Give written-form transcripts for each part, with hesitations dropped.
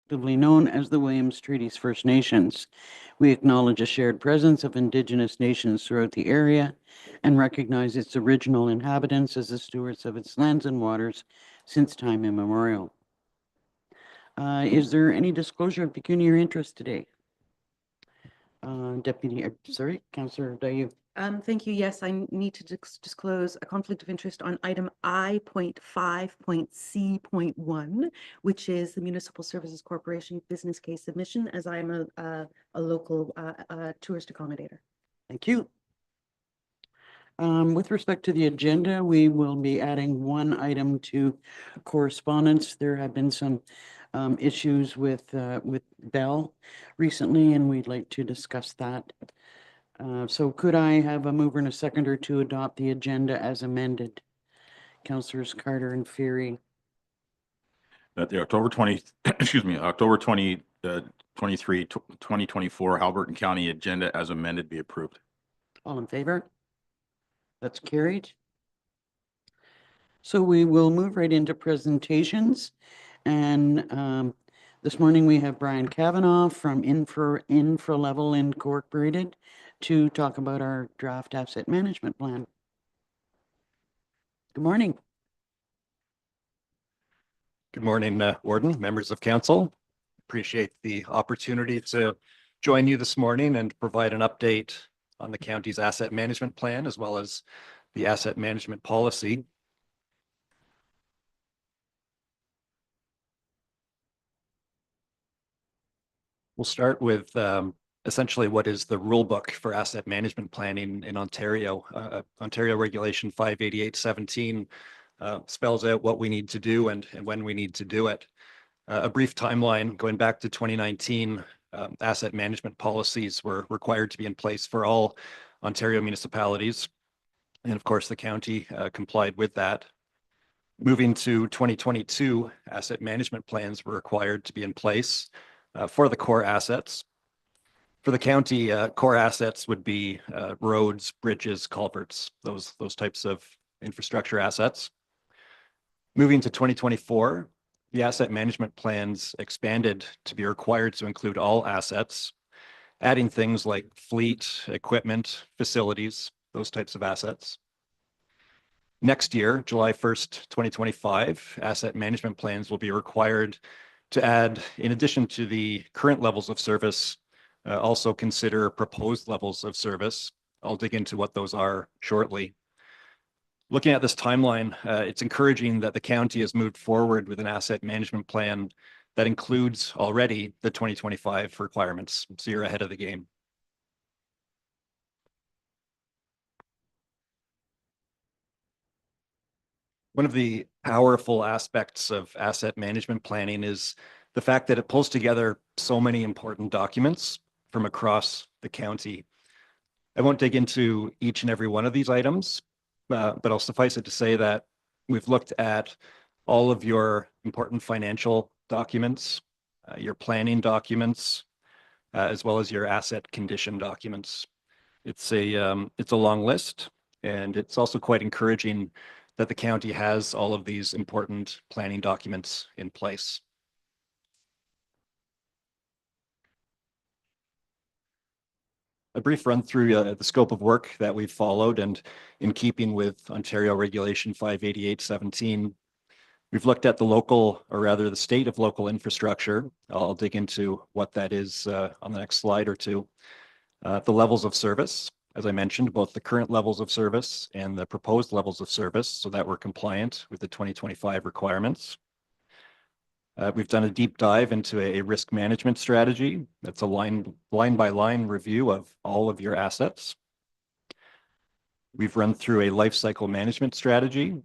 collectively known as the Williams Treaties First Nations. We acknowledge a shared presence of Indigenous nations throughout the area and recognize its original inhabitants as the stewards of its lands and waters since time immemorial. Is there any disclosure of pecuniary interest today? Councillor Dayu. Thank you. Yes, I need to disclose a conflict of interest on item I.5.C.1, which is the Municipal Services Corporation business case submission, as I am a local tourist accommodator. Thank you. With respect to the agenda, we will be adding one item to correspondence. There have been some issues with Bell recently, and we'd like to discuss that. So could I have a mover and a seconder to adopt the agenda as amended? Councillors Carter and Fury. That the October 20, October 23, 2024 Haliburton County agenda as amended be approved. All in favor? That's carried. So we will move right into presentations. And this morning we have Brian Kavanaugh from Infralevel Incorporated to talk about our draft asset management plan. Good morning. Good morning, Warden, members of council. Appreciate the opportunity to join you this morning and provide an update on the county's asset management plan as well as the asset management policy. We'll start with essentially what is the rule book for asset management planning in Ontario. Ontario Regulation 588-17 spells out what we need to do and when we need to do it. A brief timeline going back to 2019, asset management policies were required to be in place for all Ontario municipalities. And of course, the county complied with that. Moving to 2022, asset management plans were required to be in place for the core assets. For the county, core assets would be roads, bridges, culverts, those types of infrastructure assets. Moving to 2024, the asset management plans expanded to be required to include all assets, adding things like fleet, equipment, facilities, those types of assets. Next year, July 1st, 2025, asset management plans will be required to add, in addition to the current levels of service, also consider proposed levels of service. I'll dig into what those are shortly. Looking at this timeline, it's encouraging that the county has moved forward with an asset management plan that includes already the 2025 requirements. So you're ahead of the game. One of the powerful aspects of asset management planning is the fact that it pulls together so many important documents from across the county. I won't dig into each and every one of these items, but I'll suffice it to say that we've looked at all of your important financial documents, your planning documents, as well as your asset condition documents. It's a long list, and it's also quite encouraging that the county has all of these important planning documents in place. A brief run through the scope of work that we've followed, and in keeping with Ontario Regulation 588-17, we've looked at the local, or rather the state of local infrastructure. I'll dig into what that is on the next slide or two. The levels of service, as I mentioned, both the current levels of service and the proposed levels of service, so that we're compliant with the 2025 requirements. We've done a deep dive into a risk management strategy. That's a line by line review of all of your assets. We've run through a life cycle management strategy,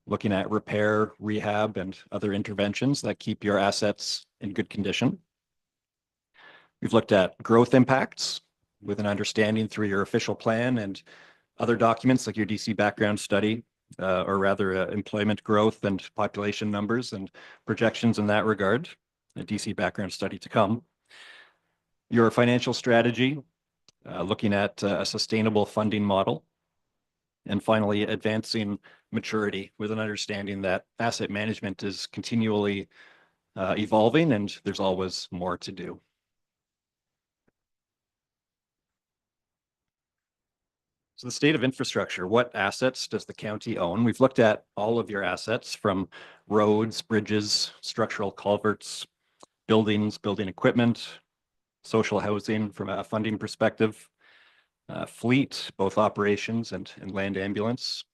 looking at repair, rehab, and other interventions that keep your assets in good condition. We've looked at growth impacts with an understanding through your official plan and other documents like your DC background study, or rather employment growth and population numbers and projections in that regard, a DC background study to come. Your financial strategy, looking at a sustainable funding model. And finally, advancing maturity with an understanding that asset management is continually evolving, and there's always more to do. So the state of infrastructure, what assets does the county own? We've looked at all of your assets from roads, bridges, structural culverts, buildings, building equipment, social housing from a funding perspective, fleet, both operations and land ambulance,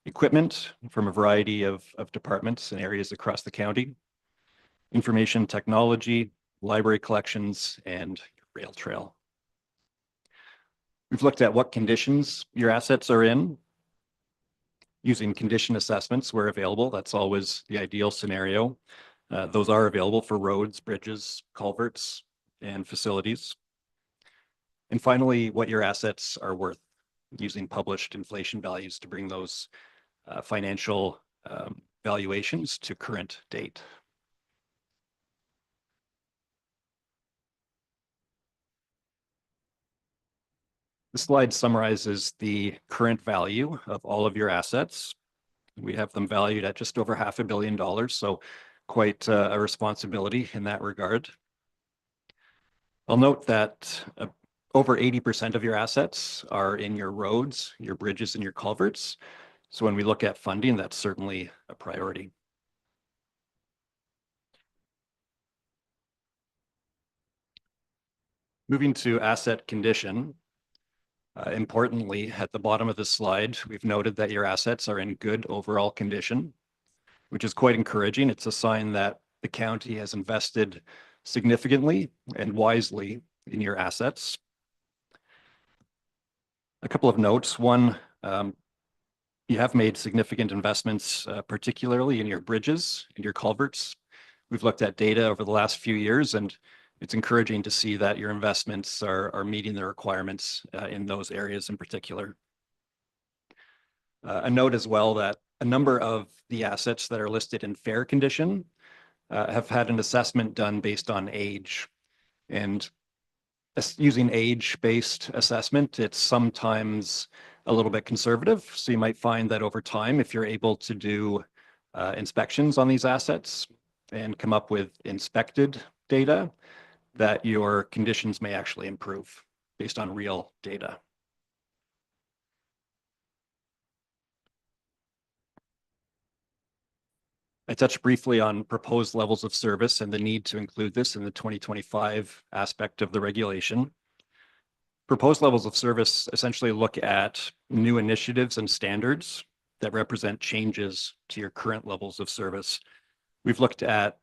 equipment from a variety of departments and areas across the county, information technology, library collections, and rail trail. We've looked at what conditions your assets are in using condition assessments where available. That's always the ideal scenario. Those are available for roads, bridges, culverts, and facilities. And finally, what your assets are worth using published inflation values to bring those financial valuations to current date. The slide summarizes the current value of all of your assets. We have them valued at just over $500 million, so quite a responsibility in that regard. I'll note that over 80% of your assets are in your roads, your bridges, and your culverts. So when we look at funding, that's certainly a priority. Moving to asset condition. Importantly, at the bottom of the slide, we've noted that your assets are in good overall condition, which is quite encouraging. It's a sign that the county has invested significantly and wisely in your assets. A couple of notes. One, you have made significant investments, particularly in your bridges and your culverts. We've looked at data over the last few years, and it's encouraging to see that your investments are meeting the requirements in those areas in particular. A note as well that a number of the assets that are listed in fair condition have had an assessment done based on age. And using age-based assessment, it's sometimes a little bit conservative. So you might find that over time, if you're able to do inspections on these assets and come up with inspected data, that your conditions may actually improve based on real data. I touched briefly on proposed levels of service and the need to include this in the 2025 aspect of the regulation. Proposed levels of service essentially look at new initiatives and standards that represent changes to your current levels of service. We've looked at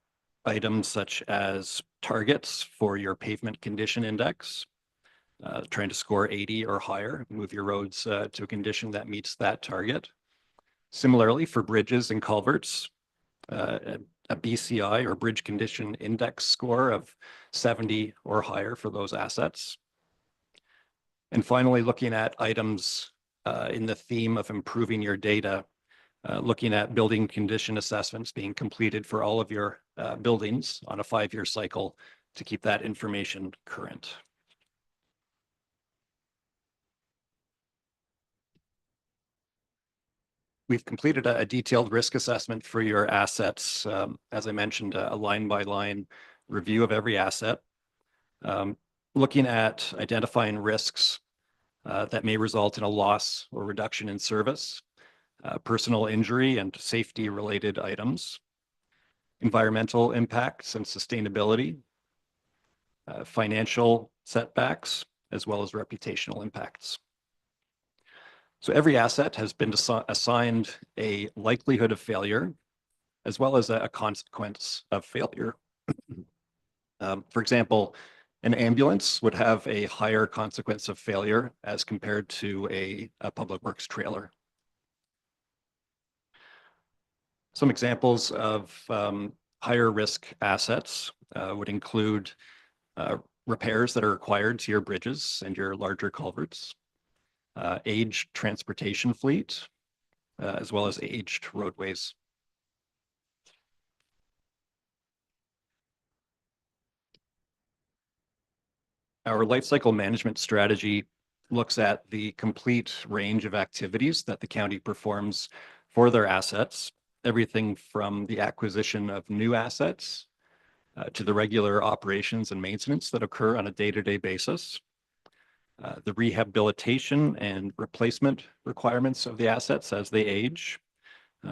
items such as targets for your pavement condition index, trying to score 80 or higher, move your roads to a condition that meets that target. Similarly, for bridges and culverts, a BCI or bridge condition index score of 70 or higher for those assets. And finally, looking at items in the theme of improving your data, looking at building condition assessments being completed for all of your buildings on a 5-year cycle to keep that information current. We've completed a detailed risk assessment for your assets. As I mentioned, a line-by-line review of every asset, looking at identifying risks that may result in a loss or reduction in service, personal injury and safety-related items, environmental impacts and sustainability, financial setbacks, as well as reputational impacts. So every asset has been assigned a likelihood of failure, as well as a consequence of failure. For example, an ambulance would have a higher consequence of failure as compared to a public works trailer. Some examples of higher risk assets would include repairs that are required to your bridges and your larger culverts, aged transportation fleet, as well as aged roadways. Our lifecycle management strategy looks at the complete range of activities that the county performs for their assets, everything from the acquisition of new assets to the regular operations and maintenance that occur on a day-to-day basis, the rehabilitation and replacement requirements of the assets as they age,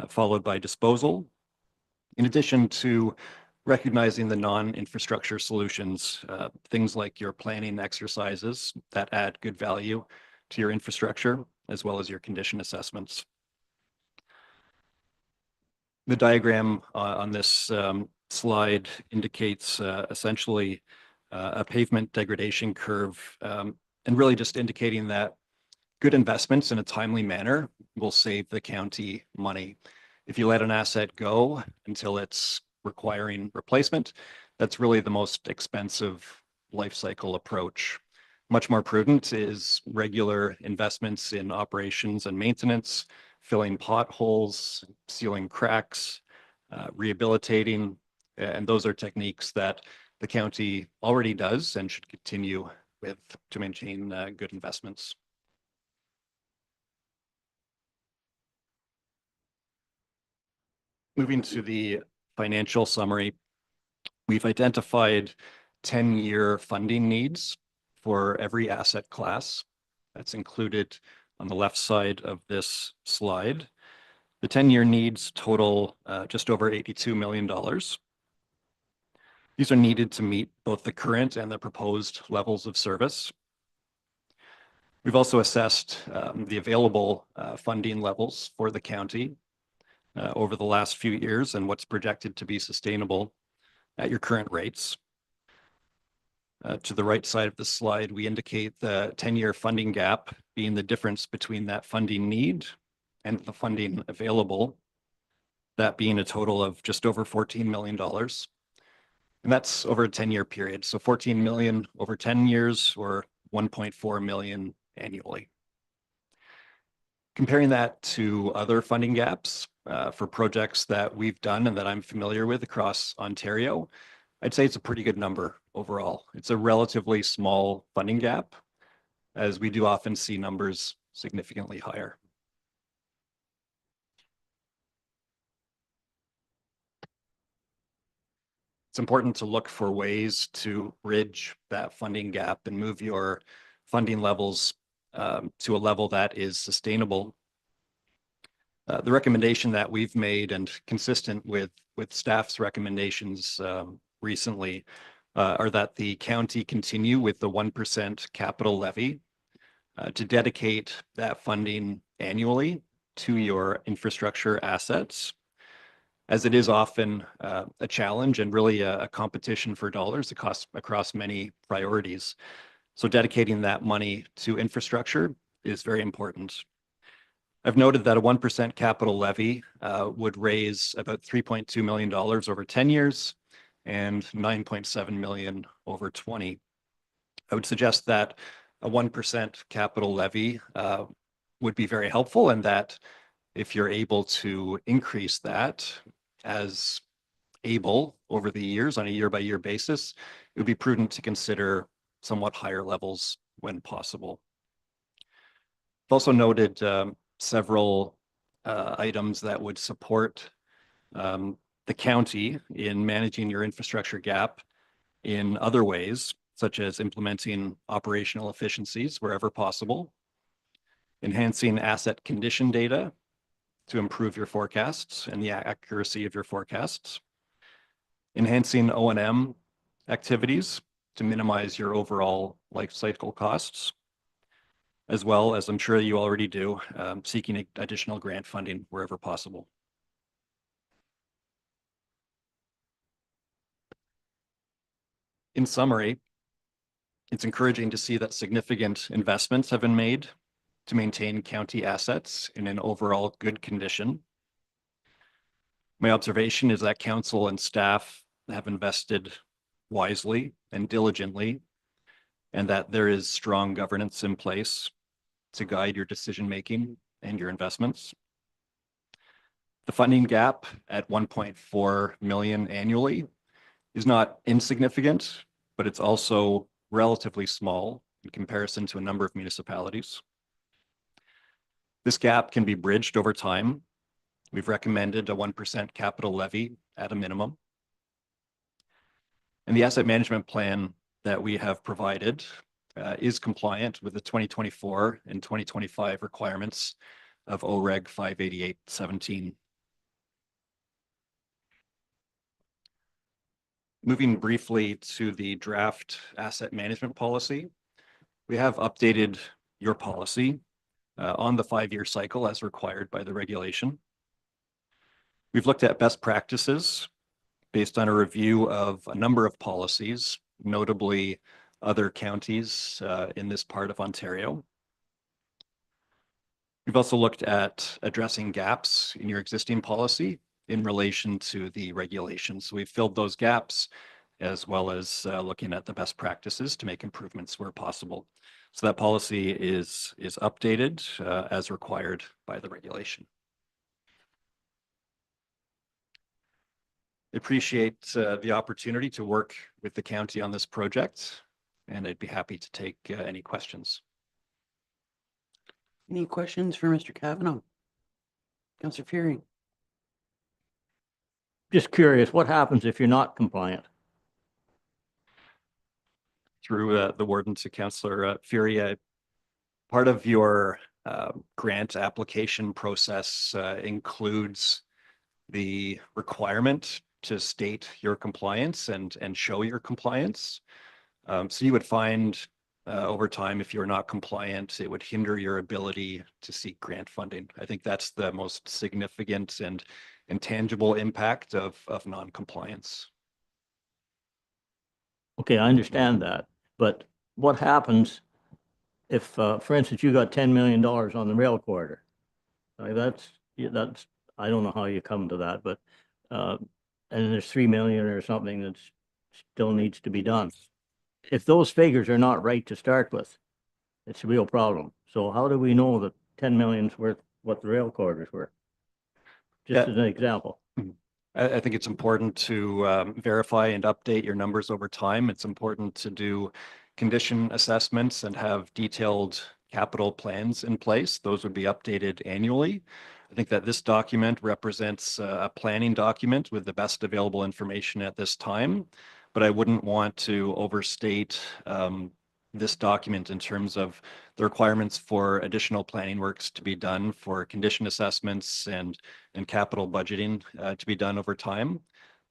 followed by disposal, in addition to recognizing the non-infrastructure solutions, things like your planning exercises that add good value to your infrastructure, as well as your condition assessments. The diagram on this slide indicates essentially a pavement degradation curve, and really just indicating that good investments in a timely manner will save the county money. If you let an asset go until it's requiring replacement, that's really the most expensive life cycle approach. Much more prudent is regular investments in operations and maintenance, filling potholes, sealing cracks, rehabilitating, and those are techniques that the county already does and should continue with to maintain good investments. Moving to the financial summary, we've identified 10-year funding needs for every asset class. That's included on the left side of this slide. The 10-year needs total just over $82 million. These are needed to meet both the current and the proposed levels of service. We've also assessed the available funding levels for the county over the last few years and what's projected to be sustainable at your current rates. To the right side of the slide, we indicate the 10-year funding gap being the difference between that funding need and the funding available, that being a total of just over $14 million. And that's over a 10-year period. So 14 million over 10 years or 1.4 million annually. Comparing that to other funding gaps for projects that we've done and that I'm familiar with across Ontario, I'd say it's a pretty good number overall. It's a relatively small funding gap, as we do often see numbers significantly higher. It's important to look for ways to bridge that funding gap and move your funding levels to a level that is sustainable. The recommendation that we've made and consistent with staff's recommendations recently are that the county continue with the 1% capital levy to dedicate that funding annually to your infrastructure assets, as it is often a challenge and really a competition for dollars across many priorities. So dedicating that money to infrastructure is very important. I've noted that a 1% capital levy would raise about $3.2 million over 10 years and $9.7 million over 20. I would suggest that a 1% capital levy would be very helpful, and that if you're able to increase that as able over the years on a year-by-year basis, it would be prudent to consider somewhat higher levels when possible. I've also noted several items that would support the county in managing your infrastructure gap in other ways, such as implementing operational efficiencies wherever possible, enhancing asset condition data to improve your forecasts and the accuracy of your forecasts, enhancing O&M activities to minimize your overall life cycle costs, as well as, I'm sure you already do, seeking additional grant funding wherever possible. In summary, it's encouraging to see that significant investments have been made to maintain county assets in an overall good condition. My observation is that council and staff have invested wisely and diligently, and that there is strong governance in place to guide your decision-making and your investments. The funding gap at 1.4 million annually is not insignificant, but it's also relatively small in comparison to a number of municipalities. This gap can be bridged over time We've recommended a 1% capital levy at a minimum. And the asset management plan that we have provided is compliant with the 2024 and 2025 requirements of OREG 588-17. Moving briefly to the draft asset management policy, we have updated your policy on the 5-year cycle as required by the regulation. We've looked at best practices based on a review of a number of policies, notably other counties in this part of Ontario. We've also looked at addressing gaps in your existing policy in relation to the regulations. We've filled those gaps as well as looking at the best practices to make improvements where possible. So that policy is updated as required by the regulation. I appreciate the opportunity to work with the county on this project, and I'd be happy to take any questions. Any questions for Mr. Kavanaugh? Councillor Fury? Just curious, what happens if you're not compliant? Through the warden to Councillor Fury, part of your grant application process includes the requirement to state your compliance and show your compliance. So you would find over time, if you're not compliant, it would hinder your ability to seek grant funding. I think that's the most significant and intangible impact of non-compliance. Okay, I understand that, but what happens if, for instance, you got $10 million on the rail corridor? That's, I don't know how you come to that, but, and there's 3 million or something that still needs to be done. If those figures are not right to start with, it's a real problem. So how do we know that 10 million's worth what the rail corridors were? Just as an example. I think it's important to verify and update your numbers over time. It's important to do condition assessments and have detailed capital plans in place. Those would be updated annually. I think that this document represents a planning document with the best available information at this time, but I wouldn't want to overstate this document in terms of the requirements for additional planning works to be done, for condition assessments and capital budgeting to be done over time.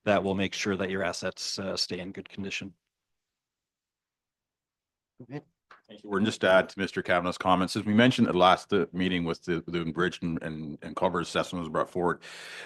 That will make sure that your assets stay in good condition. Okay. Thank you. We're just to add to Mr. Kavanaugh's comments, as we mentioned at last meeting with the bridge and culvert assessment was brought forward.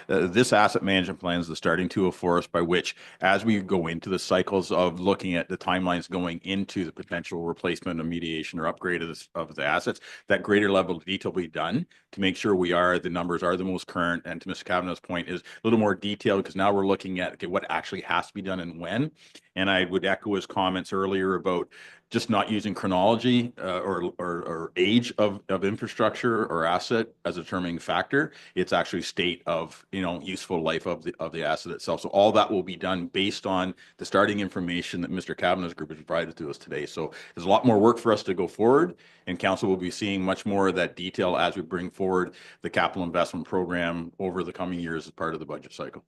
This asset management plan is the starting tool for us by which, as we go into the cycles of looking at the timelines going into the potential replacement, remediation, or upgrade of the assets, that greater level of detail will be done to make sure the numbers are the most current. And to Mr. Kavanaugh's point, is a little more detailed because now we're looking at what actually has to be done and when. And I would echo his comments earlier about just not using chronology or age of infrastructure or asset as a determining factor. It's actually state of useful life of the asset itself. So all that will be done based on the starting information that Mr. Kavanaugh's group has provided to us today. So there's a lot more work for us to go forward, and council will be seeing much more of that detail as we bring forward the capital investment program over the coming years as part of the budget cycle.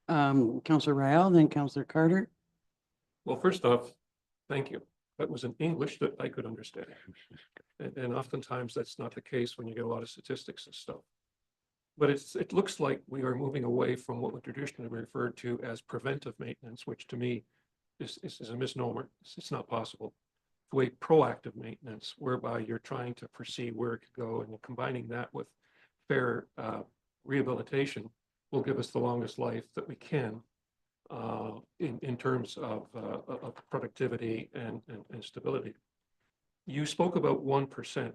Councillor Rael, then Councillor Carter. Well, first off, thank you. That was in English that I could understand. And oftentimes that's not the case when you get a lot of statistics and stuff. But it looks like we are moving away from what we traditionally referred to as preventive maintenance, which to me is a misnomer. It's not possible. To a proactive maintenance, whereby you're trying to foresee where it could go, and combining that with fair rehabilitation will give us the longest life that we can in terms of productivity and stability. You spoke about 1%.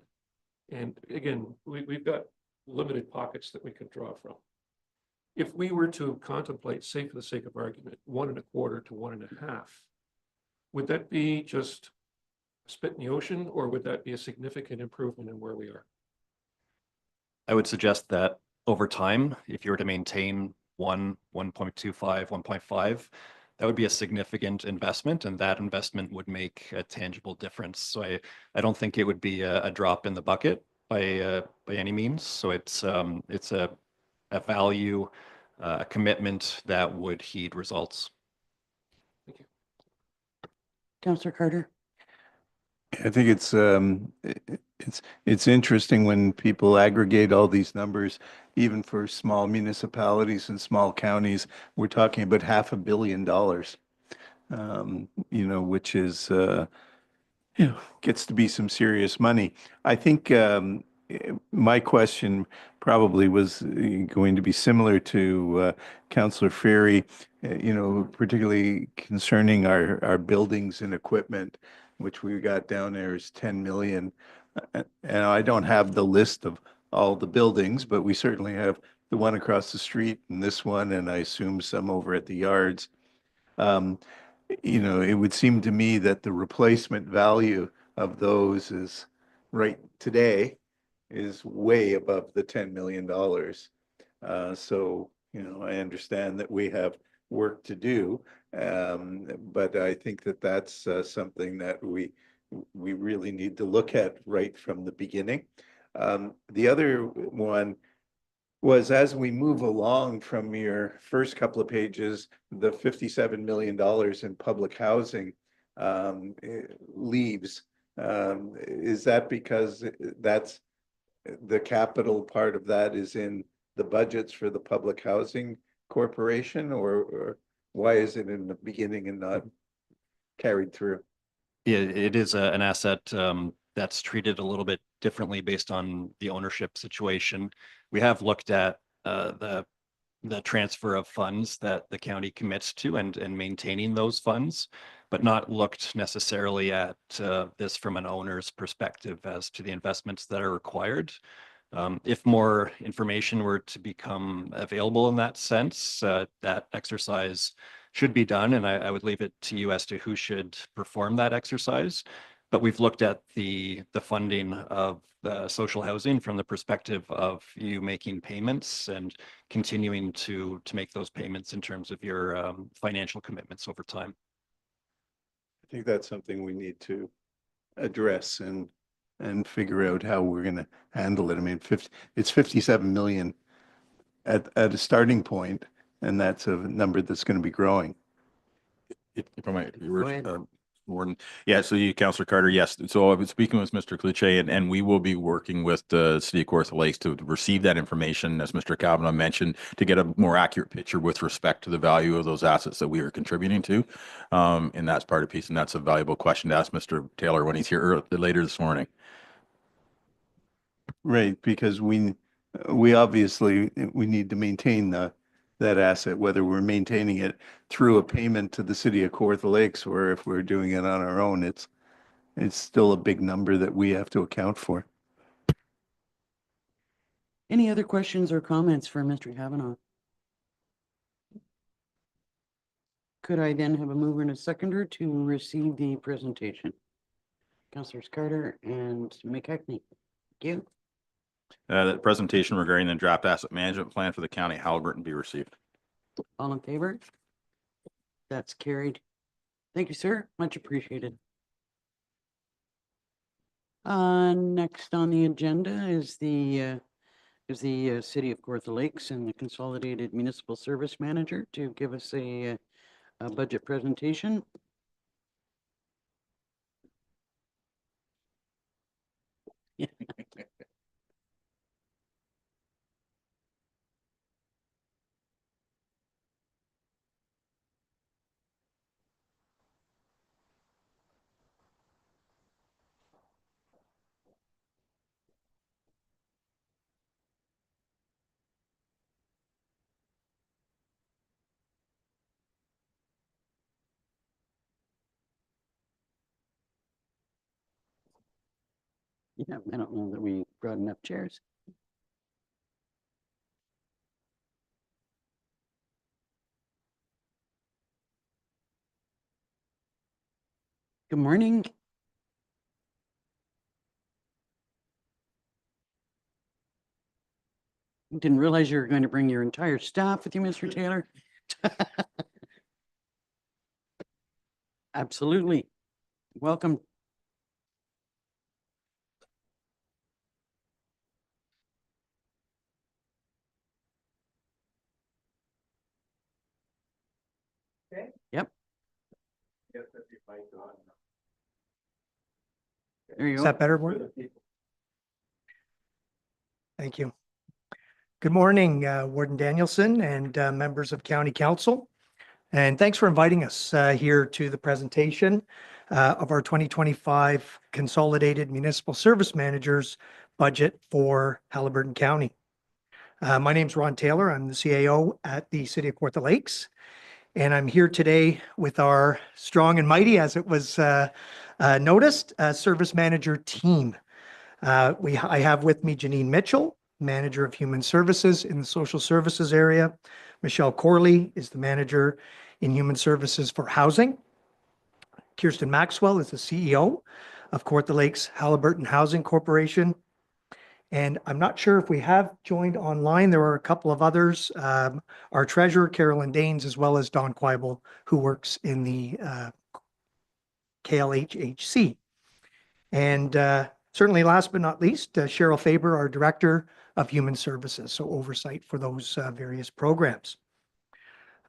And again, we've got limited pockets that we could draw from. If we were to contemplate, say for the sake of argument, 1.25 to 1.5, would that be just a spit in the ocean, or would that be a significant improvement in where we are? I would suggest that over time, if you were to maintain 1.25, 1.5, that would be a significant investment, and that investment would make a tangible difference. So I don't think it would be a drop in the bucket. by any means. So it's a value, a commitment that would heed results. Councillor Carter? I think it's interesting when people aggregate all these numbers, even for small municipalities and small counties, we're talking about $500 million. Which is gets to be some serious money. I think my question probably was going to be similar to Councillor Ferry, particularly concerning our buildings and equipment, which we got down there is 10 million. And I don't have the list of all the buildings, but we certainly have the one across the street and this one, and I assume some over at the yards. Um, it would seem to me that the replacement value of those is right today is way above the $10 million. So, I understand that we have work to do, but I think that that's something that we really need to look at right from the beginning. The other one was as we move along from your first couple of pages, the $57 million in public housing leaves. Is that because that's the capital part of that is in the budgets for the public housing corporation, or why is it in the beginning and not carried through? Yeah, it is an asset that's treated a little bit differently based on the ownership situation. We have looked at the transfer of funds that the county commits to and maintaining those funds, but not looked necessarily at this from an owner's perspective as to the investments that are required. If more information were to become available in that sense, that exercise should be done, and I would leave it to you as to who should perform that exercise. But we've looked at the funding of the social housing from the perspective of you making payments and continuing to make those payments in terms of your financial commitments over time. I think that's something we need to address and figure out how we're going to handle it. I mean, it's 57 million at a starting point, and that's a number that's going to be growing. If I might, Go ahead. Warden. Yeah, so you, Councillor Carter, yes. So I've been speaking with Mr. Cloutier, and we will be working with the City of Kawartha Lakes to receive that information, as Mr. Kavanaugh mentioned, to get a more accurate picture with respect to the value of those assets that we are contributing to. And that's part of the piece, and that's a valuable question to ask Mr. Taylor when he's here later this morning. Right, because we obviously we need to maintain that asset, whether we're maintaining it through a payment to the City of Kawartha Lakes or if we're doing it on our own. It's still a big number that we have to account for. Any other questions or comments for Mr. Kavanaugh? Could I then have a mover and a seconder to receive the presentation? Councillors Carter and McKechnie. Thank you. The presentation regarding the draft asset management plan for the county of Haliburton be received. All in favor? That's carried. Thank you, sir. Much appreciated. Next on the agenda is the City of Kawartha Lakes and the Consolidated Municipal Service Manager to give us a budget presentation. Yeah, I don't know that we brought enough chairs. Good morning. Didn't realize you were going to bring your entire staff with you, Mr. Taylor. Absolutely. Welcome. Yep. There you Is go. that better, Warden? Thank you. Good morning, Warden Danielson and members of County Council. And thanks for inviting us here to the presentation of our 2025 Consolidated Municipal Service Managers budget for Haliburton County. My name's Ron Taylor. I'm the CAO at the City of Kawartha Lakes. And I'm here today with our strong and mighty, as it was noticed, service manager team. I have with me Janine Mitchell, Manager of Human Services in the Social Services area. Michelle Corley is the Manager in Human Services for Housing. Kirsten Maxwell is the CEO of Kawartha Lakes Haliburton Housing Corporation. And I'm not sure if we have joined online. There are a couple of others. Our treasurer, Carolyn Danes, as well as Don Quibel, who works in the KLHHC. And certainly last but not least, Cheryl Faber, our Director of Human Services, so oversight for those various programs.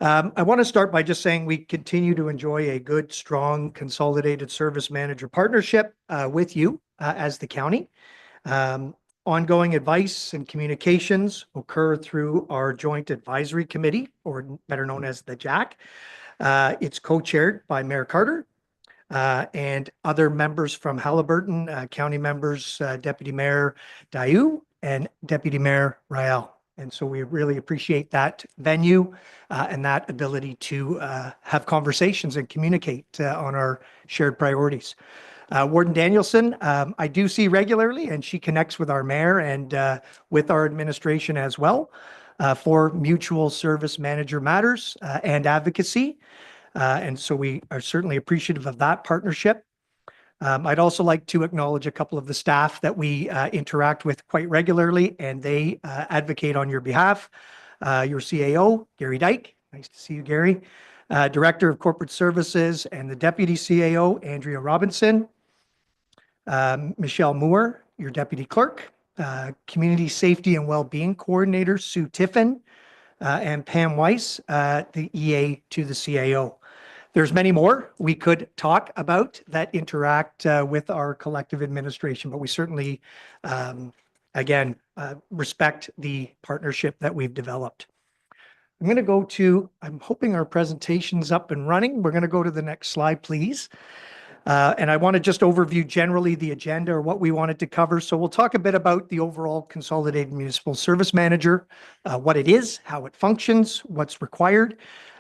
I want to start by just saying we continue to enjoy a good, strong, consolidated service manager partnership with you as the county. Ongoing advice and communications occur through our Joint Advisory Committee, or better known as the JAC. It's co-chaired by Mayor Carter and other members from Haliburton, county members, Deputy Mayor Dayu and Deputy Mayor Rael. And so we really appreciate that venue and that ability to have conversations and communicate on our shared priorities. Warden Danielson, I do see regularly, and she connects with our mayor and with our administration as well for mutual service manager matters and advocacy. And so we are certainly appreciative of that partnership. I'd also like to acknowledge a couple of the staff that we interact with quite regularly, and they advocate on your behalf. Your CAO, Gary Dyke. Nice to see you, Gary. Director of Corporate Services and the Deputy CAO, Andrea Robinson. Michelle Moore, your Deputy Clerk. Community Safety and Wellbeing Coordinator, Sue Tiffin. And Pam Weiss, the EA to the CAO. There's many more we could talk about that interact with our collective administration, but we certainly, again, respect the partnership that we've developed. I'm going to go to, I'm hoping our presentation's up and running. We're going to go to the next slide, please. And I want to just overview generally the agenda or what we wanted to cover. So we'll talk a bit about the overall Consolidated Municipal Service Manager, what it is, how it functions, what's required.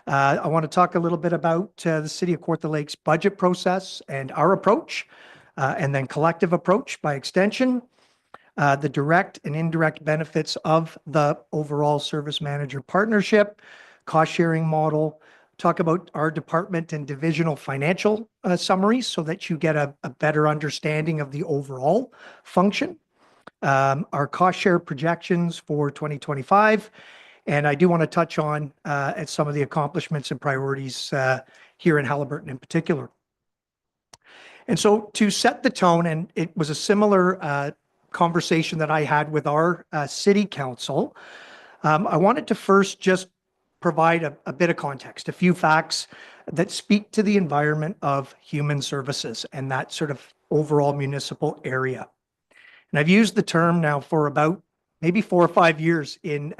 I want to talk a little bit about the City of Kawartha Lakes budget process and our approach, and then collective approach by extension, the direct and indirect benefits of the overall service manager partnership, cost sharing model, talk about our department and divisional financial summaries so that you get a better understanding of the overall function, our cost share projections for 2025. And I do want to touch on at some of the accomplishments and priorities here in Haliburton in particular. And so to set the tone, and it was a similar conversation that I had with our city council, I wanted to first just provide a bit of context, a few facts that speak to the environment of human services and that sort of overall municipal area. And I've used the term now for about maybe 4 or 5 years in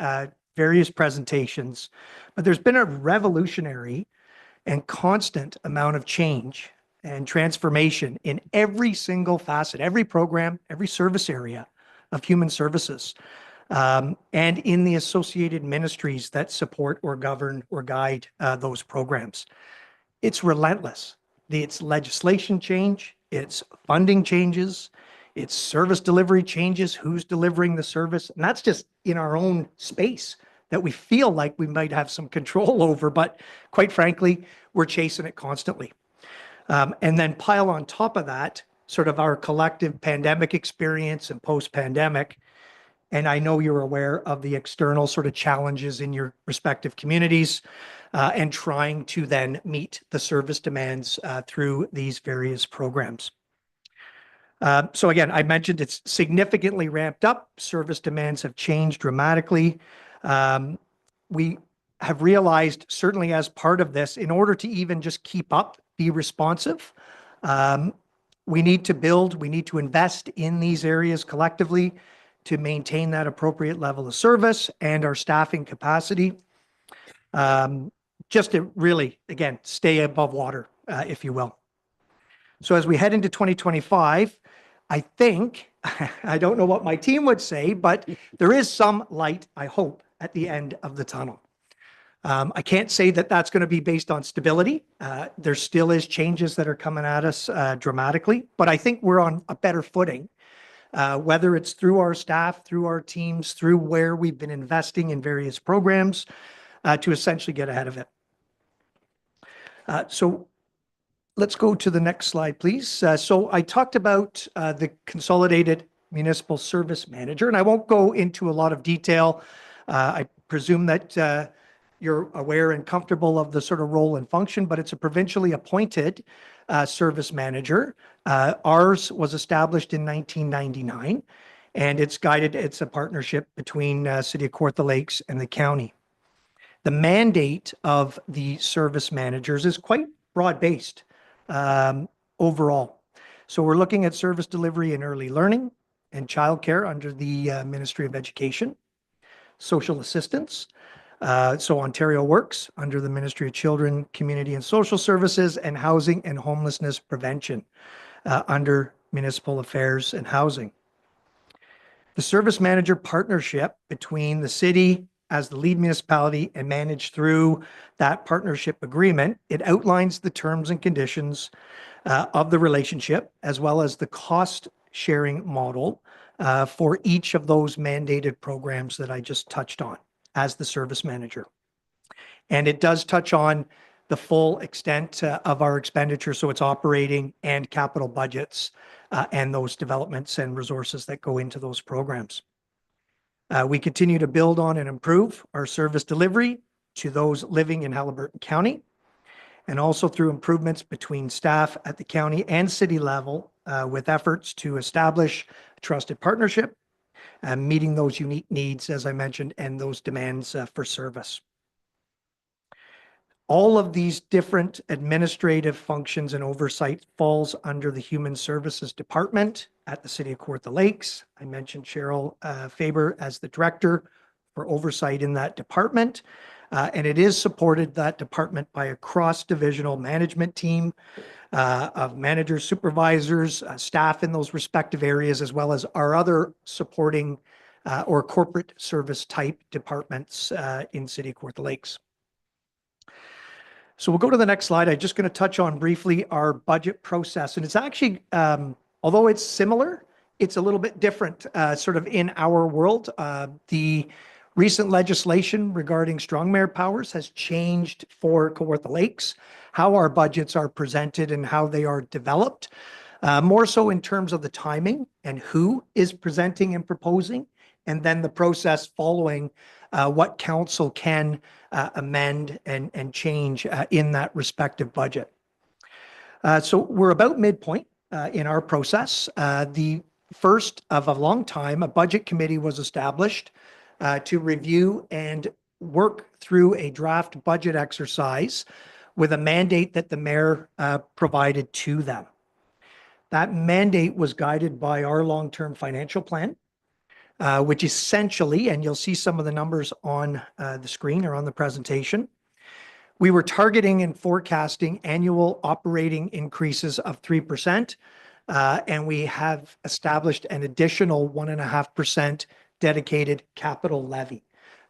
various presentations, but there's been a revolutionary and constant amount of change and transformation in every single facet, every program, every service area of human services. And in the associated ministries that support or govern or guide those programs. It's relentless. It's legislation change, it's funding changes, it's service delivery changes, who's delivering the service. And that's just in our own space that we feel like we might have some control over, but quite frankly, we're chasing it constantly. And then pile on top of that, sort of our collective pandemic experience and post-pandemic. And I know you're aware of the external sort of challenges in your respective communities and trying to then meet the service demands through these various programs. So again, I mentioned it's significantly ramped up. Service demands have changed dramatically. We have realized, certainly as part of this, in order to even just keep up, be responsive, we need to build, we need to invest in these areas collectively to maintain that appropriate level of service and our staffing capacity. Just to really, again, stay above water, if you will. So as we head into 2025, I think, I don't know what my team would say, but there is some light, I hope, at the end of the tunnel. I can't say that that's going to be based on stability. There still is changes that are coming at us dramatically, but I think we're on a better footing, whether it's through our staff, through our teams, through where we've been investing in various programs to essentially get ahead of it. So let's go to the next slide, please. So I talked about the Consolidated Municipal Service Manager, and I won't go into a lot of detail. I presume that you're aware and comfortable of the sort of role and function, but it's a provincially appointed service manager. Ours was established in 1999, and it's a partnership between City of Kawartha Lakes and the county. The mandate of the service managers is quite broad-based overall. So we're looking at service delivery in early learning and childcare under the Ministry of Education, social assistance, so Ontario Works under the Ministry of Children, Community and Social Services, and housing and homelessness prevention under Municipal Affairs and Housing. The service manager partnership between the city as the lead municipality and managed through that partnership agreement, it outlines the terms and conditions of the relationship, as well as the cost sharing model for each of those mandated programs that I just touched on as the service manager. And it does touch on the full extent of our expenditure, so it's operating and capital budgets and those developments and resources that go into those programs. We continue to build on and improve our service delivery to those living in Haliburton County, and also through improvements between staff at the county and city level with efforts to establish a trusted partnership, meeting those unique needs, as I mentioned, and those demands for service. All of these different administrative functions and oversight falls under the Human Services Department at the City of Kawartha Lakes. I mentioned Cheryl Faber as the director for oversight in that department. And it is supported, that department, by a cross-divisional management team of managers, supervisors, staff in those respective areas, as well as our other supporting or corporate service type departments in City of Kawartha Lakes. So we'll go to the next slide. I'm just going to touch on briefly our budget process. And it's actually, although it's similar, it's a little bit different sort of in our world. The recent legislation regarding strong mayor powers has changed for Kawartha Lakes, how our budgets are presented and how they are developed, more so in terms of the timing and who is presenting and proposing, and then the process following what council can amend and change in that respective budget. So we're about midpoint in our process. The first of a long time, a budget committee was established to review and work through a draft budget exercise with a mandate that the mayor provided to them. That mandate was guided by our long-term financial plan, which essentially, and you'll see some of the numbers on the screen or on the presentation, we were targeting and forecasting annual operating increases of 3%, and we have established an additional 1.5% dedicated capital levy.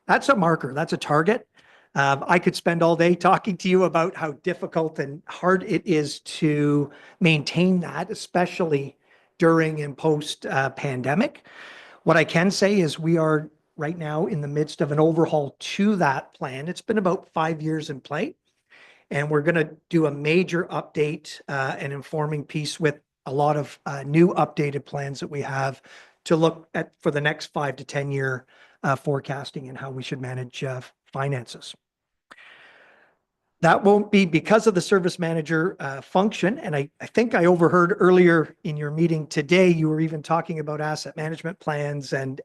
That's a marker, that's a target. I could spend all day talking to you about how difficult and hard it is to maintain that, especially during and post pandemic. What I can say is we are right now in the midst of an overhaul to that plan. It's been about 5 years in play, and we're going to do a major update and informing piece with a lot of new updated plans that we have to look at for the next 5 to 10 year forecasting and how we should manage finances. That won't be because of the service manager function. And I think I overheard earlier in your meeting today, you were even talking about asset management plans and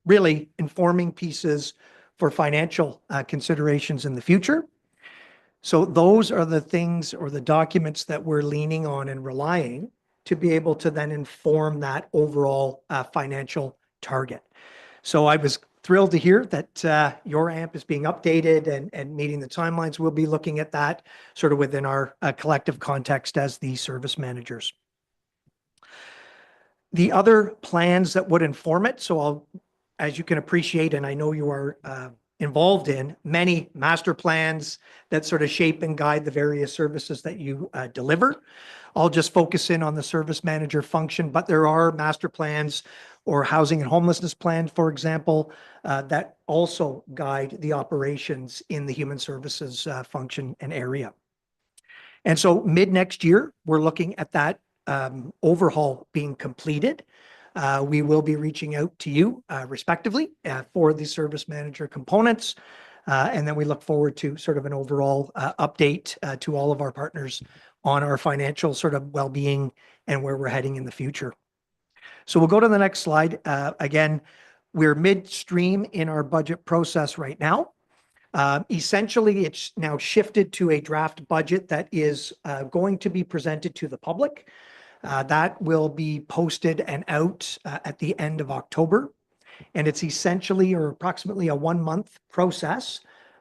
really informing pieces for financial considerations in the future. So those are the things or the documents that we're leaning on and relying to be able to then inform that overall financial target. So I was thrilled to hear that your AMP is being updated and meeting the timelines. We'll be looking at that sort of within our collective context as the service managers. The other plans that would inform it, so as you can appreciate, and I know you are involved in, many master plans that sort of shape and guide the various services that you deliver. I'll just focus in on the service manager function, but there are master plans or housing and homelessness plan, for example, that also guide the operations in the human services function and area. And so mid next year, we're looking at that overhaul being completed. We will be reaching out to you respectively for the service manager components. And then we look forward to sort of an overall update to all of our partners on our financial sort of well-being and where we're heading in the future. So we'll go to the next slide. Again, we're midstream in our budget process right now. Essentially, it's now shifted to a draft budget that is going to be presented to the public. That will be posted and out at the end of October. And it's essentially or approximately a 1-month process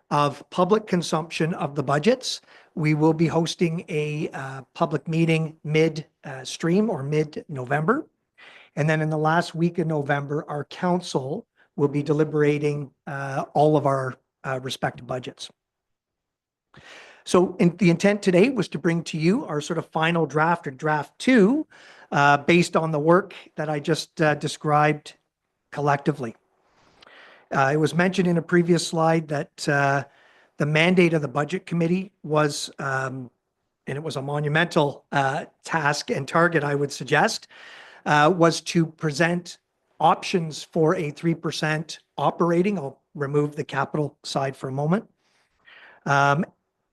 of public consumption of the budgets. We will be hosting a public meeting mid-stream or mid-November. And then in the last week of November, our council will be deliberating all of our respective budgets. So the intent today was to bring to you our sort of final draft or draft 2 based on the work that I just described collectively. It was mentioned in a previous slide that the mandate of the Budget Committee was, and it was a monumental task and target, I would suggest, was to present options for a 3% operating. I'll remove the capital side for a moment.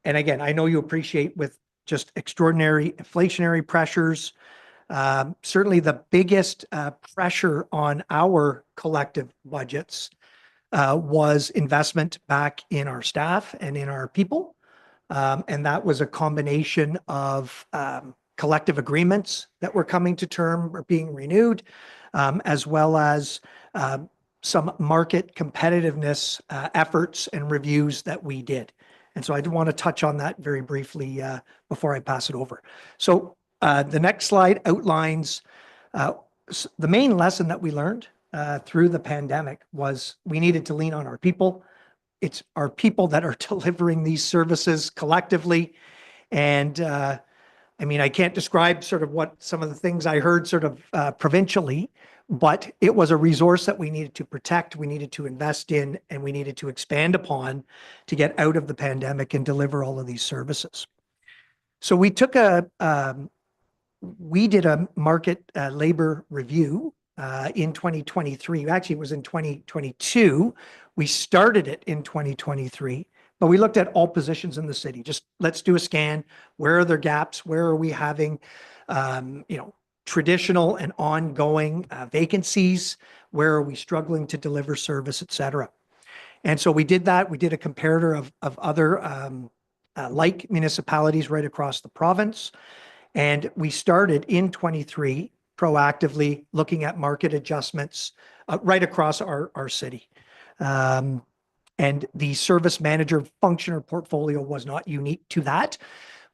And again, I know you appreciate with just extraordinary inflationary pressures, certainly the biggest pressure on our collective budgets was investment back in our staff and in our people. And that was a combination of collective agreements that were coming to term or being renewed, as well as some market competitiveness efforts and reviews that we did. And so I do want to touch on that very briefly before I pass it over. So the next slide outlines the main lesson that we learned through the pandemic was we needed to lean on our people. It's our people that are delivering these services collectively. And I mean, I can't describe sort of what some of the things I heard sort of provincially, but it was a resource that we needed to protect, we needed to invest in, and we needed to expand upon to get out of the pandemic and deliver all of these services. So we took we did a market labor review in 2023. Actually, it was in 2022. We started it in 2023, but we looked at all positions in the city. Just let's do a scan. Where are there gaps? Where are we having, traditional and ongoing vacancies? Where are we struggling to deliver service, et cetera? And so we did that. We did a comparator of other like municipalities right across the province. And we started in 23 proactively looking at market adjustments right across our city. And the service manager function or portfolio was not unique to that.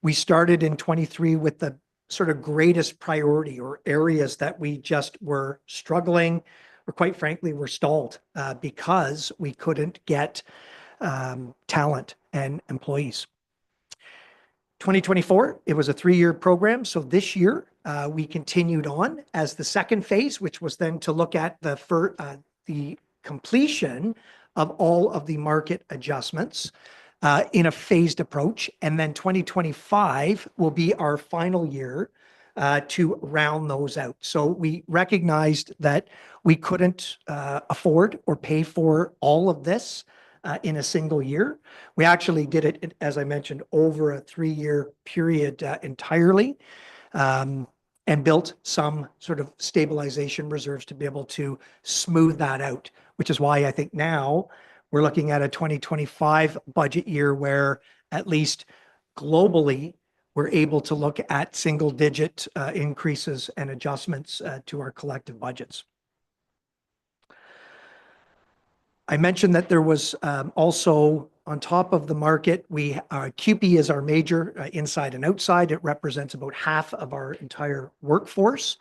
We started in 23 with the sort of greatest priority or areas that we just were struggling or quite frankly were stalled because we couldn't get talent and employees. 2024, it was a 3-year program. So this year we continued on as the second phase, which was then to look at the completion of all of the market adjustments in a phased approach. And then 2025 will be our final year to round those out. So we recognized that we couldn't afford or pay for all of this in a single year. We actually did it, as I mentioned, over a 3-year period entirely, and built some sort of stabilization reserves to be able to smooth that out, which is why I think now We're looking at a 2025 budget year where at least globally, we're able to look at single-digit increases and adjustments to our collective budgets. I mentioned that there was also on top of the market, CUPE is our major inside and outside. It represents about half of our entire workforce.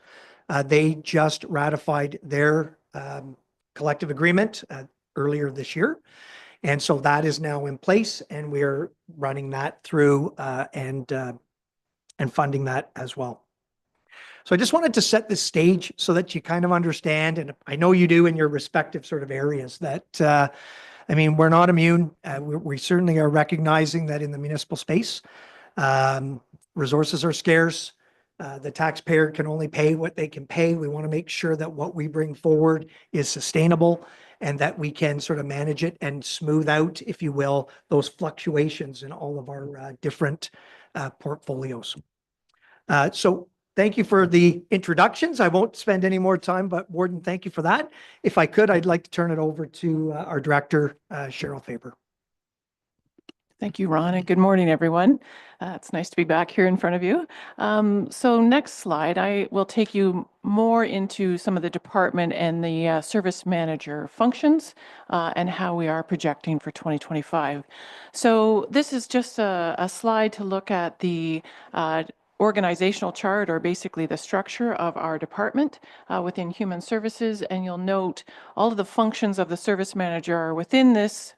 They just ratified their collective agreement earlier this year. And so that is now in place, and we're running that through and funding that as well. So I just wanted to set the stage so that you kind of understand, and I know you do in your respective sort of areas, that, I mean, we're not immune. We certainly are recognizing that in the municipal space, resources are scarce. The taxpayer can only pay what they can pay. We want to make sure that what we bring forward is sustainable and that we can sort of manage it and smooth out, if you will, those fluctuations in all of our different portfolios. So thank you for the introductions. I won't spend any more time, but Warden, thank you for that. If I could, I'd like to turn it over to our director, Cheryl Faber. Thank you, Ron, and good morning, everyone. It's nice to be back here in front of you. So next slide, I will take you more into some of the department and the service manager functions and how we are projecting for 2025. So this is just a slide to look at the organizational chart, or basically the structure of our department within human services. And you'll note all of the functions of the service manager are within this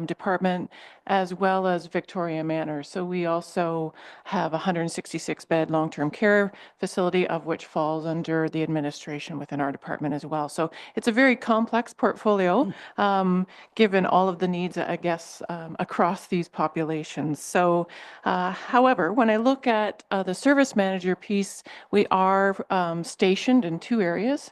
department, as well as Victoria Manor. So we also have a 166-bed long-term care facility, of which falls under the administration within our department as well. So it's a very complex portfolio, given all of the needs, I guess, across these populations. So, however, when I look at the service manager piece, we are stationed in two areas.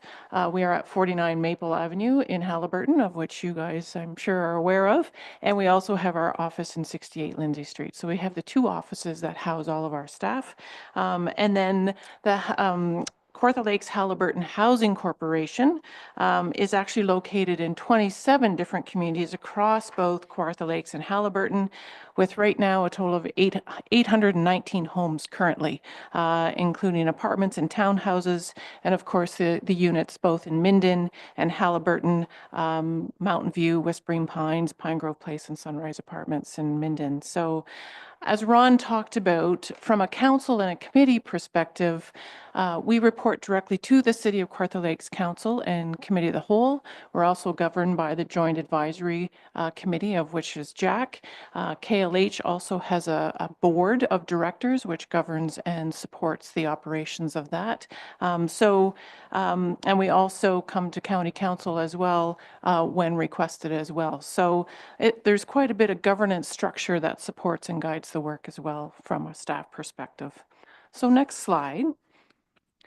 We are at 49 Maple Avenue in Haliburton, of which you guys, I'm sure, are aware of. And we also have our office in 68 Lindsay Street. So we have the two offices that house all of our staff. And then the Kawartha Lakes Haliburton Housing Corporation is actually located in 27 different communities across both Kawartha Lakes and Haliburton, with right now a total of 819 homes currently, including apartments and townhouses, and of course the units both in Minden and Haliburton, Mountain View, Whispering Pines, Pine Grove Place, and Sunrise Apartments in Minden. So as Ron talked about, from a council and a committee perspective, we report directly to the City of Kawartha Lakes Council and Committee of the Whole. We're also governed by the Joint Advisory Committee, of which is Jack. KLH also has a board of directors, which governs and supports the operations of that. And we also come to County Council as well when requested as well. So there's quite a bit of governance structure that supports and guides the work as well from a staff perspective. So next slide.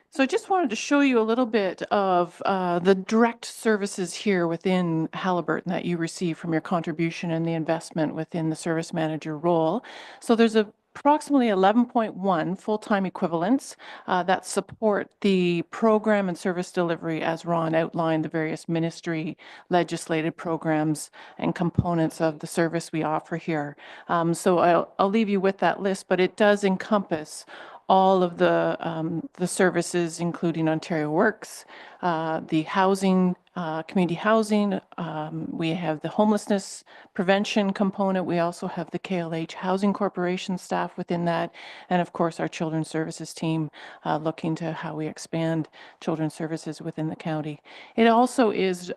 So I just wanted to show you a little bit of the direct services here within Haliburton that you receive from your contribution and the investment within the service manager role. So there's approximately 11.1 full-time equivalents that support the program and service delivery, as Ron outlined, the various ministry legislated programs and components of the service we offer here. So I'll leave you with that list, but it does encompass all of the services, including Ontario Works, the housing, community housing. We have the homelessness prevention component. We also have the KLH Housing Corporation staff within that. And of course, our children's services team looking to how we expand children's services within the county. It also is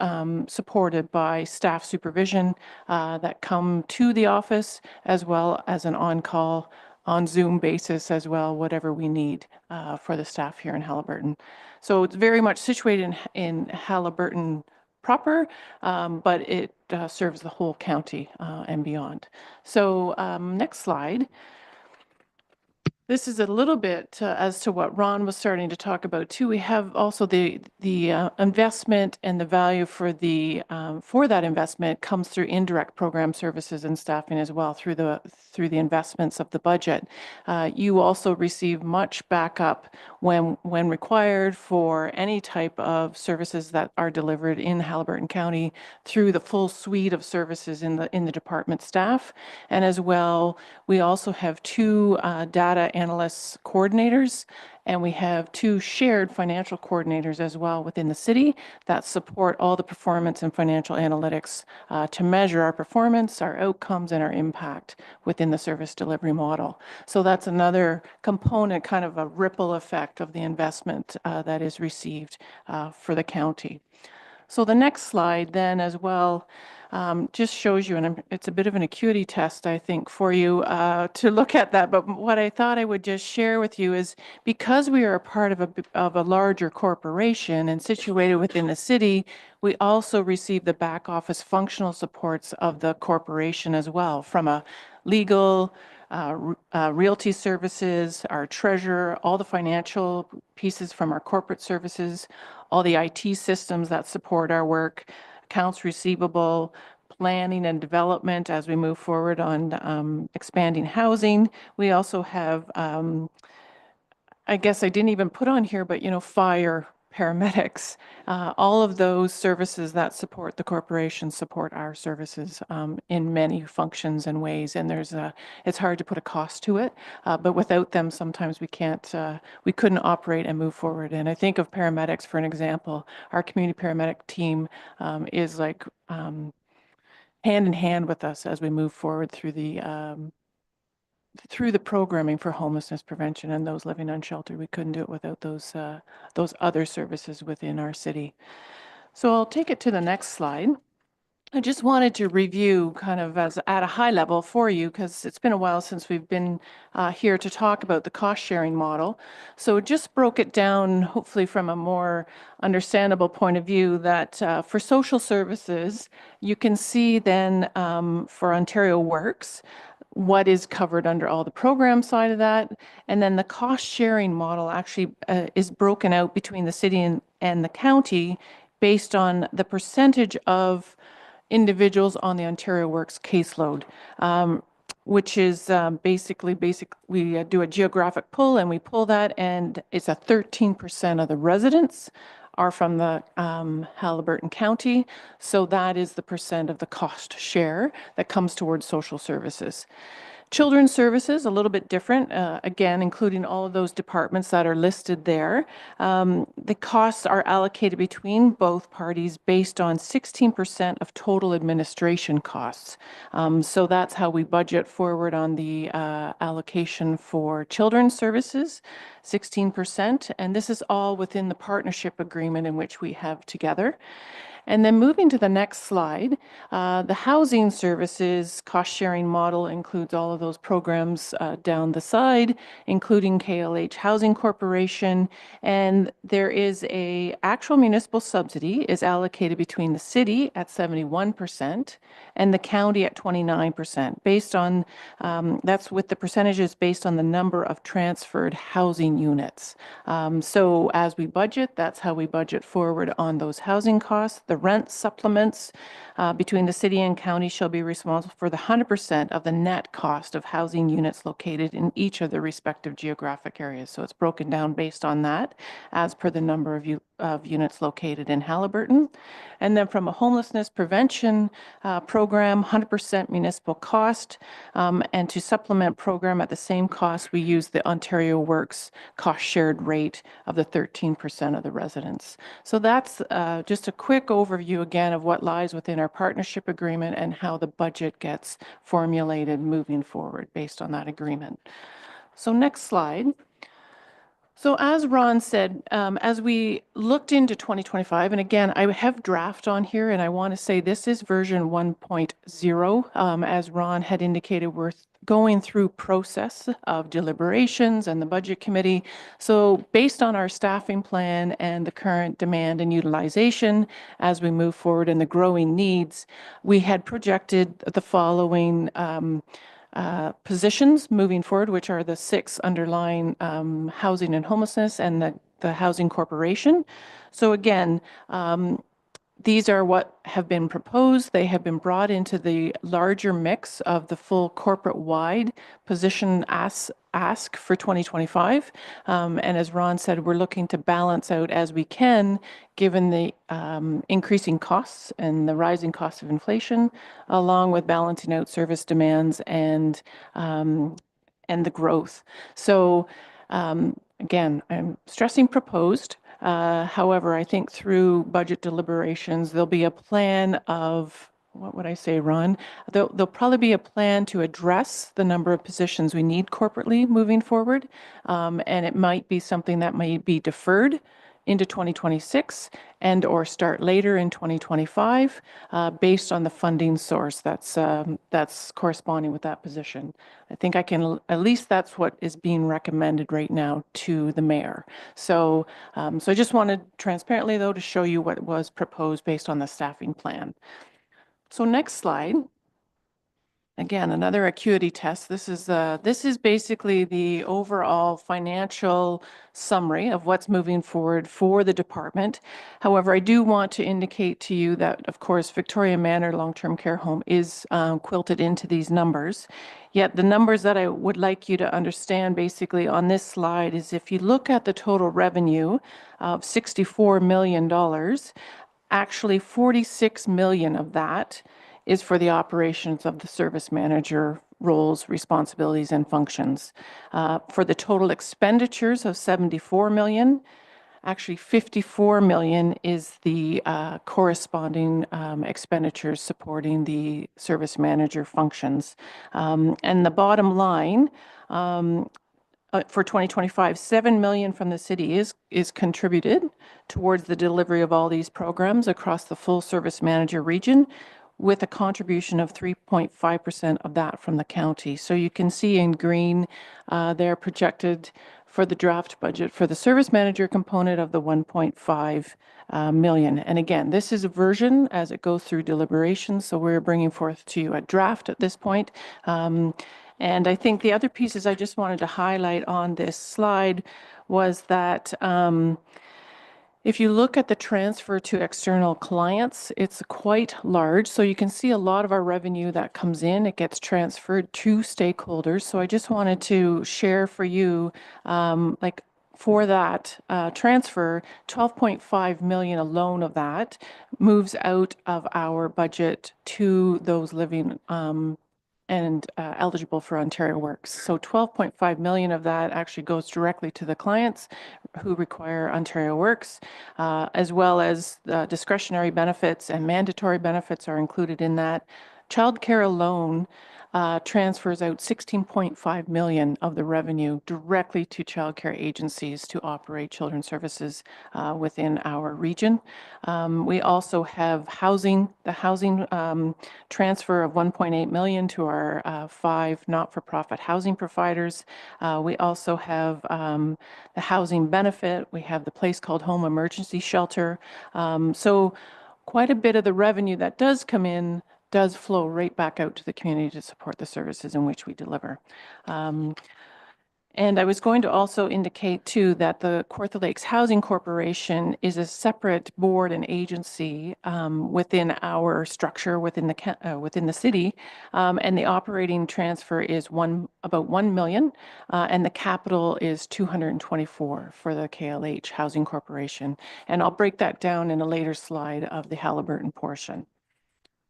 supported by staff supervision that come to the office, as well as an on-call on Zoom basis as well, whatever we need for the staff here in Haliburton. So it's very much situated in Haliburton proper, but it serves the whole county and beyond. So next slide. This is a little bit as to what Ron was starting to talk about too. We have also the investment and the value for the for that investment comes through indirect program services and staffing as well through the investments of the budget. You also receive much backup when required for any type of services that are delivered in Haliburton County through the full suite of services in the department staff, and as well we also have two data analysts coordinators, and we have two shared financial coordinators as well within the city that support all the performance and financial analytics to measure our performance, our outcomes, and our impact within the service delivery model. So that's another component, kind of a ripple effect of the investment that is received for the county. So the next slide then as well just shows you, and it's a bit of an acuity test, I think, for you to look at that. But what I thought I would just share with you is because we are a part of a larger corporation and situated within the city, we also receive the back office functional supports of the corporation as well, from a legal, realty services, our treasurer, all the financial pieces from our corporate services, all the IT systems that support our work, accounts receivable, planning and development as we move forward on expanding housing. We also have, I guess I didn't even put on here, but fire, paramedics, all of those services that support the corporation support our services in many functions and ways. And it's hard to put a cost to it, but without them, sometimes we couldn't operate and move forward. And I think of paramedics, for an example. Our community paramedic team is like hand in hand with us as we move forward through the programming for homelessness prevention and those living unsheltered. We couldn't do it without those other services within our city. So I'll take it to the next slide. I just wanted to review kind of at a high level for you, because it's been a while since we've been here to talk about the cost sharing model. So just broke it down, hopefully from a more understandable point of view, that for social services, you can see then for Ontario Works, what is covered under all the program side of that. And then the cost sharing model actually is broken out between the city and the county based on the percentage of individuals on the Ontario Works caseload, which is basically we do a geographic pull, and we pull that, and it's a 13% of the residents are from the Haliburton County. So that is the percent of the cost share that comes towards social services. Children's services, a little bit different, again, including all of those departments that are listed there. The costs are allocated between both parties based on 16% of total administration costs. So that's how we budget forward on the allocation for children's services, 16%. And this is all within the partnership agreement in which we have together. And then moving to the next slide, the housing services cost sharing model includes all of those programs down the side, including KLH Housing Corporation. And there is a actual municipal subsidy is allocated between the city at 71% and the county at 29%, based on, that's with the percentages based on the number of transferred housing units. So as we budget, that's how we budget forward on those housing costs. The rent supplements between the city and county shall be responsible for the 100% of the net cost of housing units located in each of the respective geographic areas. So it's broken down based on that as per the number of units located in Haliburton. And then from a homelessness prevention program, 100% municipal cost, and to supplement program at the same cost, we use the Ontario Works cost shared rate of the 13% of the residents. So that's just a quick overview again of what lies within our partnership agreement and how the budget gets formulated moving forward based on that agreement. So next slide. So as Ron said, as we looked into 2025, and again, I have draft on here, and I want to say this is version 1.0. As Ron had indicated, we're going through process of deliberations and the budget committee. So based on our staffing plan and the current demand and utilization, as we move forward and the growing needs, we had projected the following positions moving forward, which are the 6 underlying housing and homelessness and the housing corporation. So again, these are what have been proposed. They have been brought into the larger mix of the full corporate-wide position ask for 2025. And as Ron said, we're looking to balance out as we can, given the increasing costs and the rising costs of inflation, along with balancing out service demands and the growth. So again, I'm stressing proposed. However, I think through budget deliberations, there'll be a plan of, what would I say, Ron? There'll probably be a plan to address the number of positions we need corporately moving forward. And it might be something that may be deferred into 2026 and or start later in 2025 based on the funding source that's corresponding with that position. I think I can, at least that's what is being recommended right now to the mayor. So, so I just wanted transparently though to show you what was proposed based on the staffing plan. So next slide. Again, another acuity test. This is basically the overall financial summary of what's moving forward for the department. However, I do want to indicate to you that, of course, Victoria Manor Long-Term Care Home is quilted into these numbers. Yet the numbers that I would like you to understand basically on this slide is if you look at the total revenue of $64 million, actually 46 million of that is for the operations of the service manager roles, responsibilities, and functions. For the total expenditures of 74 million, actually 54 million is the corresponding expenditures supporting the service manager functions. And the bottom line, for 2025, 7 million from the city is contributed towards the delivery of all these programs across the full service manager region, with a contribution of 3.5% of that from the county. So you can see in green, they're projected for the draft budget for the service manager component of the 1.5 million. And again, this is a version as it goes through deliberations. So we're bringing forth to you a draft at this point. And I think the other pieces I just wanted to highlight on this slide was that if you look at the transfer to external clients, it's quite large. So you can see a lot of our revenue that comes in, it gets transferred to stakeholders. So I just wanted to share for you, like for that transfer, 12.5 million alone of that moves out of our budget to those living and eligible for Ontario Works. So 12.5 million of that actually goes directly to the clients who require Ontario Works, as well as discretionary benefits and mandatory benefits are included in that. Childcare alone transfers out 16.5 million of the revenue directly to childcare agencies to operate children's services within our region. We also have housing, the housing transfer of 1.8 million to our 5 not-for-profit housing providers. We also have the housing benefit. We have the place called Home Emergency Shelter. So quite a bit of the revenue that does come in does flow right back out to the community to support the services in which we deliver. And I was going to also indicate too that the Kawartha Lakes Housing Corporation is a separate board and agency within our structure within the city, and the operating transfer is about 1 million, and the capital is 224 for the KLH Housing Corporation. And I'll break that down in a later slide of the Haliburton portion.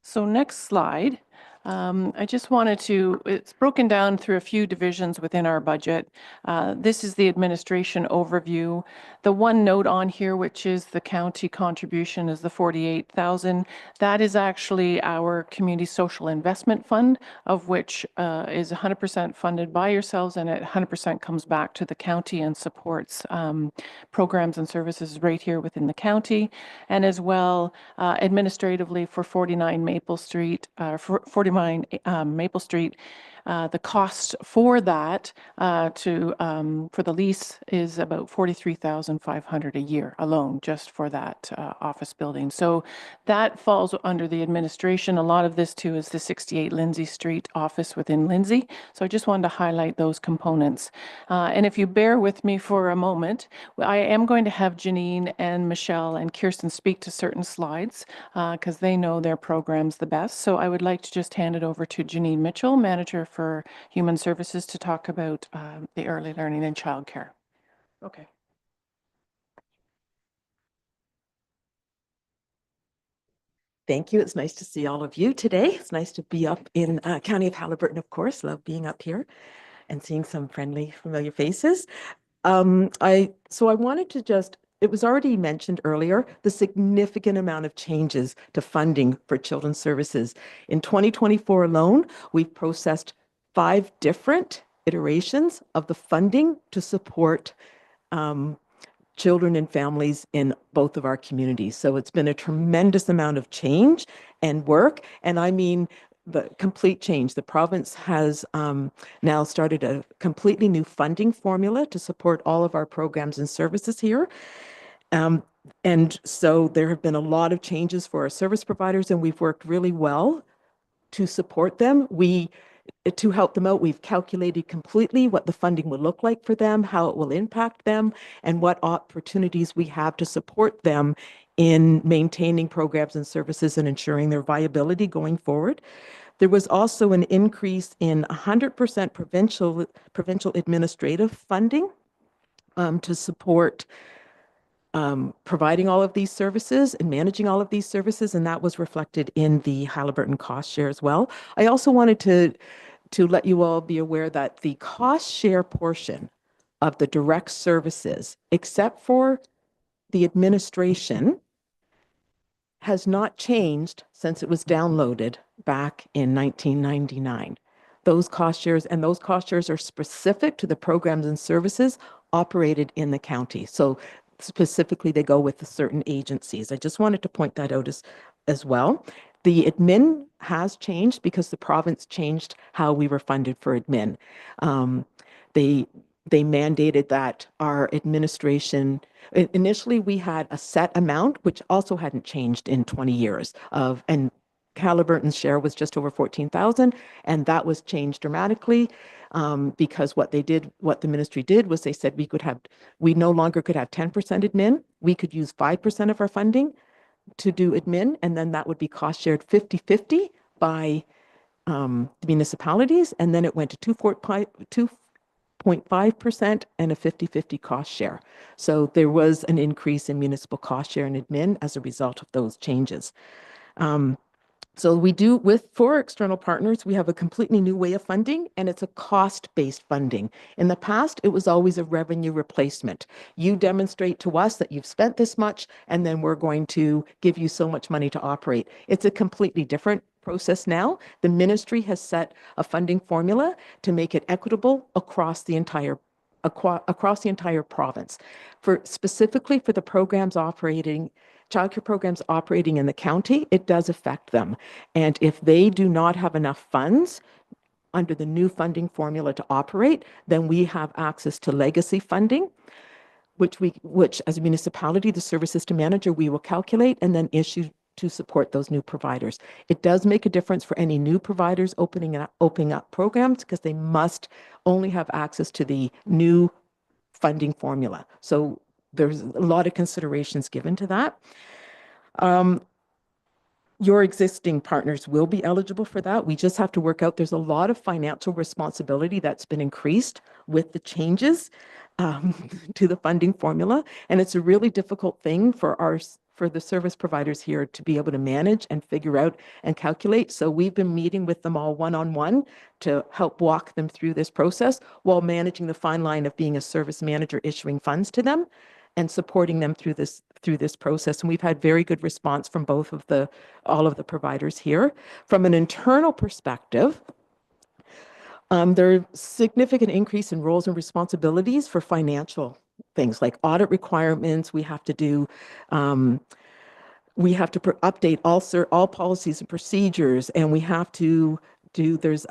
So next slide, I just wanted to, it's broken down through a few divisions within our budget. This is the administration overview. The one note on here, which is the county contribution, is the 48,000. That is actually our community social investment fund, of which is 100% funded by yourselves, and it 100% comes back to the county and supports programs and services right here within the county. And as well, administratively for 49 Maple Street, Maple Street, The cost for that for the lease is about $43,500 a year alone, just for that office building. So that falls under the administration. A lot of this too is the 68 Lindsay Street office within Lindsay. So I just wanted to highlight those components. And if you bear with me for a moment, I am going to have Janine and Michelle and Kirsten speak to certain slides because they know their programs the best. So I would like to just hand it over to Janine Mitchell, Manager for Human Services, to talk about the early learning and childcare. Okay. Thank you. It's nice to see all of you today. It's nice to be up in County of Haliburton, of course. Love being up here and seeing some friendly, familiar faces. I wanted to just, it was already mentioned earlier, the significant amount of changes to funding for children's services. In 2024 alone, we've processed 5 different iterations of the funding to support children and families in both of our communities. So it's been a tremendous amount of change and work. And I mean, the complete change. The province has now started a completely new funding formula to support all of our programs and services here. And so there have been a lot of changes for our service providers, and we've worked really well to support them. To help them out, we've calculated completely what the funding will look like for them, how it will impact them, and what opportunities we have to support them in maintaining programs and services and ensuring their viability going forward. There was also an increase in 100% provincial administrative funding to support providing all of these services and managing all of these services, and that was reflected in the Haliburton cost share as well. I also wanted to let you all be aware that the cost share portion of the direct services, except for the administration, has not changed since it was downloaded back in 1999. Those cost shares are specific to the programs and services operated in the county. So specifically, they go with the certain agencies. I just wanted to point that out as well. The admin has changed because the province changed how we were funded for admin. They mandated that our administration, initially we had a set amount, which also hadn't changed in 20 years and Haliburton's share was just over 14,000, and that was changed dramatically because what the ministry did was they said we no longer could have 10% admin. We could use 5% of our funding to do admin, and then that would be cost shared 50-50 by the municipalities, and then it went to 2.5% and a 50-50 cost share. So there was an increase in municipal cost share and admin as a result of those changes. So for external partners, we have a completely new way of funding, and it's a cost-based funding. In the past, it was always a revenue replacement. You demonstrate to us that you've spent this much, and then we're going to give you so much money to operate. It's a completely different process now. The ministry has set a funding formula to make it equitable across the entire province. Specifically for the childcare programs operating in the county, it does affect them. And if they do not have enough funds under the new funding formula to operate, then we have access to legacy funding, which as a municipality, the service system manager, we will calculate and then issue to support those new providers. It does make a difference for any new providers opening up programs because they must only have access to the new funding formula. So there's a lot of considerations given to that. Your existing partners will be eligible for that. We just have to work out, there's a lot of financial responsibility that's been increased with the changes to the funding formula. And it's a really difficult thing for the service providers here to be able to manage and figure out and calculate. So we've been meeting with them all one-on-one to help walk them through this process while managing the fine line of being a service manager issuing funds to them and supporting them through this process. And we've had very good response from all of the providers here. From an internal perspective, there are significant increase in roles and responsibilities for financial things like audit requirements. We have to update all policies and procedures, and we have to do, there's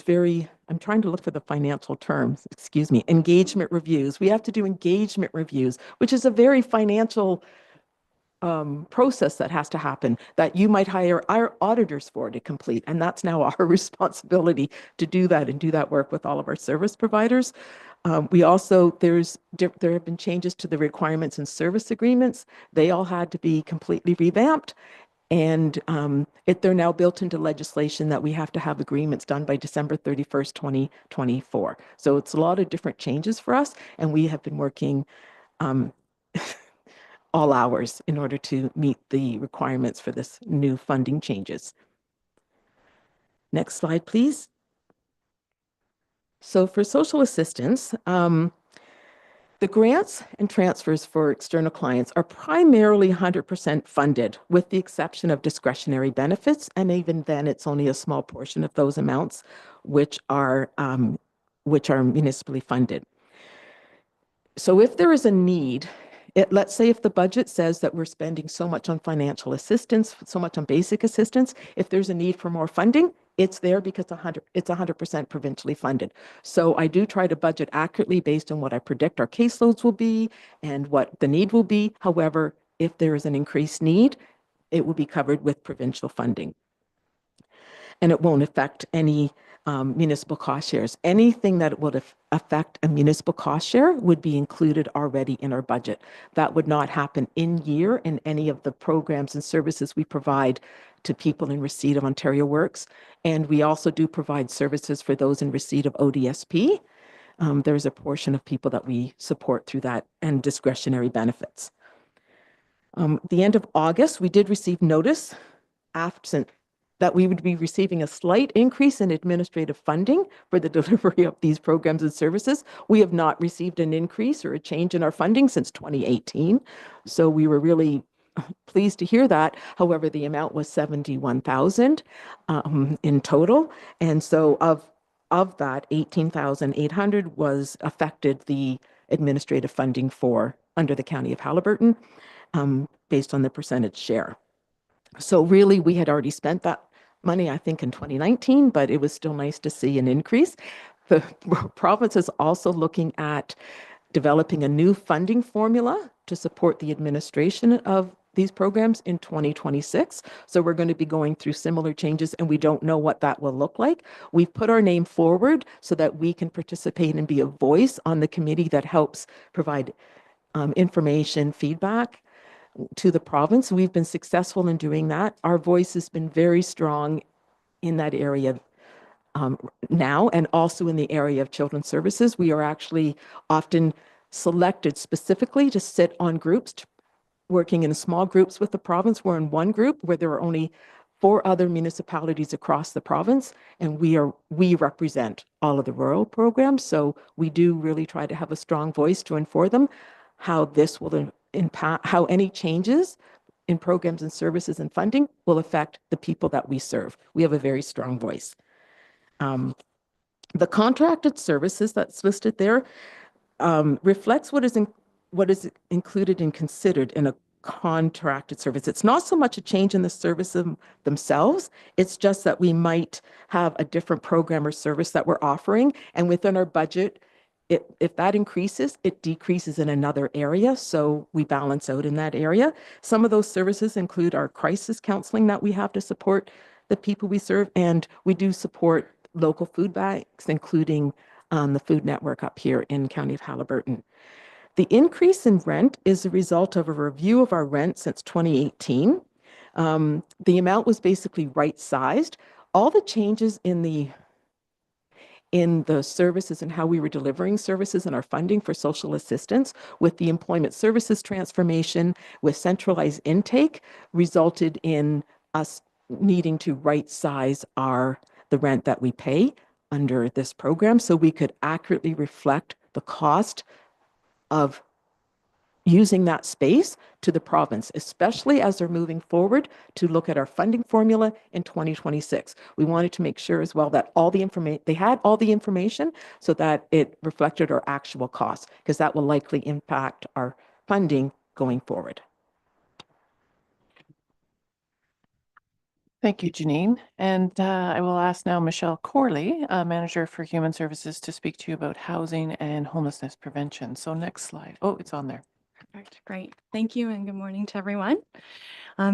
very I'm trying to look for the financial terms, excuse me, engagement reviews. We have to do engagement reviews, which is a very financial process that has to happen that you might hire our auditors for to complete. And that's now our responsibility to do that and do that work with all of our service providers. We also, there have been changes to the requirements and service agreements. They all had to be completely revamped. And they're now built into legislation that we have to have agreements done by December 31st, 2024. So it's a lot of different changes for us. And we have been working all hours in order to meet the requirements for this new funding changes. Next slide, please. So for social assistance, the grants and transfers for external clients are primarily 100% funded, with the exception of discretionary benefits. And even then, it's only a small portion of those amounts which are municipally funded. So if there is a need, let's say if the budget says that we're spending so much on financial assistance, so much on basic assistance, if there's a need for more funding, it's there because it's 100% provincially funded. So I do try to budget accurately based on what I predict our caseloads will be and what the need will be. However, if there is an increased need, it will be covered with provincial funding. And it won't affect any municipal cost shares. Anything that would affect a municipal cost share would be included already in our budget. That would not happen in year in any of the programs and services we provide to people in receipt of Ontario Works. And we also do provide services for those in receipt of ODSP. There's a portion of people that we support through that and discretionary benefits. The end of August, we did receive notice absent that we would be receiving a slight increase in administrative funding for the delivery of these programs and services. We have not received an increase or a change in our funding since 2018. So we were really pleased to hear that. However, the amount was 71,000 in total. And so of that, 18,800 was affected the administrative funding for under the County of Haliburton based on the percentage share. So really, we had already spent that money, I think, in 2019, but it was still nice to see an increase. The province is also looking at developing a new funding formula to support the administration of these programs in 2026. So we're going to be going through similar changes, and we don't know what that will look like. We've put our name forward so that we can participate and be a voice on the committee that helps provide information, feedback to the province. We've been successful in doing that. Our voice has been very strong in that area now, and also in the area of children's services. We are actually often selected specifically to sit on groups, working in small groups with the province. We're in one group where there are only 4 other municipalities across the province, and we represent all of the rural programs. So we do really try to have a strong voice to inform them how this will impact, how any changes in programs and services and funding will affect the people that we serve. We have a very strong voice. The contracted services that's listed there reflects what is included and considered in a contracted service. It's not so much a change in the services themselves. It's just that we might have a different program or service that we're offering, and within our budget, if that increases, it decreases in another area. So we balance out in that area. Some of those services include our crisis counseling that we have to support the people we serve. And we do support local food banks, including the Food Network up here in County of Haliburton. The increase in rent is a result of a review of our rent since 2018. The amount was basically right-sized. All the changes in the services and how we were delivering services and our funding for social assistance with the employment services transformation with centralized intake resulted in us needing to right size the rent that we pay under this program so we could accurately reflect the cost of using that space to the province, especially as they're moving forward to look at our funding formula in 2026. We wanted to make sure as well that they had all the information so that it reflected our actual costs, because that will likely impact our funding going forward. Thank you, Janine. And I will ask now Michelle Corley, Manager for Human Services, to speak to you about housing and homelessness prevention. So next slide. Oh, it's on there. Perfect. Great. Thank you and good morning to everyone.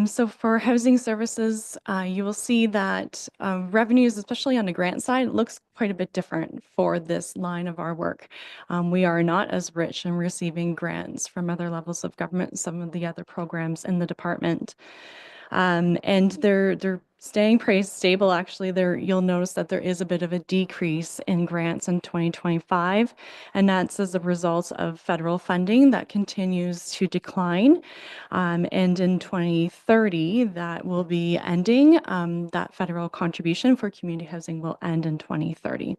So for housing services, you will see that revenues, especially on the grant side, looks quite a bit different for this line of our work. We are not as rich in receiving grants from other levels of government, some of the other programs in the department. And they're staying pretty stable. Actually, you'll notice that there is a bit of a decrease in grants in 2025, and that's as a result of federal funding that continues to decline. And in 2030, that will be ending. That federal contribution for community housing will end in 2030.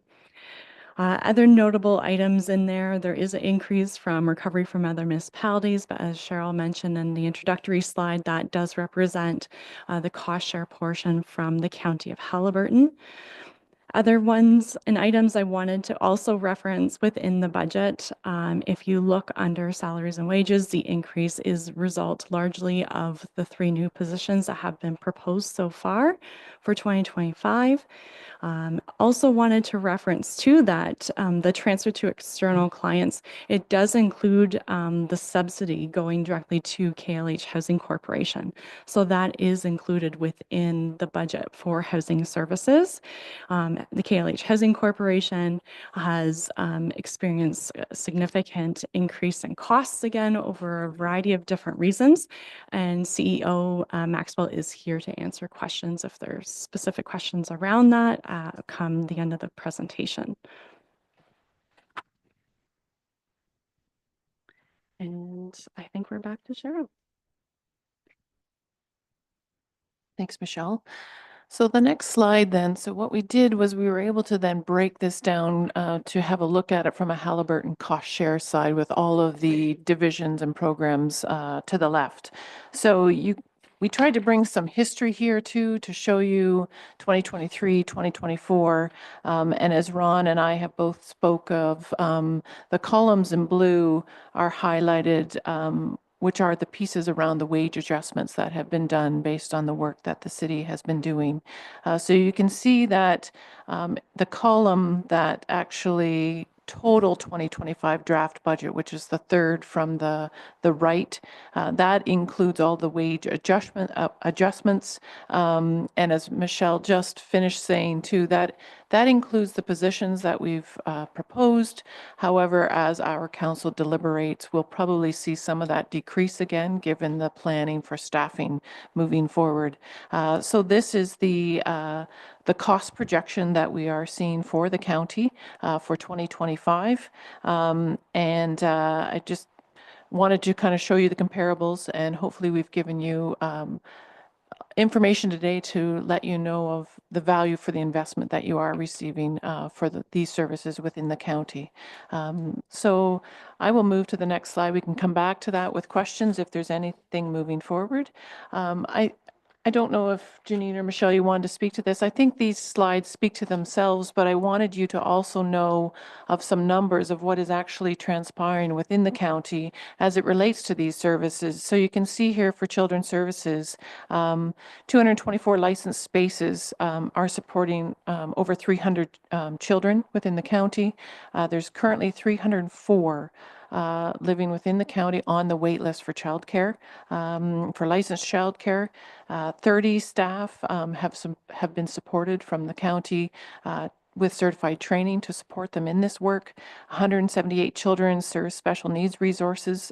Other notable items in there is an increase from recovery from other municipalities, but as Cheryl mentioned in the introductory slide, that does represent the cost share portion from the County of Haliburton. Other ones and items I wanted to also reference within the budget, if you look under salaries and wages, the increase is result largely of the 3 new positions that have been proposed so far for 2025. Also wanted to reference too that the transfer to external clients, it does include the subsidy going directly to KLH Housing Corporation. So that is included within the budget for housing services. The KLH Housing Corporation has experienced a significant increase in costs again over a variety of different reasons. And CEO Maxwell is here to answer questions if there's specific questions around that come the end of the presentation. And I think we're back to Cheryl. Thanks, Michelle. So the next slide then, so what we did was we were able to then break this down to have a look at it from a Haliburton cost share side with all of the divisions and programs to the left. So we tried to bring some history here too to show you 2023, 2024. And as Ron and I have both spoke of, the columns in blue are highlighted which are the pieces around the wage adjustments that have been done based on the work that the city has been doing. So you can see that the column that actually total 2025 draft budget, which is the third from the right, that includes all the wage adjustments. And as Michelle just finished saying too, that includes the positions that we've proposed. However, as our council deliberates, we'll probably see some of that decrease again, given the planning for staffing moving forward. So this is the cost projection that we are seeing for the county for 2025. And I just wanted to kind of show you the comparables, and hopefully we've given you information today to let you know of the value for the investment that you are receiving for these services within the county. So I will move to the next slide. We can come back to that with questions if there's anything moving forward. I don't know if Janine or Michelle, you wanted to speak to this. I think these slides speak to themselves, but I wanted you to also know of some numbers of what is actually transpiring within the county as it relates to these services. So you can see here for children's services, 224 licensed spaces are supporting over 300 children within the county. There's currently 304 living within the county on the wait list for childcare, for licensed childcare. 30 staff have been supported from the county with certified training to support them in this work. 178 children serve special needs resources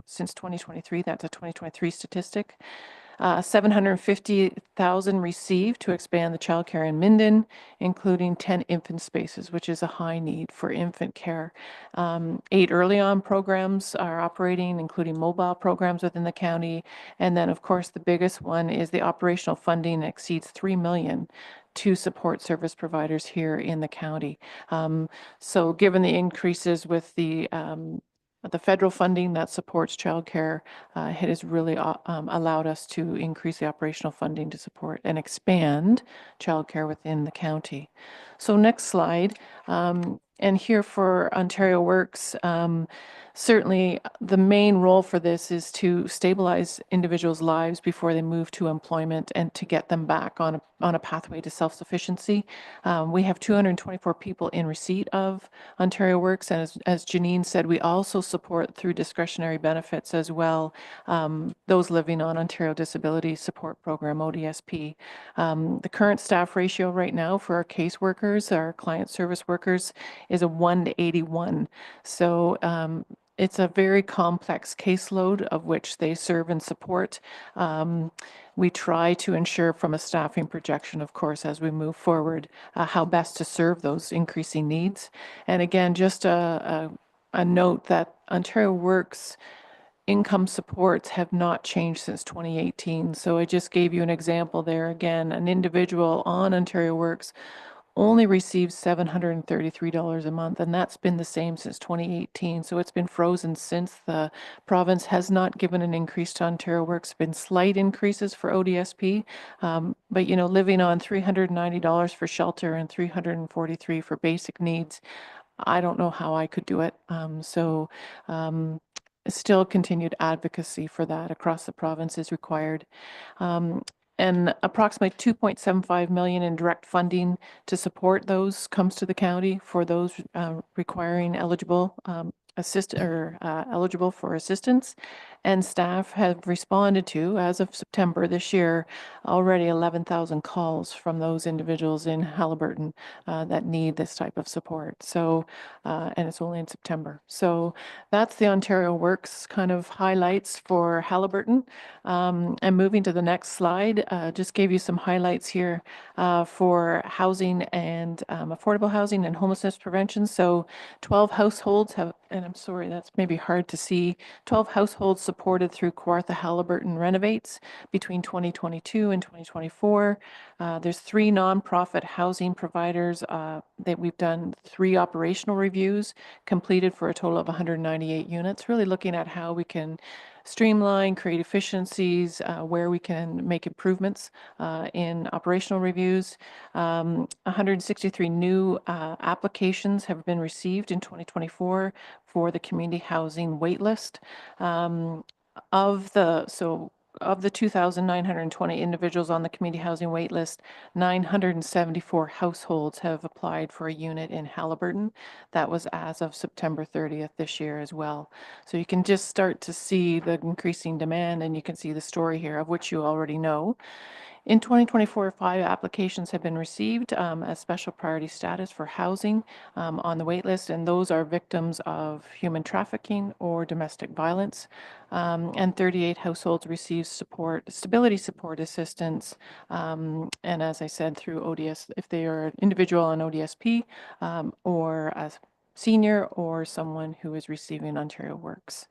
since 2023. That's a 2023 statistic. 750,000 received to expand the childcare in Minden, including 10 infant spaces, which is a high need for infant care. 8 early on programs are operating, including mobile programs within the county. And then, of course, the biggest one is the operational funding exceeds $3 million to support service providers here in the county. So given the increases with the federal funding that supports childcare, it has really allowed us to increase the operational funding to support and expand childcare within the county. So next slide. And here for Ontario Works, certainly the main role for this is to stabilize individuals' lives before they move to employment and to get them back on a pathway to self-sufficiency. We have 224 people in receipt of Ontario Works, and as Janine said, we also support through discretionary benefits as well those living on Ontario Disability Support Program, ODSP. The current staff ratio right now for our caseworkers, our client service workers, is a 1:81. So it's a very complex caseload of which they serve and support. We try to ensure from a staffing projection, of course, as we move forward, how best to serve those increasing needs. And again, just a note that Ontario Works income supports have not changed since 2018. So I just gave you an example there. Again, an individual on Ontario Works only receives $733 a month, and that's been the same since 2018. So it's been frozen since. The province has not given an increase to Ontario Works, been slight increases for ODSP, but you know, living on $390 for shelter and $343 for basic needs, I don't know how I could do it. Still continued advocacy for that across the province is required. And approximately 2.75 million in direct funding to support those comes to the county for those requiring eligible eligible for assistance. And staff have responded to, as of September this year, already 11,000 calls from those individuals in Haliburton that need this type of support. So, and it's only in September. So that's the Ontario Works kind of highlights for Haliburton. And moving to the next slide, just gave you some highlights here for housing and affordable housing and homelessness prevention. So 12 households have, and I'm sorry, that's maybe hard to see, 12 households supported through Kawartha Haliburton Renovates between 2022 and 2024. There's 3 nonprofit housing providers that we've done 3 operational reviews completed for a total of 198 units, really looking at how we can streamline, create efficiencies, where we can make improvements in operational reviews. 163 new applications have been received in 2024 for the community housing waitlist. Of the 2,920 individuals on the community housing waitlist, 974 households have applied for a unit in Haliburton. That was as of September 30th this year as well. So you can just start to see the increasing demand, and you can see the story here, of which you already know. In 2024, 5 applications have been received as special priority status for housing on the waitlist, and those are victims of human trafficking or domestic violence. And 38 households receive stability support assistance, and as I said, through ODS, if they are an individual on ODSP or a senior or someone who is receiving Ontario Works.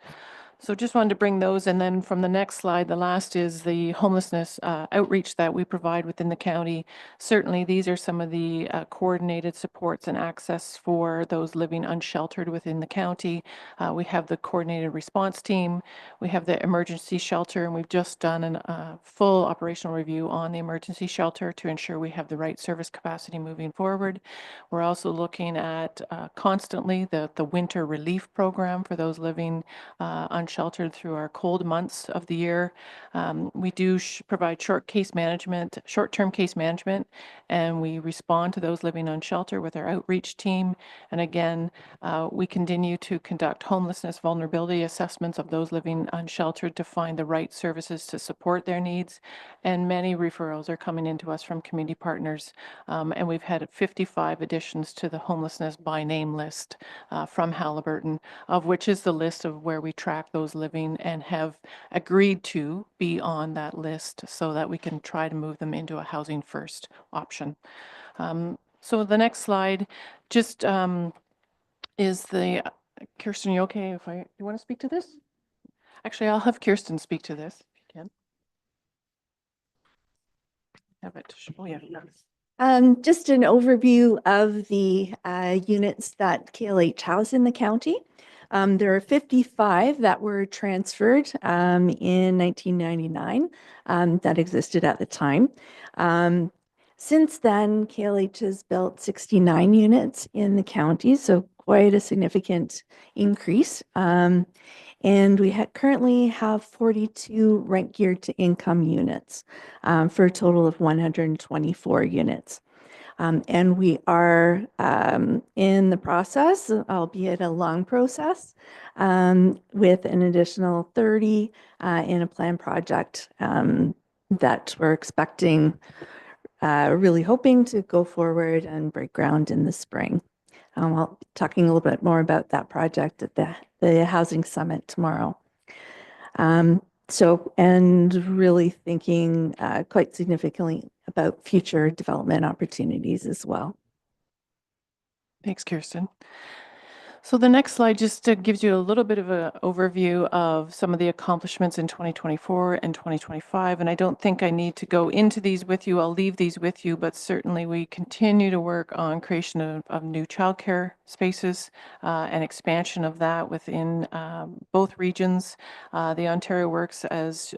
So just wanted to bring those, and then from the next slide, the last is the homelessness outreach that we provide within the county. Certainly, these are some of the coordinated supports and access for those living unsheltered within the county. We have the coordinated response team, we have the emergency shelter, and we've just done a full operational review on the emergency shelter to ensure we have the right service capacity moving forward. We're also looking at constantly the winter relief program for those living unsheltered through our cold months of the year. We do provide short-term case management, and we respond to those living unsheltered with our outreach team. And again, we continue to conduct homelessness vulnerability assessments of those living unsheltered to find the right services to support their needs. And many referrals are coming into us from community partners. And we've had 55 additions to the homelessness by name list from Haliburton, of which is the list of where we track those living and have agreed to be on that list so that we can try to move them into a housing first option. So the next slide just is the, Kirsten, you okay if you want to speak to this? Actually, I'll have Kirsten speak to this if you can. Have it, oh yeah. Just an overview of the units that KLH house in the county. There are 55 that were transferred in 1999 that existed at the time. Since then, KLH has built 69 units in the county, so quite a significant increase. And we currently have 42 rent geared to income units for a total of 124 units. And we are in the process, albeit a long process, with an additional 30 in a planned project that we're expecting, really hoping to go forward and break ground in the spring. I'll be talking a little bit more about that project at the Housing Summit tomorrow. And really thinking quite significantly about future development opportunities as well. Thanks, Kirsten. So the next slide just gives you a little bit of an overview of some of the accomplishments in 2024 and 2025. And I don't think I need to go into these with you. I'll leave these with you, but certainly we continue to work on creation of new childcare spaces and expansion of that within both regions. The Ontario Works, as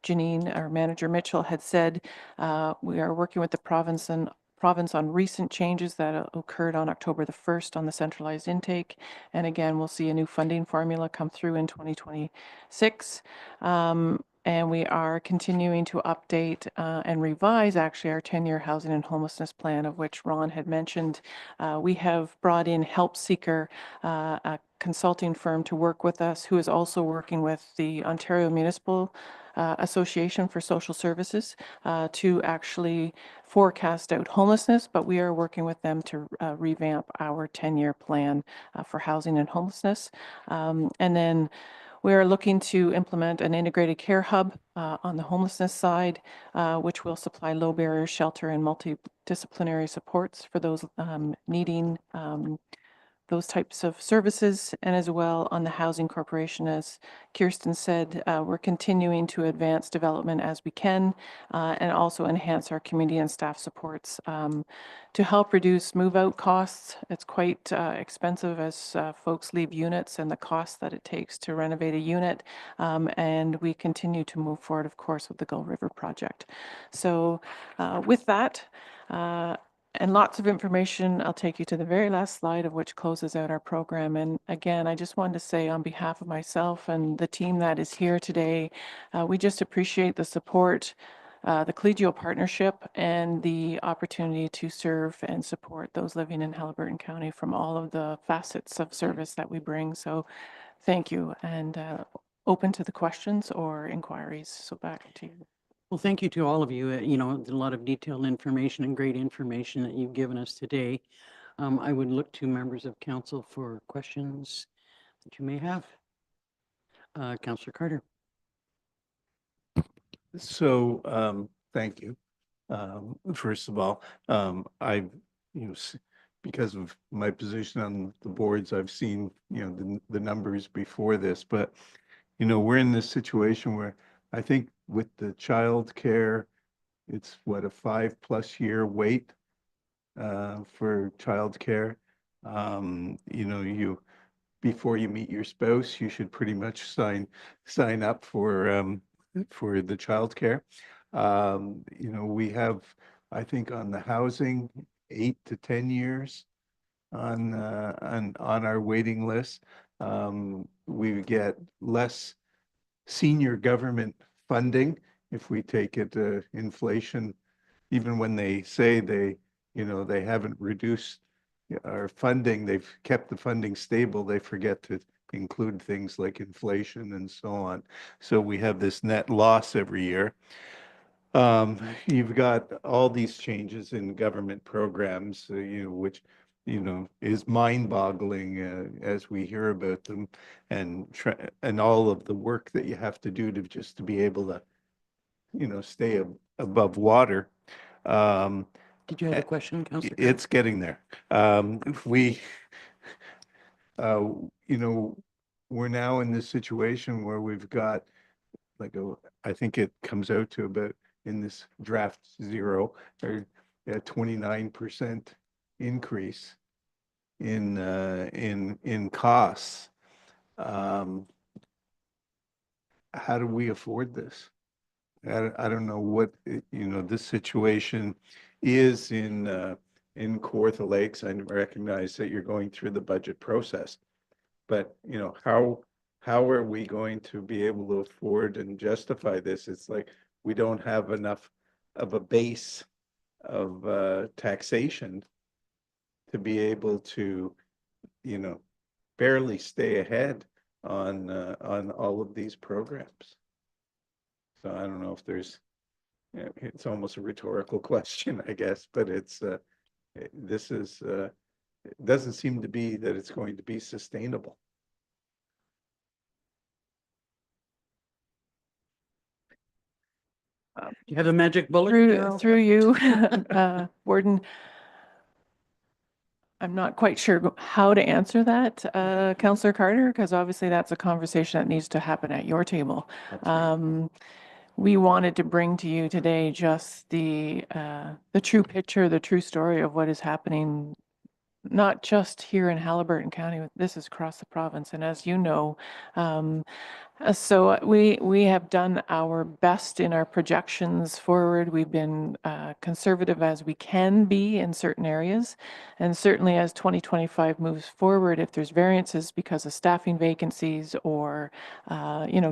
Janine, our manager Mitchell, had said, we are working with the province on recent changes that occurred on October the 1st on the centralized intake. And again, we'll see a new funding formula come through in 2026. And we are continuing to update and revise actually our 10-year housing and homelessness plan, of which Ron had mentioned. We have brought in Help Seeker, a consulting firm, to work with us, who is also working with the Ontario Municipal Association for Social Services to actually forecast out homelessness, but we are working with them to revamp our 10-year plan for housing and homelessness. And then we are looking to implement an integrated care hub on the homelessness side, which will supply low barrier shelter and multidisciplinary supports for those needing those types of services. And as well on the Housing Corporation, as Kirsten said, we're continuing to advance development as we can and also enhance our community and staff supports to help reduce move-out costs. It's quite expensive as folks leave units and the cost that it takes to renovate a unit. And we continue to move forward, of course, with the Gull River project. So with that, and lots of information, I'll take you to the very last slide, of which closes out our program. And again, I just wanted to say on behalf of myself and the team that is here today, we just appreciate the support, the collegial partnership, and the opportunity to serve and support those living in Haliburton County from all of the facets of service that we bring. So thank you, and open to the questions or inquiries. So back to you. Well, thank you to all of you. You know, a lot of detailed information and great information that you've given us today. I would look to members of council for questions that you may have. Councillor Carter. So, thank you. First of all, I've, because of my position on the boards, I've seen, the numbers before this, but, we're in this situation where I think with the child care, it's what, a 5+ year wait for child care. Before you meet your spouse, you should pretty much sign up for the child care. We have, I think, on the housing, 8 to 10 years on our waiting list. We get less senior government funding if we take it to inflation, even when they say they haven't reduced our funding, they've kept the funding stable, they forget to include things like inflation and so on. So we have this net loss every year. You've got all these changes in government programs, which is mind-boggling as we hear about them, and all of the work that you have to do to be able to stay above water. Did you have a question, Councillor? It's getting there. We're now in this situation where we've got I think it comes out to about, in this draft zero, or a 29% increase in costs. How do we afford this? I don't know what, this situation is in Kawartha Lakes. I recognize that you're going through the budget process, but you know, how are we going to be able to afford and justify this? It's like we don't have enough of a base of taxation to be able to, you know, barely stay ahead on all of these programs. So I don't know if there's, it's almost a rhetorical question, I guess, but it's this is it doesn't seem to be that it's going to be sustainable. Do you have a magic bullet? Through, Carol? through you, Warden. I'm not quite sure how to answer that, Councillor Carter, because obviously that's a conversation that needs to happen at your table. We wanted to bring to you today just the true picture, the true story of what is happening, not just here in Haliburton County, this is across the province. And as you know, so we have done our best in our projections forward. We've been conservative as we can be in certain areas. And certainly as 2025 moves forward, if there's variances because of staffing vacancies or,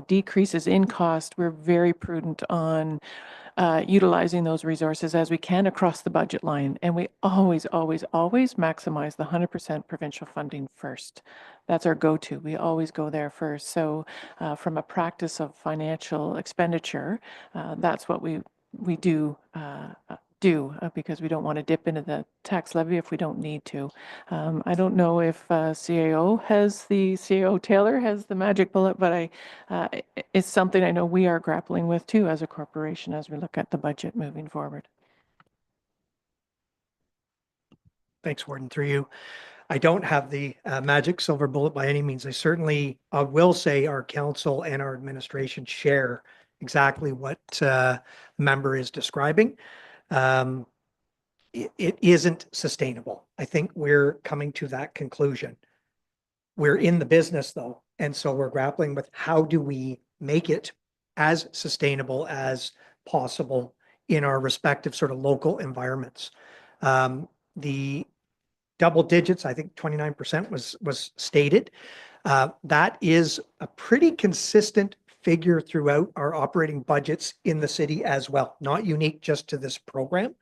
decreases in cost, we're very prudent on utilizing those resources as we can across the budget line. And we always, always, always maximize the 100% provincial funding first. That's our go-to. We always go there first. So from a practice of financial expenditure, that's what we do because we don't want to dip into the tax levy if we don't need to. I don't know if CAO Taylor has the magic bullet, but it's something I know we are grappling with too as a corporation as we look at the budget moving forward. Thanks, Warden, through you. I don't have the magic silver bullet by any means. I certainly will say our council and our administration share exactly what the member is describing. It isn't sustainable. I think we're coming to that conclusion. We're in the business though, and so we're grappling with how do we make it as sustainable as possible in our respective sort of local environments. The double digits, I think 29% was stated. That is a pretty consistent figure throughout our operating budgets in the city as well, not unique just to this program,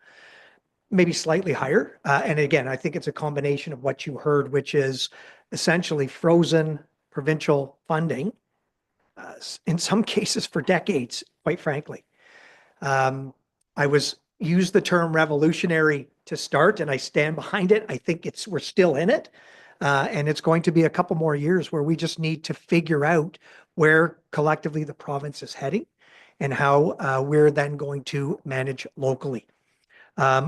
maybe slightly higher. And again, I think it's a combination of what you heard, which is essentially frozen provincial funding, in some cases for decades, quite frankly. I used the term revolutionary to start, and I stand behind it. I think we're still in it. And it's going to be a couple more years where we just need to figure out where collectively the province is heading and how we're then going to manage locally.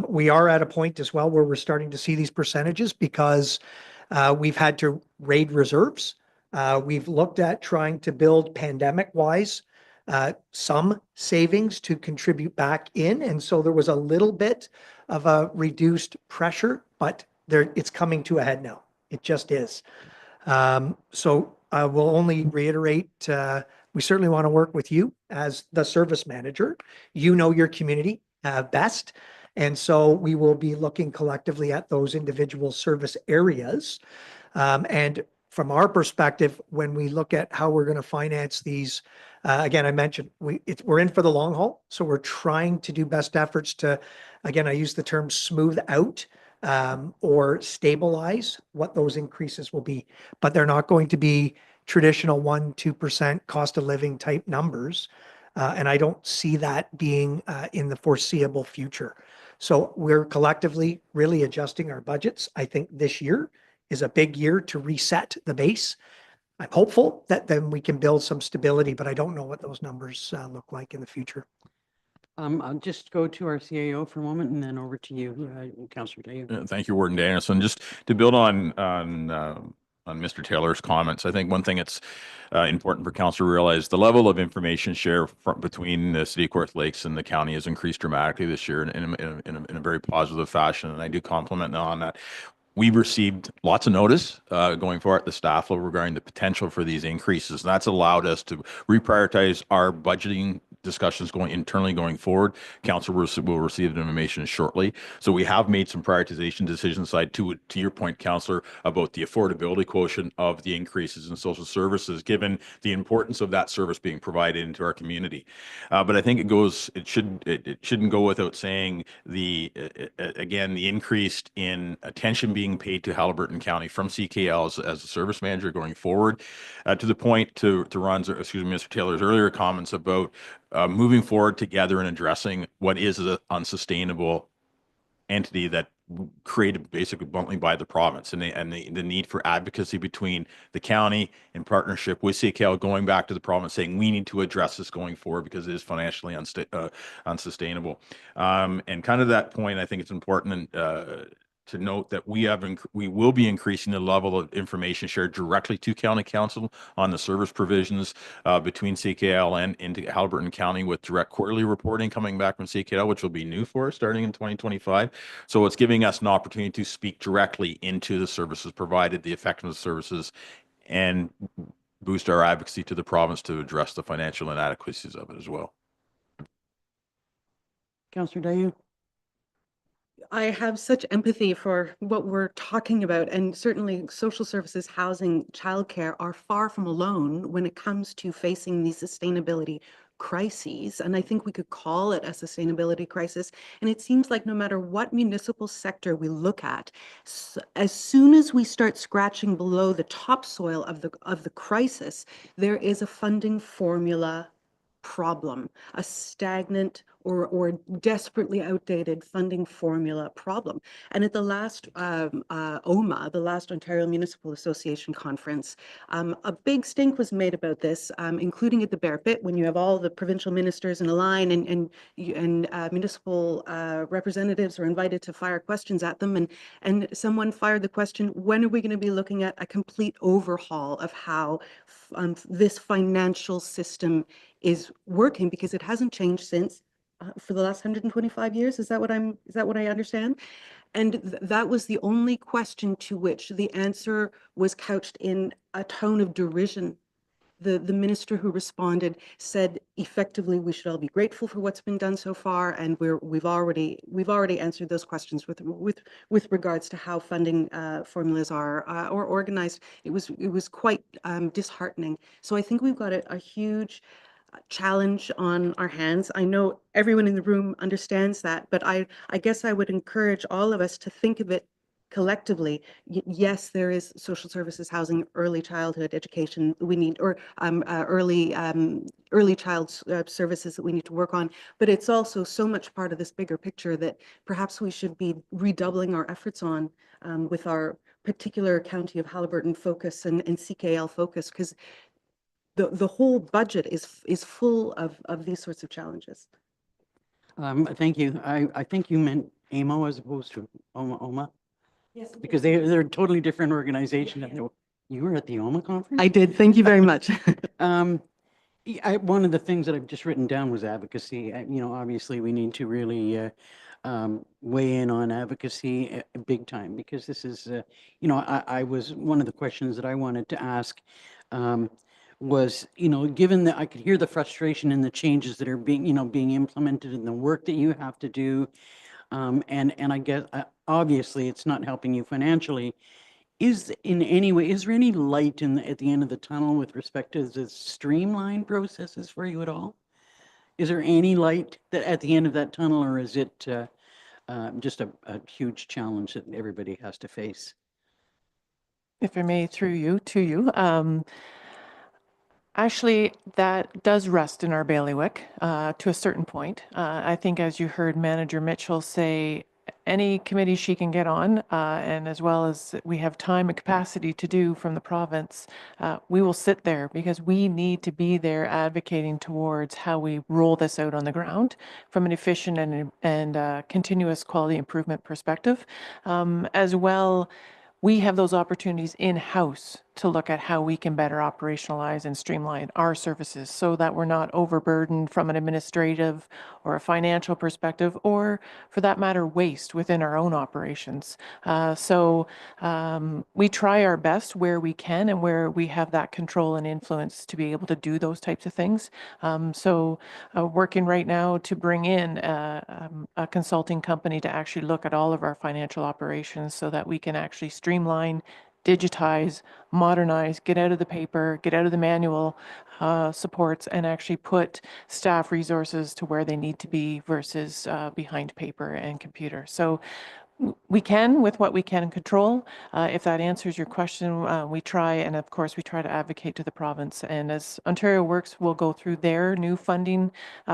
We are at a point as well where we're starting to see these percentages because we've had to raid reserves. We've looked at trying to build pandemic-wise some savings to contribute back in. And so there was a little bit of a reduced pressure, but it's coming to a head now. It just is. So I will only reiterate, we certainly want to work with you as the service manager. You know your community best. And so we will be looking collectively at those individual service areas. And from our perspective, when we look at how we're going to finance these, again, I mentioned we're in for the long haul. So we're trying to do best efforts to, again, I use the term smooth out or stabilize what those increases will be. But they're not going to be traditional 1-2% cost of living type numbers. And I don't see that being in the foreseeable future. So we're collectively really adjusting our budgets. I think this year is a big year to reset the base. I'm hopeful that then we can build some stability, but I don't know what those numbers look like in the future. I'll just go to our CAO for a moment and then over to you, Councillor Taylor. Thank you, Warden Danielson. Just to build on Mr. Taylor's comments, I think one thing it's important for council to realize the level of information share between the city of Kawartha Lakes and the county has increased dramatically this year in a very positive fashion. And I do compliment on that. We've received lots of notice going forward at the staff level regarding the potential for these increases. And that's allowed us to reprioritize our budgeting discussions going internally going forward. Council will receive the information shortly. So we have made some prioritization decisions side to your point, Councillor, about the affordability quotient of the increases in social services, given the importance of that service being provided into our community. But I think it shouldn't go without saying again, the increase in attention being paid to Haliburton County from CKL as a service manager going forward, to the point to Mr. Taylor's earlier comments about moving forward together and addressing what is an unsustainable entity that created basically bluntly by the province, and the need for advocacy between the county in partnership with CKL going back to the province saying we need to address this going forward because it is financially unsustainable. And kind of that point, I think it's important to note that we will be increasing the level of information shared directly to County Council on the service provisions between CKL and into Haliburton County, with direct quarterly reporting coming back from CKL, which will be new for us starting in 2025. So it's giving us an opportunity to speak directly into the services provided, the effectiveness of services, and boost our advocacy to the province to address the financial inadequacies of it as well. Councillor Dayu? I have such empathy for what we're talking about, and certainly social services, housing, childcare are far from alone when it comes to facing these sustainability crises. And I think we could call it a sustainability crisis. And it seems like no matter what municipal sector we look at, as soon as we start scratching below the topsoil of the crisis, there is a funding formula problem, a stagnant or desperately outdated funding formula problem. And at the last OMA, the last Ontario Municipal Association conference, a big stink was made about this, including at the Bear Pit, when you have all the provincial ministers in a line and municipal representatives were invited to fire questions at them. And someone fired the question, when are we going to be looking at a complete overhaul of how this financial system is working, because it hasn't changed since for the last 125 years. Is that what I understand? And that was the only question to which the answer was couched in a tone of derision. The minister who responded said, effectively, we should all be grateful for what's been done so far, and we've already answered those questions with regards to how funding formulas are or organized. It was quite disheartening. So I think we've got a huge challenge on our hands. I know everyone in the room understands that, but I guess I would encourage all of us to think of it collectively. Yes, there is social services, housing, early childhood education we need, or early child services that we need to work on, but it's also so much part of this bigger picture that perhaps we should be redoubling our efforts on with our particular County of Haliburton focus and CKL focus, because the whole budget is full of these sorts of challenges. Thank you. I think you meant AMO as opposed to OMA. Yes. Because they're a totally different organization. Yeah. You were at the OMA conference? I did. Thank you very much. One of the things that I've just written down was advocacy. Obviously we need to really weigh in on advocacy big time, because this is, I was, one of the questions that I wanted to ask was, given that I could hear the frustration and the changes that are being implemented in the work that you have to do. And I guess, obviously it's not helping you financially. Is there any light at the end of the tunnel with respect to the streamlined processes for you at all? Is there any light at the end of that tunnel, or is it just a huge challenge that everybody has to face? If I may, through you, to you. Actually, that does rest in our bailiwick to a certain point. I think, as you heard Manager Mitchell say, any committee she can get on, and as well as we have time and capacity to do from the province, we will sit there, because we need to be there advocating towards how we roll this out on the ground from an efficient and continuous quality improvement perspective. As well, we have those opportunities in-house to look at how we can better operationalize and streamline our services so that we're not overburdened from an administrative or a financial perspective, or for that matter, waste within our own operations. We try our best where we can and where we have that control and influence to be able to do those types of things. Working right now to bring in a consulting company to actually look at all of our financial operations so that we can actually streamline, digitize, modernize, get out of the paper, get out of the manual supports, and actually put staff resources to where they need to be versus behind paper and computer. So we can with what we can control. If that answers your question, we try, and of course we try to advocate to the province. And as Ontario Works will go through their new funding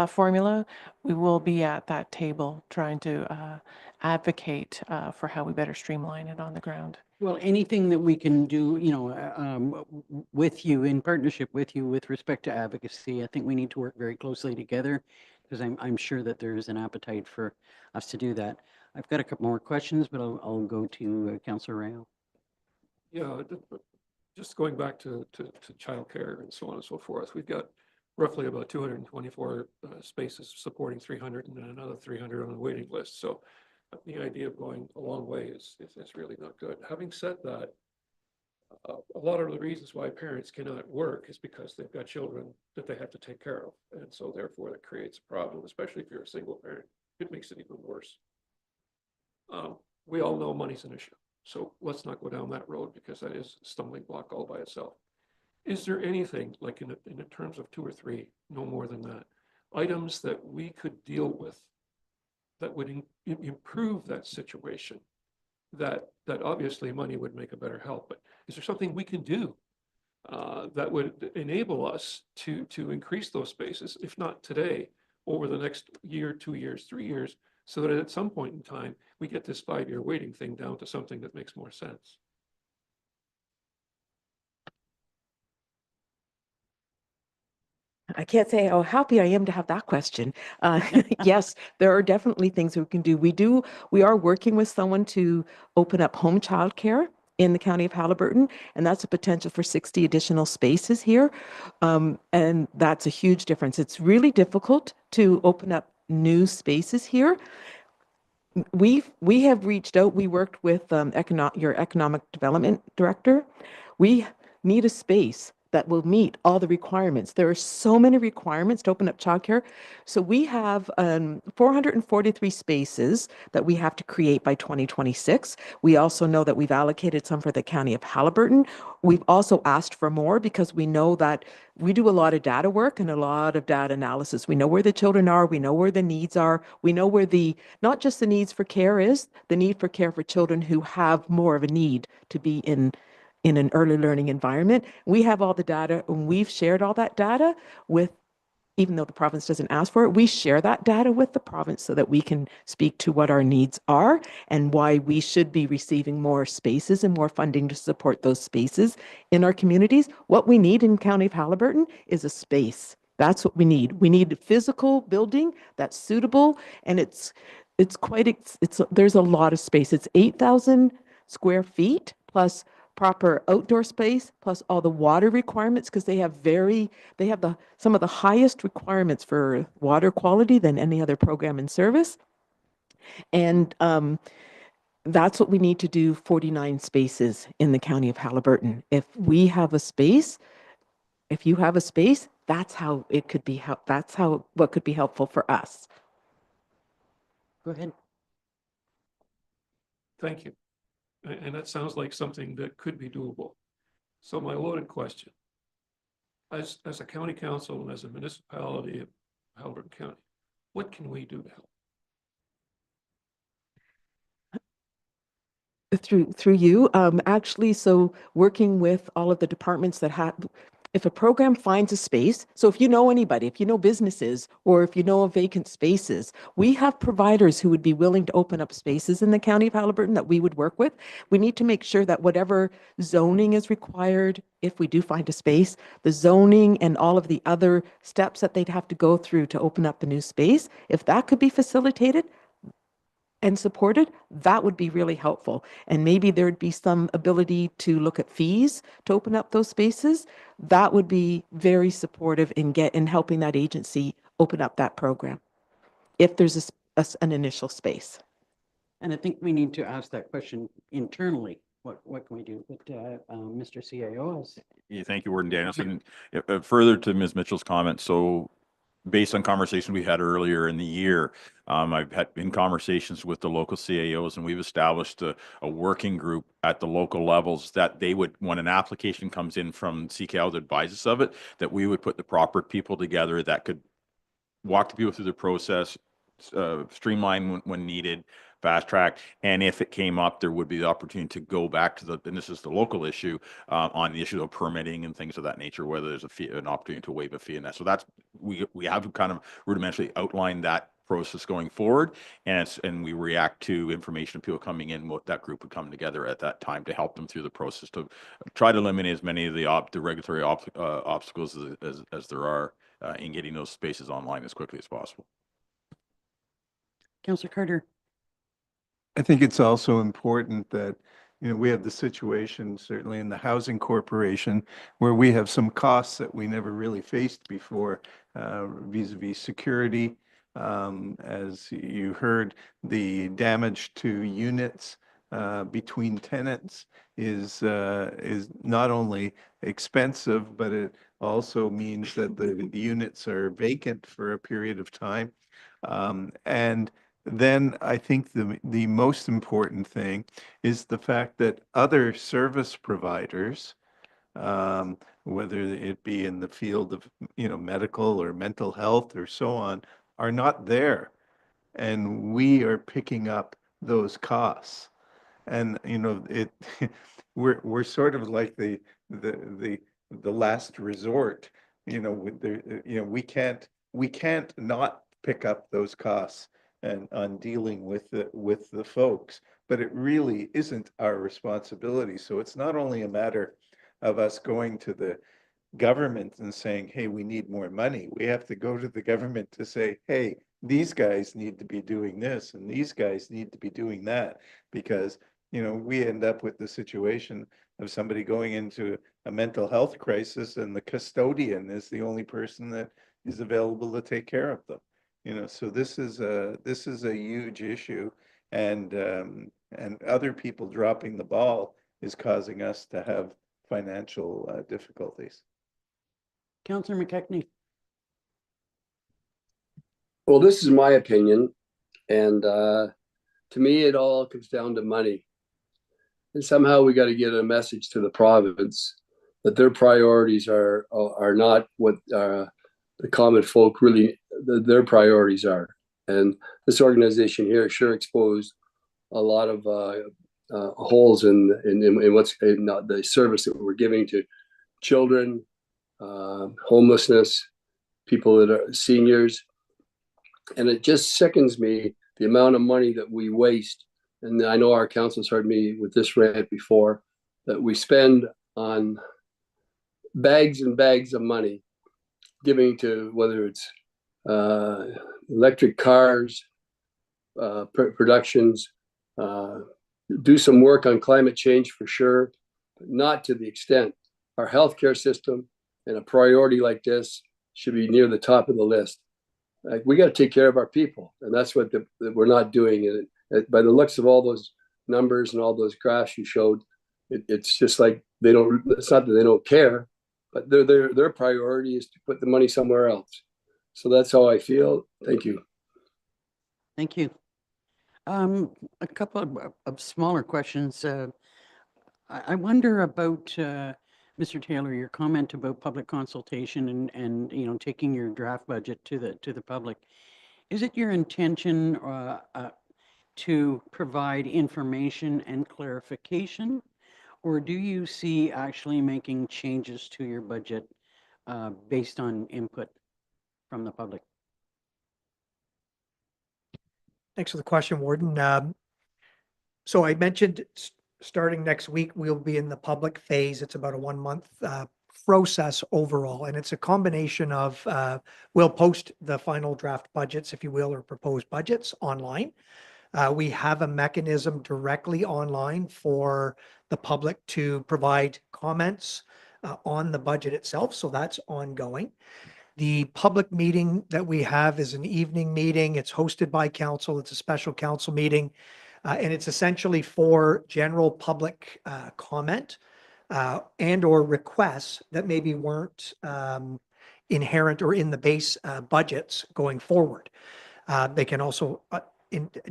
formula, we will be at that table trying to advocate for how we better streamline it on the ground. Well, anything that we can do, with you, in partnership with you with respect to advocacy, I think we need to work very closely together, because I'm sure that there is an appetite for us to do that. I've got a couple more questions, but I'll go to Councillor Rayo. Yeah, just going back to childcare and so on and so forth, we've got roughly about 224 spaces supporting 300 and then another 300 on the waiting list. So the idea of going a long way is really not good. Having said that, a lot of the reasons why parents cannot work is because they've got children that they have to take care of. And so therefore that creates a problem, especially if you're a single parent. It makes it even worse. We all know money's an issue. So let's not go down that road, because that is a stumbling block all by itself. Is there anything, like in the terms of 2 or 3, no more than that, items that we could deal with that would improve that situation, that obviously money would make a better help, but is there something we can do that would enable us to increase those spaces, if not today, over the next year, 2 years, 3 years, so that at some point in time, we get this 5-year waiting thing down to something that makes more sense? I can't say how happy I am to have that question. Yes, there are definitely things we can do. We are working with someone to open up home childcare in the county of Haliburton, and that's a potential for 60 additional spaces here. And that's a huge difference. It's really difficult to open up new spaces here. We have reached out. We worked with your economic development director. We need a space that will meet all the requirements. There are so many requirements to open up childcare. So we have 443 spaces that we have to create by 2026. We also know that we've allocated some for the county of Haliburton. We've also asked for more because we know that we do a lot of data work and a lot of data analysis. We know where the children are. We know where the needs are. We know where not just the needs for care is, the need for care for children who have more of a need to be in an early learning environment. We have all the data, and we've shared all that data with, even though the province doesn't ask for it, we share that data with the province so that we can speak to what our needs are and why we should be receiving more spaces and more funding to support those spaces in our communities. What we need in County of Haliburton is a space. That's what we need. We need a physical building that's suitable, and there's a lot of space. It's 8,000 square feet plus proper outdoor space, plus all the water requirements, because they have some of the highest requirements for water quality than any other program in service. And that's what we need to do, 49 spaces in the county of Haliburton. If you have a space, that's how it could be what could be helpful for us. Go ahead. Thank you. And that sounds like something that could be doable. So my loaded question, as a county council and as a municipality of Haliburton County, what can we do to help? Through you, actually, so working with all of the departments that have, if a program finds a space, so if you know anybody, if you know businesses, or if you know of vacant spaces, we have providers who would be willing to open up spaces in the county of Haliburton that we would work with. We need to make sure that whatever zoning is required, if we do find a space, the zoning and all of the other steps that they'd have to go through to open up a new space, if that could be facilitated, and supported, that would be really helpful. And maybe there'd be some ability to look at fees to open up those spaces. That would be very supportive in helping that agency open up that program, if there's an initial space. And I think we need to ask that question internally. What can we do? But Mr. CAO has. Yeah, thank you, Warden Danielson. Further to Ms. Mitchell's comment, so based on conversation we had earlier in the year, I've had in conversations with the local CAOs, and we've established a working group at the local levels that they would, when an application comes in from CCAO that advises of it, that we would put the proper people together that could walk the people through the process, streamline when needed, fast track. And if it came up, there would be the opportunity to go back to the, and this is the local issue, on the issue of permitting and things of that nature, whether there's a fee, an opportunity to waive a fee in that. So that's, we have kind of rudimentally outlined that process going forward, and we react to information of people coming in. What that group would come together at that time to help them through the process to try to eliminate as many of the regulatory obstacles as there are in getting those spaces online as quickly as possible. Councillor Carter. I think it's also important that, we have the situation, certainly in the Housing Corporation, where we have some costs that we never really faced before, vis-a-vis security. As you heard, the damage to units between tenants is not only expensive, but it also means that the units are vacant for a period of time. And then I think the most important thing is the fact that other service providers, whether it be in the field of medical or mental health or so on, are not there, and we are picking up those costs. And it we're sort of like the last resort. We can't not pick up those costs and on dealing with the folks, but it really isn't our responsibility. So it's not only a matter of us going to the government and saying, hey, we need more money. We have to go to the government to say, hey, these guys need to be doing this and these guys need to be doing that, because we end up with the situation of somebody going into a mental health crisis and the custodian is the only person that is available to take care of them. So this is a huge issue, and other people dropping the ball is causing us to have financial difficulties. Councillor McKechnie. Well, this is my opinion, and to me, it all comes down to money. And somehow we got to get a message to the province that their priorities are not what the common folk really, their priorities are. And this organization here sure exposed a lot of holes in what's not the service that we're giving to children, homelessness, people that are seniors. And it just sickens me, the amount of money that we waste. And I know our council's heard me with this rant before, that we spend on bags and bags of money giving to, whether it's electric cars, productions, do some work on climate change for sure, but not to the extent. Our healthcare system and a priority like this should be near the top of the list. Like, we got to take care of our people, and that's what we're not doing. And by the looks of all those numbers and all those graphs you showed, it's just like they don't. It's not that they don't care, but their priority is to put the money somewhere else. So that's how I feel. Thank you. Thank you. A couple of smaller questions. I wonder about Mr. Taylor, your comment about public consultation and taking your draft budget to the public. Is it your intention to provide information and clarification, or do you see actually making changes to your budget based on input from the public? Thanks for the question, Warden. So I mentioned starting next week, we'll be in the public phase. It's about a 1-month process overall, and it's a combination of, we'll post the final draft budgets, if you will, or proposed budgets online. We have a mechanism directly online for the public to provide comments on the budget itself, so that's ongoing. The public meeting that we have is an evening meeting. It's hosted by council. It's a special council meeting. And it's essentially for general public comment and or requests that maybe weren't inherent or in the base budgets going forward. They can also,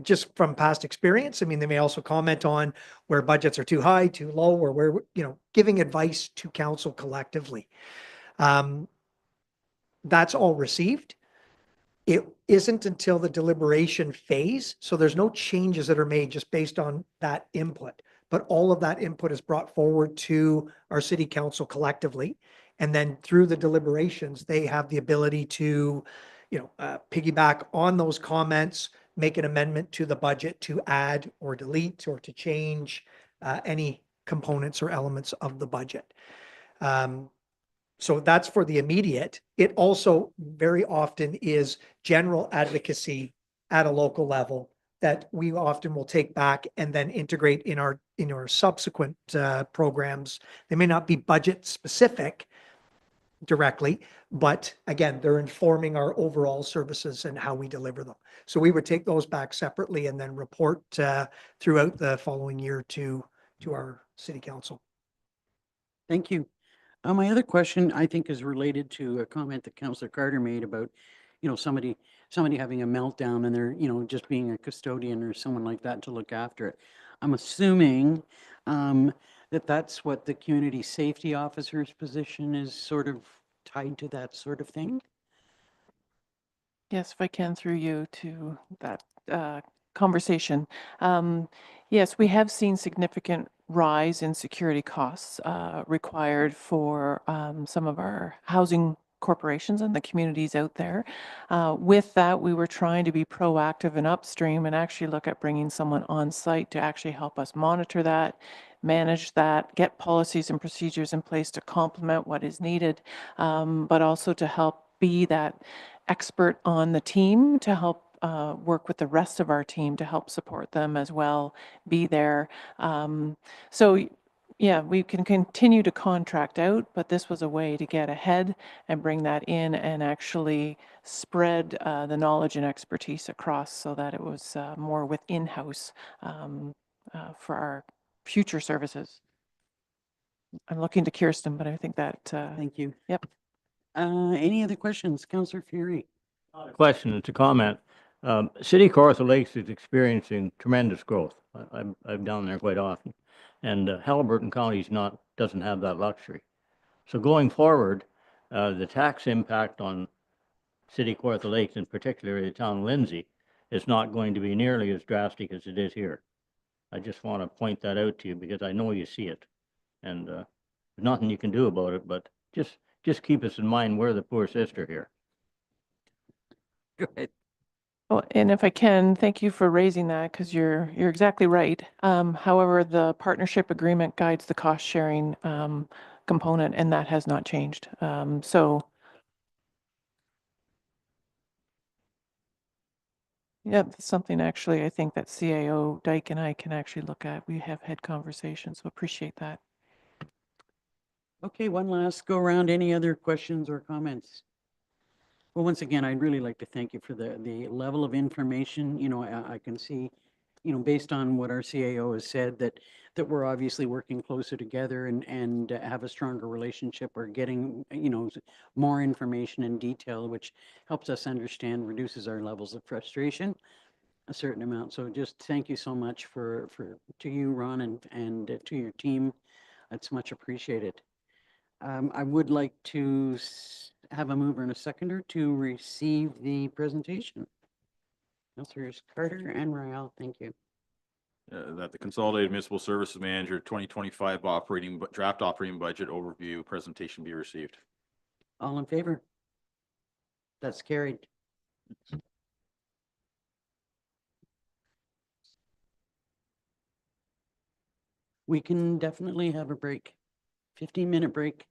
just from past experience, I mean, they may also comment on where budgets are too high, too low, or where, giving advice to council collectively. That's all received. It isn't until the deliberation phase, so there's no changes that are made just based on that input. But all of that input is brought forward to our city council collectively. And then through the deliberations, they have the ability to, piggyback on those comments, make an amendment to the budget to add or delete or to change any components or elements of the budget. So that's for the immediate. It also very often is general advocacy at a local level that we often will take back and then integrate in our subsequent programs. They may not be budget specific directly, but again, they're informing our overall services and how we deliver them. So we would take those back separately and then report throughout the following year to our city council. Thank you. My other question, I think, is related to a comment that Councillor Carter made about, somebody having a meltdown and they're, just being a custodian or someone like that to look after it. I'm assuming that that's what the community safety officer's position is sort of tied to, that sort of thing. Yes, if I can, through you to that conversation. Yes, we have seen significant rise in security costs required for some of our housing corporations and the communities out there. With that, we were trying to be proactive and upstream and actually look at bringing someone on site to actually help us monitor that, manage that, get policies and procedures in place to complement what is needed, but also to help be that expert on the team to help work with the rest of our team to help support them as well, be there. So yeah, we can continue to contract out, but this was a way to get ahead and bring that in and actually spread the knowledge and expertise across so that it was more with in-house for our future services. I'm looking to Kirsten, but I think that. Thank you. Yep. Any other questions? Councillor Fury. Not a question, it's a comment. City Kawartha Lakes is experiencing tremendous growth. I'm down there quite often. And Haliburton County doesn't have that luxury. So going forward, the tax impact on City Kawartha Lakes, and particularly the town of Lindsay, is not going to be nearly as drastic as it is here. I just want to point that out to you because I know you see it. And there's nothing you can do about it, but just keep us in mind, we're the poor sister here. Go ahead. Well, and if I can, thank you for raising that because you're exactly right. However, the partnership agreement guides the cost sharing component, and that has not changed. So yeah, that's something actually I think that CAO Dyke and I can actually look at. We have had conversations, so appreciate that. Okay, one last go around. Any other questions or comments? Well, once again, I'd really like to thank you for the level of information. I can see, based on what our CAO has said, that we're obviously working closer together and have a stronger relationship. We're getting, more information in detail, which helps us understand, reduces our levels of frustration a certain amount. So just thank you so much to you, Ron, and to your team. That's much appreciated. I would like to have a mover and a seconder to receive the presentation. Councilors Carter and Royale, thank you. That the Consolidated Municipal Services Manager 2025 draft operating budget overview presentation be received. All in favor? That's carried. We can definitely have a break. 15-minute break.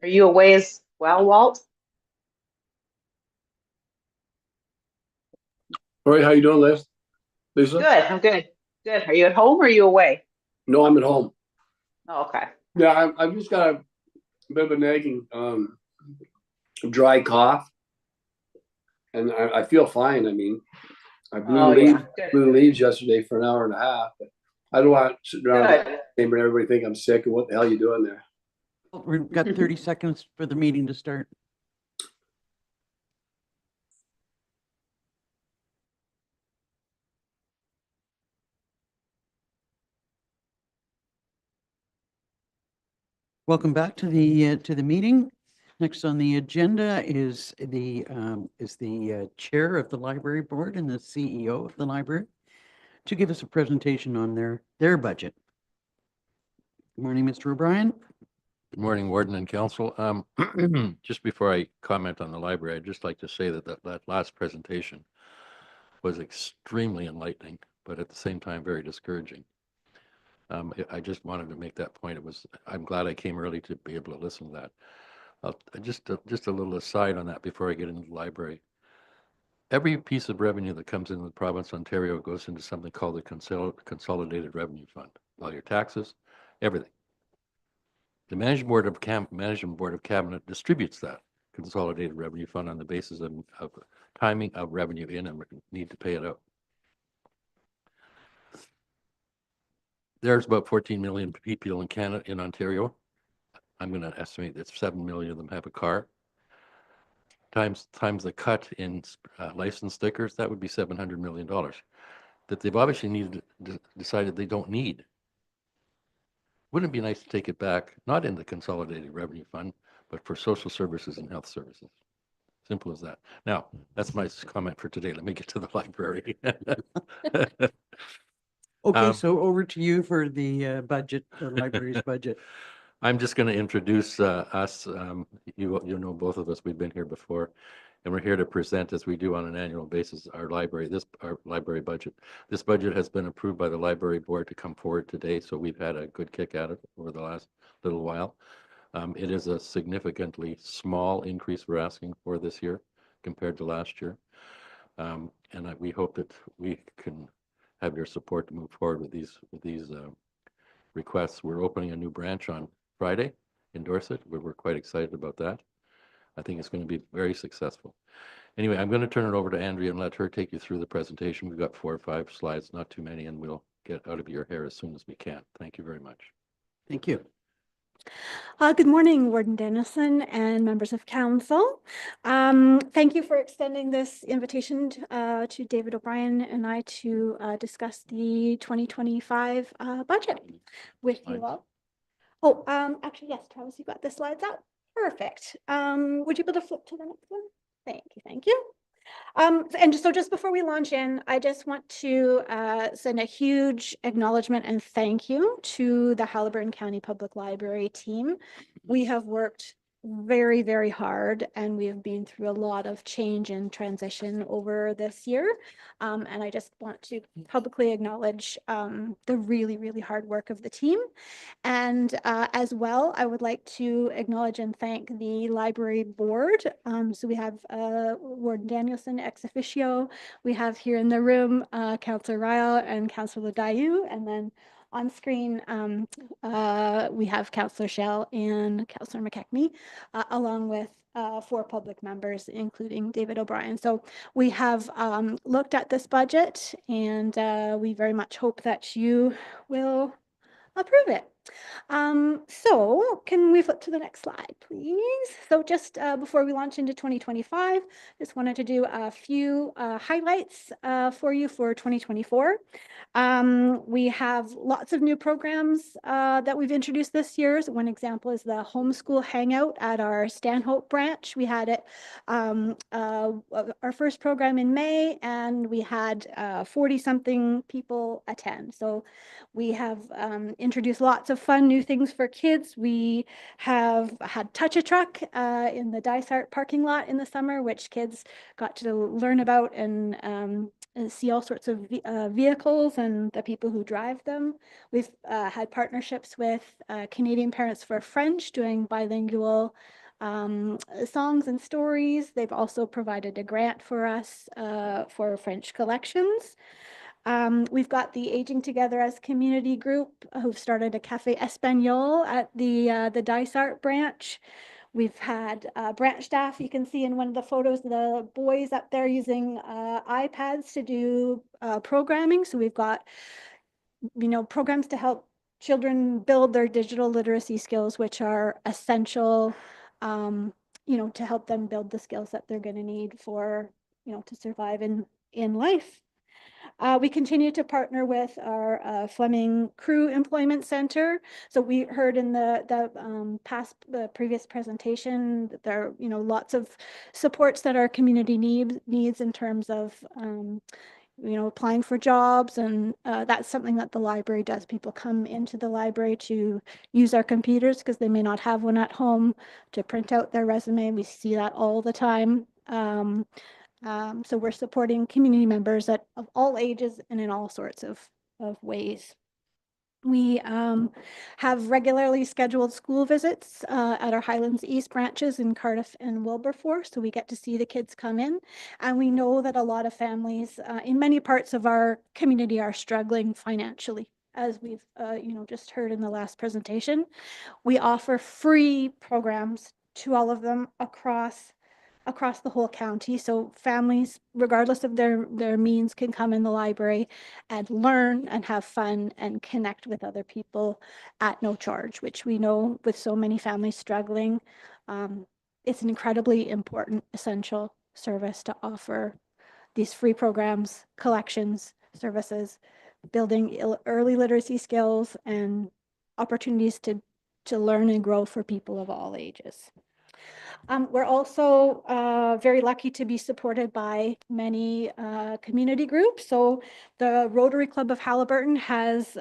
Are you away as well, Walt? All right, how you doing, Liz? Lisa? Good, I'm good. Good. Are you at home or are you away? No, I'm at home. Oh, okay. Yeah, I've just got a bit of a nagging dry cough, and I feel fine. I mean, I Oh, yeah. Good. blew leaves yesterday for an hour and a half. But I don't want to sit around Good. the chamber and everybody think I'm sick and what the hell you doing there? We've got 30 seconds for the meeting to start. Welcome back to the meeting. Next on the agenda is the chair of the library board and the CEO of the library to give us a presentation on their budget. Good morning, Mr. O'Brien. Good morning, Warden and Council. Just before I comment on the library, I'd just like to say that last presentation was extremely enlightening, but at the same time, very discouraging. I just wanted to make that point. I'm glad I came early to be able to listen to that. Just a little aside on that before I get into the library. Every piece of revenue that comes into the province of Ontario goes into something called the Consolidated Revenue Fund. All your taxes, everything. The Management Board of Cabinet distributes that Consolidated Revenue Fund on the basis of timing of revenue in and need to pay it out. There's about 14 million people in Canada, in Ontario. I'm going to estimate that 7 million of them have a car. Times the cut in license stickers, that would be $700 million that they've obviously decided they don't need. Wouldn't it be nice to take it back, not in the Consolidated Revenue Fund, but for social services and health services? Simple as that. Now, that's my comment for today. Let me get to the library. Okay, so over to you for the budget, the library's budget. I'm just going to introduce us. You know, both of us, we've been here before, and we're here to present, as we do on an annual basis, our library budget. This budget has been approved by the library board to come forward today, so we've had a good kick at it over the last little while. It is a significantly small increase we're asking for this year compared to last year. And we hope that we can have your support to move forward with these requests. We're opening a new branch on Friday in Dorset. We're quite excited about that. I think it's going to be very successful. Anyway, I'm going to turn it over to Andrea and let her take you through the presentation. We've got 4 or 5 slides, not too many, and we'll get out of your hair as soon as we can. Thank you very much. Thank you. Good morning, Warden Dennison and members of council. Thank you for extending this invitation to David O'Brien and I to discuss the 2025 budget with you all. Oh, actually, yes, Travis, you got the slides out. Perfect. Would you be able to flip to the next one? Thank you. Thank you. And so just before we launch in, I just want to send a huge acknowledgement and thank you to the Haliburton County Public Library team. We have worked very, very hard, and we have been through a lot of change and transition over this year. And I just want to publicly acknowledge the really, really hard work of the team. And as well, I would like to acknowledge and thank the library board. So we have Warden Danielson ex officio. We have here in the room Councillor Ryle and Councillor Dayu, and then on screen, we have Councillor Shell and Councillor McKechnie, along with 4 public members, including David O'Brien. So we have looked at this budget, and we very much hope that you will approve it. So can we flip to the next slide, please? So just before we launch into 2025, just wanted to do a few highlights for you for 2024. We have lots of new programs that we've introduced this year. So one example is the homeschool hangout at our Stanhope branch. We had it our first program in May, and we had 40-something people attend. So we have introduced lots of fun new things for kids. We have had Touch-a-Truck in the Dysart parking lot in the summer, which kids got to learn about and see all sorts of vehicles and the people who drive them. We've had partnerships with Canadian Parents for French, doing bilingual songs and stories. They've also provided a grant for us for French collections. We've got the Aging Together as community group who've started a Cafe Espanol at the Dysart branch. We've had branch staff, you can see in one of the photos, the boys up there using iPads to do programming. So we've got, programs to help children build their digital literacy skills, which are essential, to help them build the skills that they're going to need for, to survive in life. We continue to partner with our Fleming Crew Employment Center. So we heard in the previous presentation that there are, lots of supports that our community needs in terms of, applying for jobs. And that's something that the library does. People come into the library to use our computers because they may not have one at home, to print out their resume. We see that all the time. So we're supporting community members of all ages and in all sorts of ways. We have regularly scheduled school visits at our Highlands East branches in Cardiff and Wilberforce, so we get to see the kids come in. And we know that a lot of families in many parts of our community are struggling financially, as we've just heard in the last presentation. We offer free programs to all of them across the whole county. So families, regardless of their means, can come in the library and learn and have fun and connect with other people at no charge, which we know with so many families struggling, it's an incredibly important, essential service to offer these free programs, collections, services, building early literacy skills and opportunities to learn and grow for people of all ages. We're also very lucky to be supported by many community groups. So the Rotary Club of Haliburton has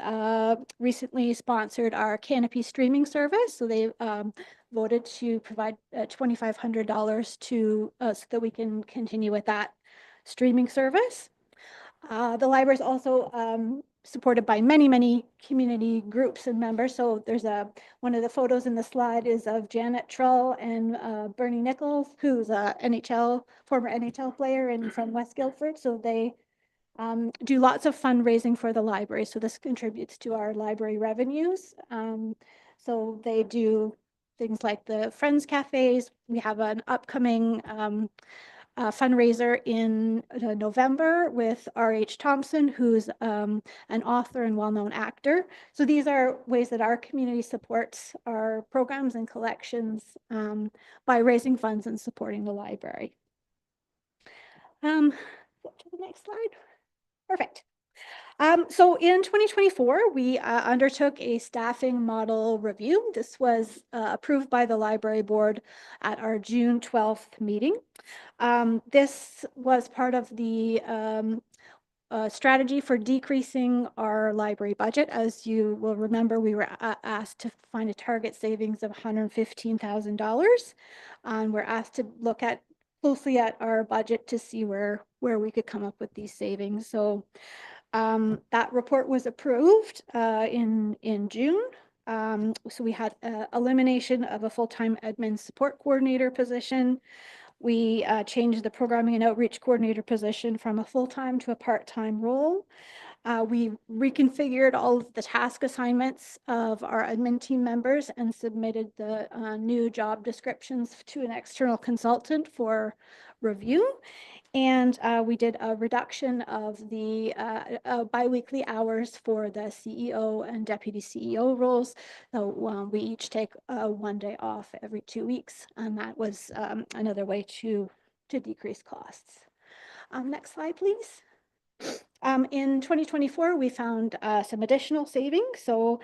recently sponsored our Canopy streaming service. So they voted to provide $2,500 to us so that we can continue with that streaming service. The library is also supported by many community groups and members. So there's one of the photos in the slide is of Janet Trull and Bernie Nichols, who's a former NHL player and from West Guildford. So they do lots of fundraising for the library. So this contributes to our library revenues. So they do things like the Friends Cafes. We have an upcoming fundraiser in November with R.H. Thompson, who's an author and well-known actor. So these are ways that our community supports our programs and collections by raising funds and supporting the library. Go to the next slide. Perfect. So in 2024, we undertook a staffing model review. This was approved by the library board at our June 12th meeting. This was part of the strategy for decreasing our library budget. As you will remember, we were asked to find a target savings of $115,000. And we're asked to look closely at our budget to see where we could come up with these savings. So that report was approved in June. So we had elimination of a full-time admin support coordinator position. We changed the programming and outreach coordinator position from a full-time to a part-time role. We reconfigured all of the task assignments of our admin team members and submitted the new job descriptions to an external consultant for review. And we did a reduction of the biweekly hours for the CEO and deputy CEO roles. So we each take 1 day off every 2 weeks, and that was another way to decrease costs. Next slide, please. In 2024, we found some additional savings. So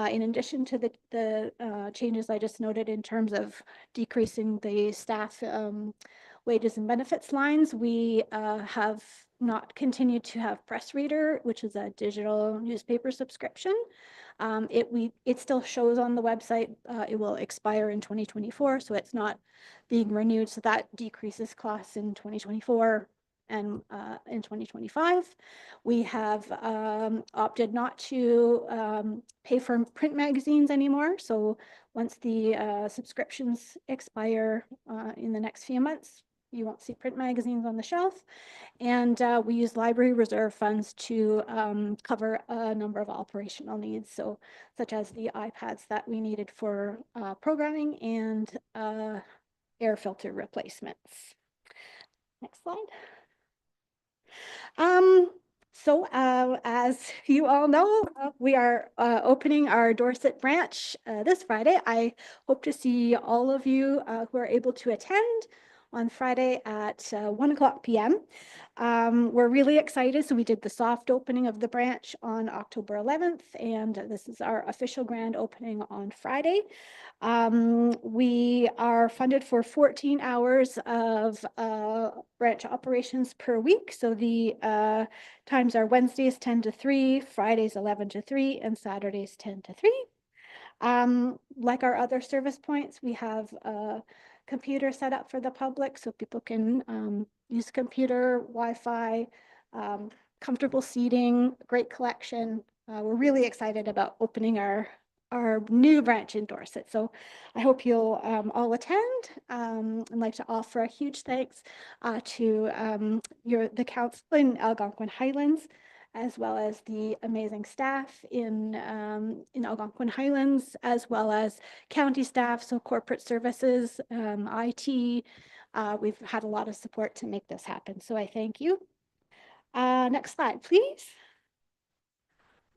in addition to the changes I just noted in terms of decreasing the staff, wages and benefits lines, we have not continued to have Press Reader, which is a digital newspaper subscription. It still shows on the website. It will expire in 2024, so it's not being renewed. So that decreases costs in 2024 and in 2025. We have opted not to pay for print magazines anymore. So once the subscriptions expire in the next few months, you won't see print magazines on the shelf. And we use library reserve funds to cover a number of operational needs, so such as the iPads that we needed for programming and air filter replacements. Next slide. As you all know, we are opening our Dorset branch this Friday. I hope to see all of you who are able to attend on Friday at 1 p.m. We're really excited. So we did the soft opening of the branch on October 11th, and this is our official grand opening on Friday. We are funded for 14 hours of branch operations per week. So the times are Wednesdays 10 to 3, Fridays 11 to 3, and Saturdays 10 to 3. Like our other service points, we have a computer set up for the public so people can use computer, Wi-Fi, comfortable seating, great collection. We're really excited about opening our new branch in Dorset. So I hope you'll all attend. I'd like to offer a huge thanks to the council in Algonquin Highlands, as well as the amazing staff in Algonquin Highlands, as well as county staff, so corporate services, IT. We've had a lot of support to make this happen, so I thank you. Next slide, please.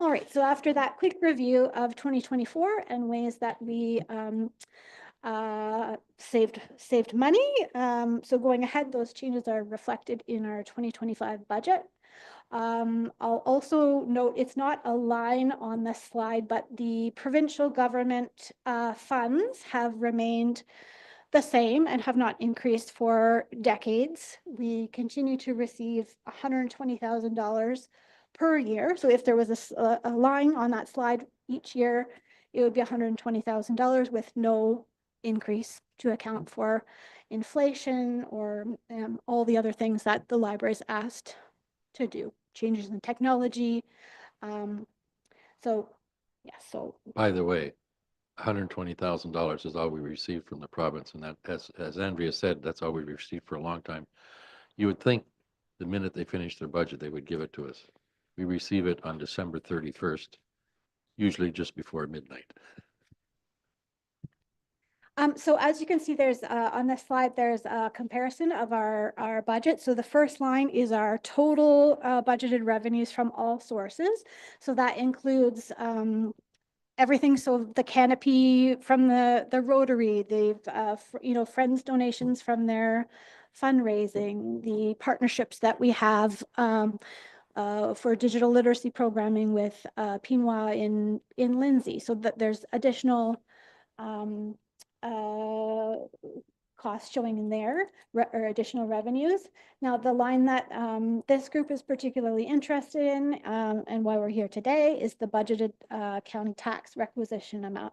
All right, so after that quick review of 2024 and ways that we saved money, so going ahead, those changes are reflected in our 2025 budget. I'll also note it's not a line on this slide, but the provincial government funds have remained the same and have not increased for decades. We continue to receive $120,000 per year. So if there was a line on that slide each year, it would be $120,000 with no increase to account for inflation or all the other things that the library's asked to do, changes in technology. So By the way, $120,000 is all we received from the province, and that, as Andrea said, that's all we received for a long time. You would think the minute they finish their budget, they would give it to us. We receive it on December 31st, usually just before midnight. So as you can see, there's on this slide, there's a comparison of our budget. So the first line is our total budgeted revenues from all sources. So that includes everything. So the canopy from the Rotary, the friends donations from their fundraising, the partnerships that we have for digital literacy programming with Pinwa in Lindsay. So that there's additional costs showing in there or additional revenues. Now, the line that this group is particularly interested in and why we're here today is the budgeted county tax requisition amount.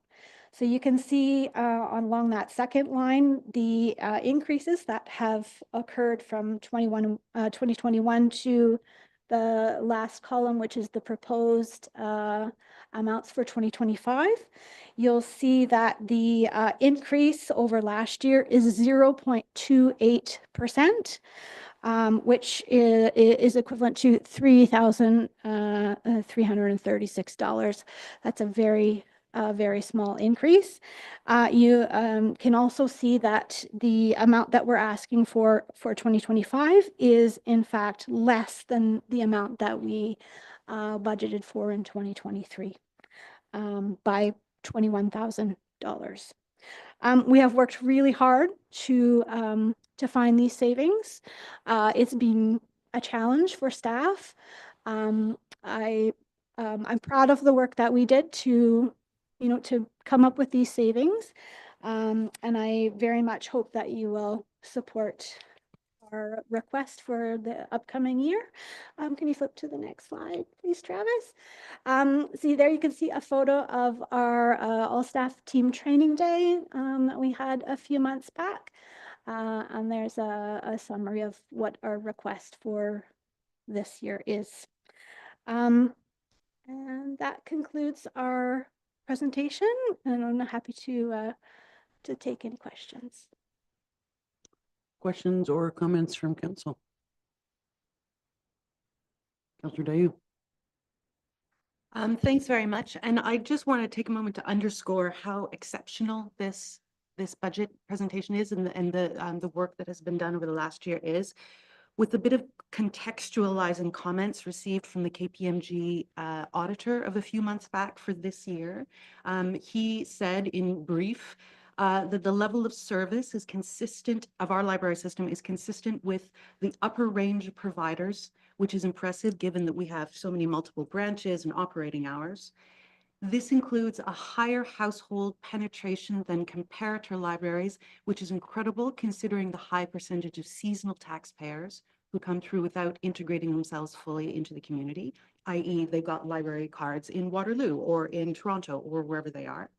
So you can see along that second line, the increases that have occurred from 2021 to the last column, which is the proposed amounts for 2025. You'll see that the increase over last year is 0.28%, which is equivalent to $3,336. That's a very small increase. You can also see that the amount that we're asking for 2025 is in fact less than the amount that we budgeted for in 2023 by $21,000. We have worked really hard to find these savings. It's been a challenge for staff. I'm proud of the work that we did to come up with these savings. And I very much hope that you will support our request for the upcoming year. Can you flip to the next slide, please, Travis? See there, you can see a photo of our all-staff team training day that we had a few months back. And there's a summary of what our request for this year is. And that concludes our presentation, and I'm happy to take any questions. Questions or comments from council? Councillor Dayu. Thanks very much. And I just want to take a moment to underscore how exceptional this budget presentation is, and the work that has been done over the last year is. With a bit of contextualizing comments received from the KPMG auditor of a few months back for this year, he said in brief that the level of service is consistent of our library system is consistent with the upper range of providers, which is impressive given that we have so many multiple branches and operating hours. This includes a higher household penetration than comparator libraries, which is incredible considering the high percentage of seasonal taxpayers who come through without integrating themselves fully into the community, i.e. they've got library cards in Waterloo or in Toronto or wherever they are.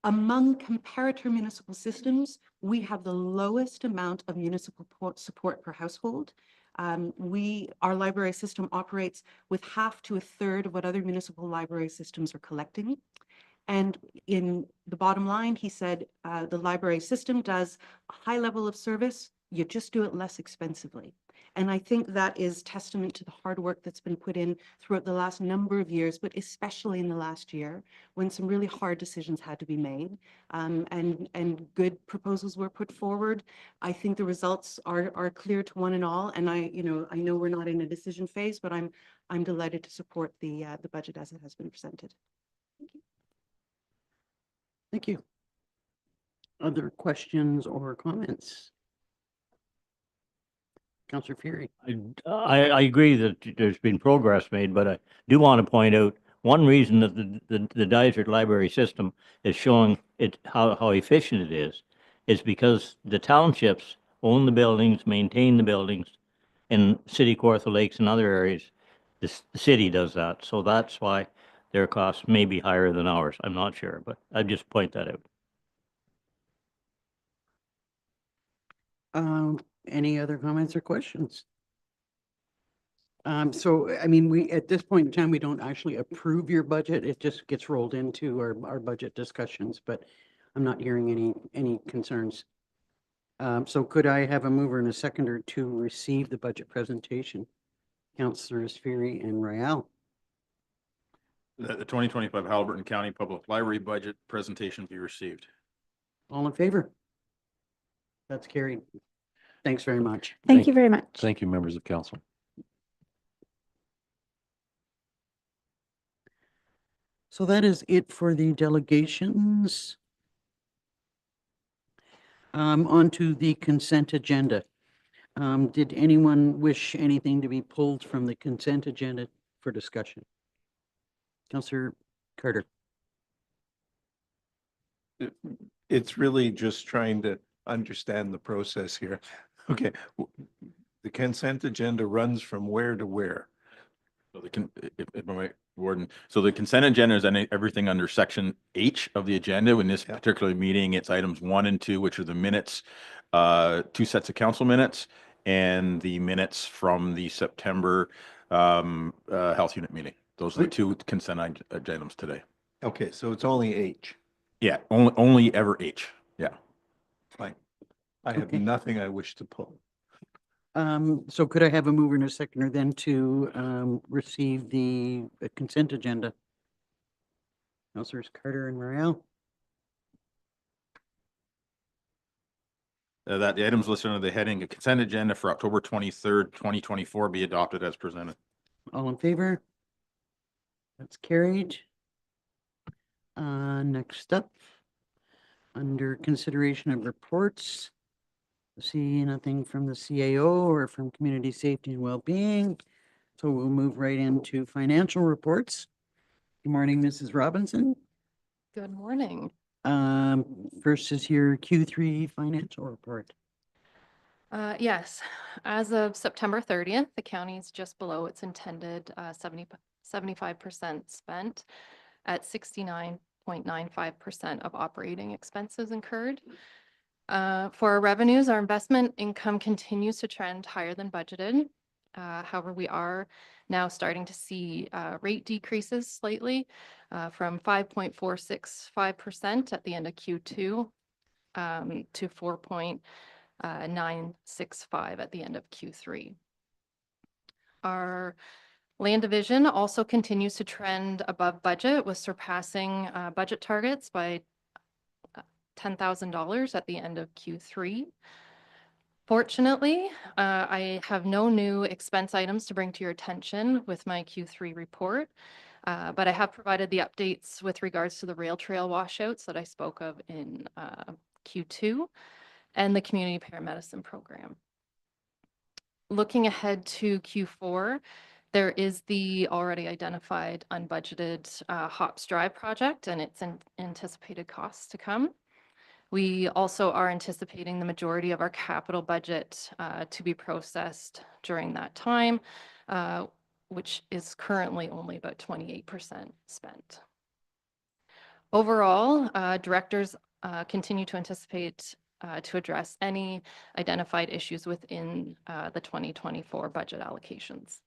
Among comparator municipal systems, we have the lowest amount of municipal support per household. Our library system operates with half to a third of what other municipal library systems are collecting. And in the bottom line, he said, the library system does a high level of service, you just do it less expensively. And I think that is testament to the hard work that's been put in throughout the last number of years, but especially in the last year when some really hard decisions had to be made, and good proposals were put forward. I think the results are clear to one and all. And I know we're not in a decision phase, but I'm delighted to support the budget as it has been presented. Thank you. Thank you. Other questions or comments? Councillor Fury. I agree that there's been progress made, but I do want to point out one reason that the Dysart Library system is showing how efficient it is because the townships own the buildings, maintain the buildings in City, Kawartha Lakes and other areas. The city does that. So that's why their costs may be higher than ours. I'm not sure, but I just point that out. Any other comments or questions? So, I mean, at this point in time, we don't actually approve your budget. It just gets rolled into our budget discussions, but I'm not hearing any concerns. So could I have a mover and a seconder to receive the budget presentation? Councillors Fury and Royale. The 2025 Haliburton County Public Library budget presentation be received. All in favor? That's carried. Thanks very much. Thank you very much. Thank you, members of council. So that is it for the delegations. On to the consent agenda. Did anyone wish anything to be pulled from the consent agenda for discussion? Councillor Carter. It's really just trying to understand the process here. Okay, the consent agenda runs from where to where? So if I may, Warden, so the consent agenda is everything under section H of the agenda. In this particular meeting, it's items 1 and 2, which are the minutes, 2 sets of council minutes, and the minutes from the September health unit meeting. Those are the 2 consent items today. Okay, so it's only H. Yeah, only ever H. Yeah. Fine. I have nothing I wish to pull. So could I have a mover and a seconder then to receive the consent agenda? Councillors Carter and Morale. That the items listed under the heading consent agenda for October 23rd, 2024 be adopted as presented. All in favor? That's carried. Next up, under consideration of reports, see nothing from the CAO or from Community Safety and Wellbeing. So we'll move right into financial reports. Good morning, Mrs. Robinson. Good morning. First is your Q3 financial report. Yes, as of September 30th, the county is just below its intended 75% spent at 69.95% of operating expenses incurred. For our revenues, our investment income continues to trend higher than budgeted. However, we are now starting to see rate decreases slightly from 5.465% at the end of Q2 to 4.965 at the end of Q3. Our land division also continues to trend above budget, with surpassing budget targets by $10,000 at the end of Q3. Fortunately, I have no new expense items to bring to your attention with my Q3 report, but I have provided the updates with regards to the rail trail washouts that I spoke of in Q2 and the community paramedicine program. Looking ahead to Q4, there is the already identified unbudgeted Hops Drive project and its anticipated costs to come. We also are anticipating the majority of our capital budget to be processed during that time, which is currently only about 28% spent. Overall, directors continue to anticipate to address any identified issues within the 2024 budget allocations.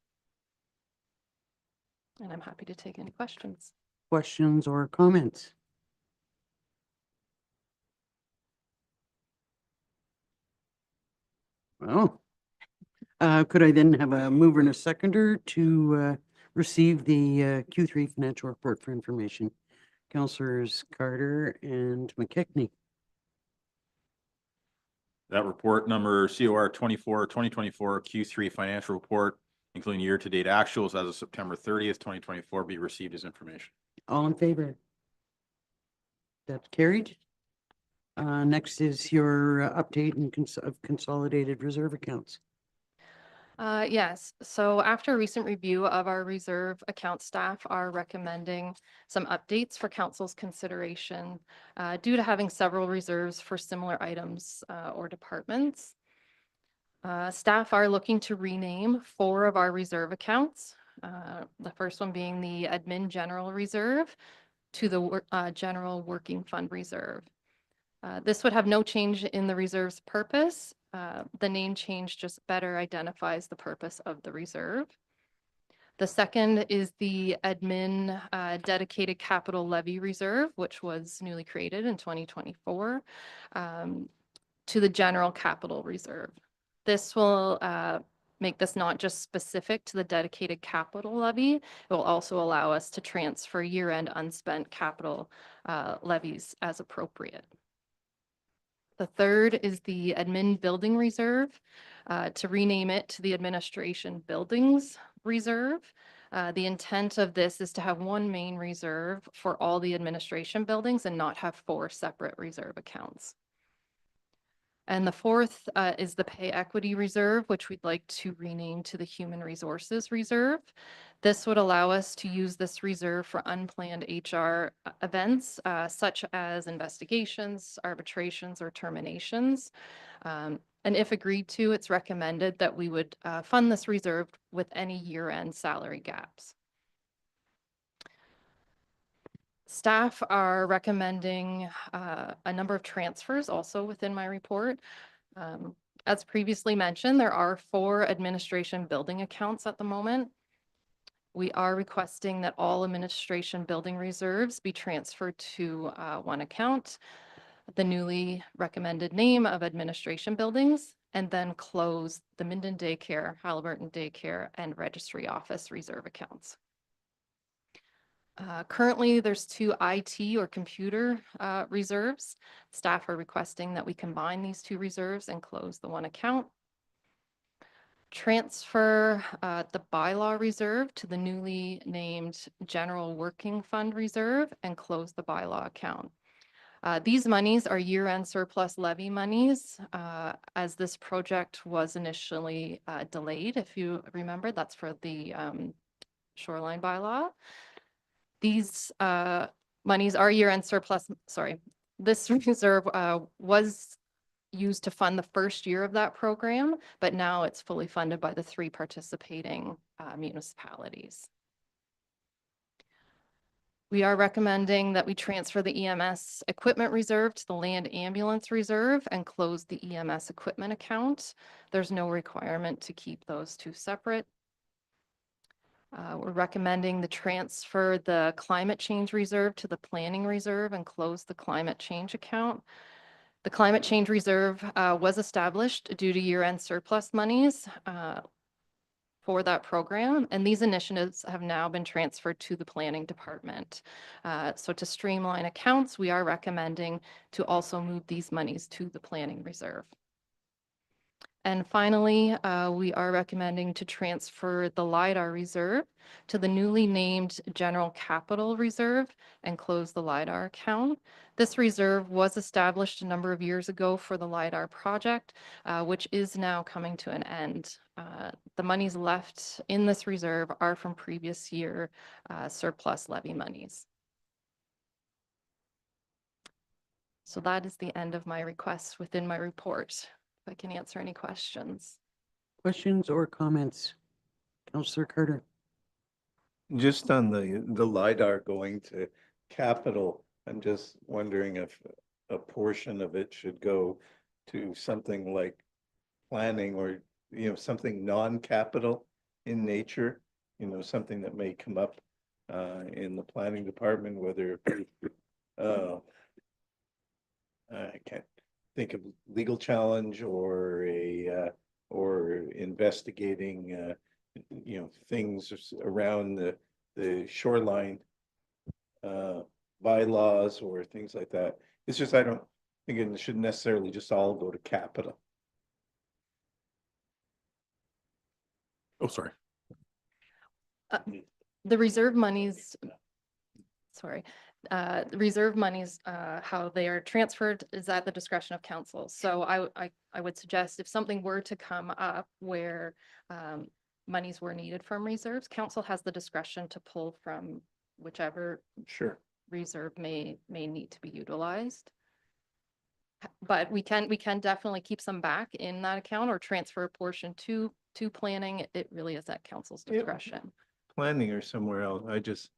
And I'm happy to take any questions. Questions or comments? Well, could I then have a mover and a seconder to receive the Q3 financial report for information? Councillors Carter and McKechnie. That report number COR 2024 Q3 financial report, including year-to-date actuals as of September 30th, 2024, be received as information. All in favor? That's carried. Next is your update of consolidated reserve accounts. Yes, so after a recent review of our reserve account, staff are recommending some updates for council's consideration due to having several reserves for similar items or departments. Staff are looking to rename 4 of our reserve accounts. The first one being the Admin General Reserve to the General Working Fund Reserve. This would have no change in the reserve's purpose. The name change just better identifies the purpose of the reserve. The second is the Admin Dedicated Capital Levy Reserve, which was newly created in 2024, to the General Capital Reserve. This will make this not just specific to the dedicated capital levy. It will also allow us to transfer year-end unspent capital levies as appropriate. The third is the Admin Building Reserve, to rename it to the Administration Buildings Reserve. The intent of this is to have one main reserve for all the administration buildings and not have 4 separate reserve accounts. And the fourth is the Pay Equity Reserve, which we'd like to rename to the Human Resources Reserve. This would allow us to use this reserve for unplanned HR events, such as investigations, arbitrations, or terminations. And if agreed to, it's recommended that we would fund this reserve with any year-end salary gaps. Staff are recommending a number of transfers also within my report. As previously mentioned, there are 4 administration building accounts at the moment. We are requesting that all administration building reserves be transferred to one account, the newly recommended name of administration buildings, and then close the Minden Daycare, Haliburton Daycare, and Registry Office reserve accounts. Currently, there's 2 IT or computer reserves. Staff are requesting that we combine these 2 reserves and close the one account. Transfer the bylaw reserve to the newly named General Working Fund Reserve and close the bylaw account. These monies are year-end surplus levy monies, as this project was initially delayed. If you remember, that's for the shoreline bylaw. These monies are year-end surplus, sorry, this reserve was used to fund the first year of that program, but now it's fully funded by the 3 participating municipalities. We are recommending that we transfer the EMS equipment reserve to the land ambulance reserve and close the EMS equipment account. There's no requirement to keep those 2 separate. We're recommending the transfer the climate change reserve to the planning reserve and close the climate change account. The climate change reserve was established due to year-end surplus monies for that program, and these initiatives have now been transferred to the planning department. So to streamline accounts, we are recommending to also move these monies to the planning reserve. And finally, we are recommending to transfer the LiDAR reserve to the newly named General Capital Reserve and close the LiDAR account. This reserve was established a number of years ago for the LiDAR project, which is now coming to an end. The monies left in this reserve are from previous year surplus levy monies. So that is the end of my requests within my report. If I can answer any questions. Questions or comments? Councillor Carter. Just on the LiDAR going to capital, I'm just wondering if a portion of it should go to something like planning or, something non-capital in nature, something that may come up in the planning department, whether I can't think of legal challenge or or investigating things around the shoreline bylaws or things like that. It's just I don't think it should necessarily just all go to capital. Oh, sorry. The reserve monies, the reserve monies, how they are transferred is at the discretion of council. So I would suggest if something were to come up where monies were needed from reserves, council has the discretion to pull from whichever reserve may need to be utilized. But we can definitely keep some back in that account or transfer a portion to planning. It really is at council's discretion. Planning or somewhere else.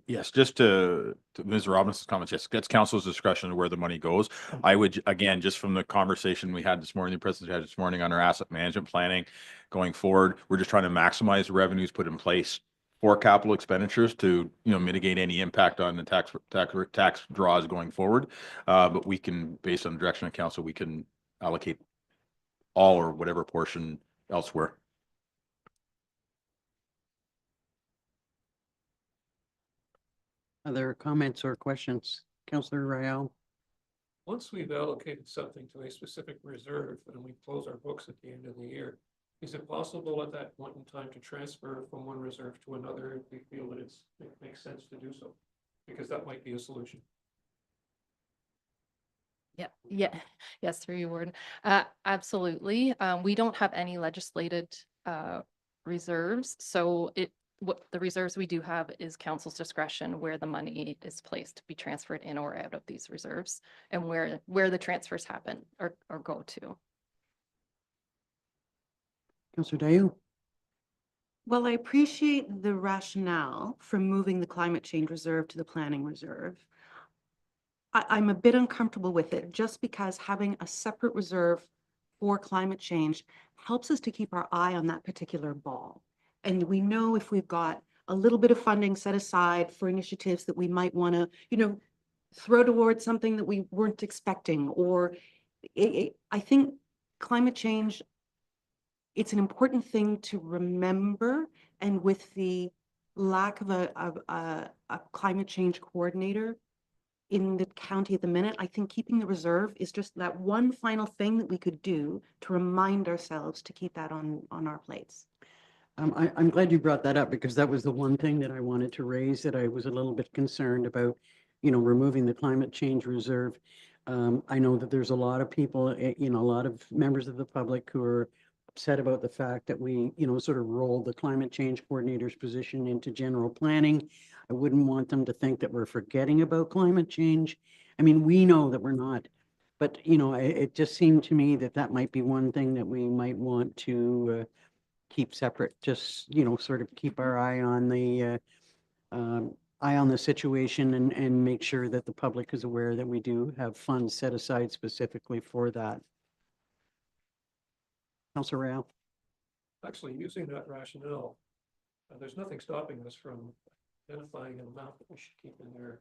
Yes, just to Ms. Robinson's comments, yes, that's council's discretion where the money goes. I would, again, just from the conversation we had this morning, the president had this morning on our asset management planning going forward, we're just trying to maximize the revenues put in place for capital expenditures to, mitigate any impact on the tax draws going forward. But we can, based on the direction of council, we can allocate all or whatever portion elsewhere. Other comments or questions? Councillor Royale. Once we've allocated something to a specific reserve and we close our books at the end of the year, is it possible at that point in time to transfer from one reserve to another if we feel that it makes sense to do so? Because that might be a solution. Yes, through you, Warden. Absolutely. We don't have any legislated reserves, so what the reserves we do have is council's discretion where the money is placed to be transferred in or out of these reserves and where the transfers happen or go to. Councillor Dayu. Well, I appreciate the rationale for moving the climate change reserve to the planning reserve. I'm a bit uncomfortable with it just because having a separate reserve for climate change helps us to keep our eye on that particular ball. And we know if we've got a little bit of funding set aside for initiatives that we might want to, throw towards something that we weren't expecting, or I think climate change, it's an important thing to remember. And with the lack of a climate change coordinator in the county at the minute, I think keeping the reserve is just that one final thing that we could do to remind ourselves to keep that on our plates. I'm glad you brought that up because that was the one thing that I wanted to raise that I was a little bit concerned about, removing the climate change reserve. I know that there's a lot of people, a lot of members of the public who are upset about the fact that we, sort of roll the climate change coordinator's position into general planning. I wouldn't want them to think that we're forgetting about climate change. I mean, we know that we're not, But, you know, it just seemed to me that that might be one thing that we might want to keep separate, just, you know, sort of keep our eye on the situation and make sure that the public is aware that we do have funds set aside specifically for that. Councilor Rowe? Actually, using that rationale, there's nothing stopping us from identifying an amount that we should keep in there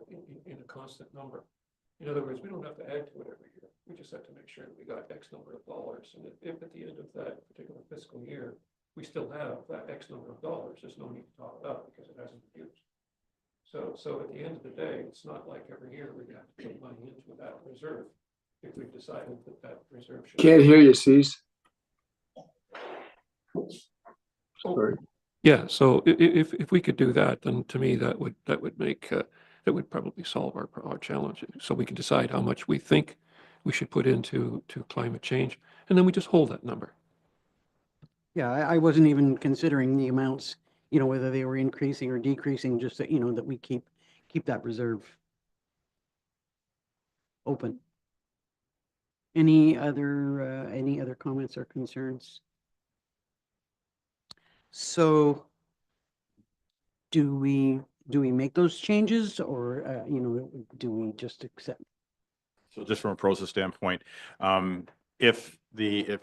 in a constant number. In other words, we don't have to add to it every year. We just have to make sure that we got X number of dollars. And if at the end of that particular fiscal year, we still have that X number of dollars, there's no need to talk about because it hasn't been used. So at the end of the day, it's not like every year we have to put money into that reserve if we've decided that that reserve should. Can't hear you, Cease. Sorry. Yeah, so if we could do that, then to me, that would make, that would probably solve our challenge. So we can decide how much we think we should put into climate change, and then we just hold that number. Yeah, I wasn't even considering the amounts, you know, whether they were increasing or decreasing, just that, you know, that we keep that reserve open. Any other comments or concerns? So do we make those changes, or, you know, do we just accept? So just from a process standpoint, if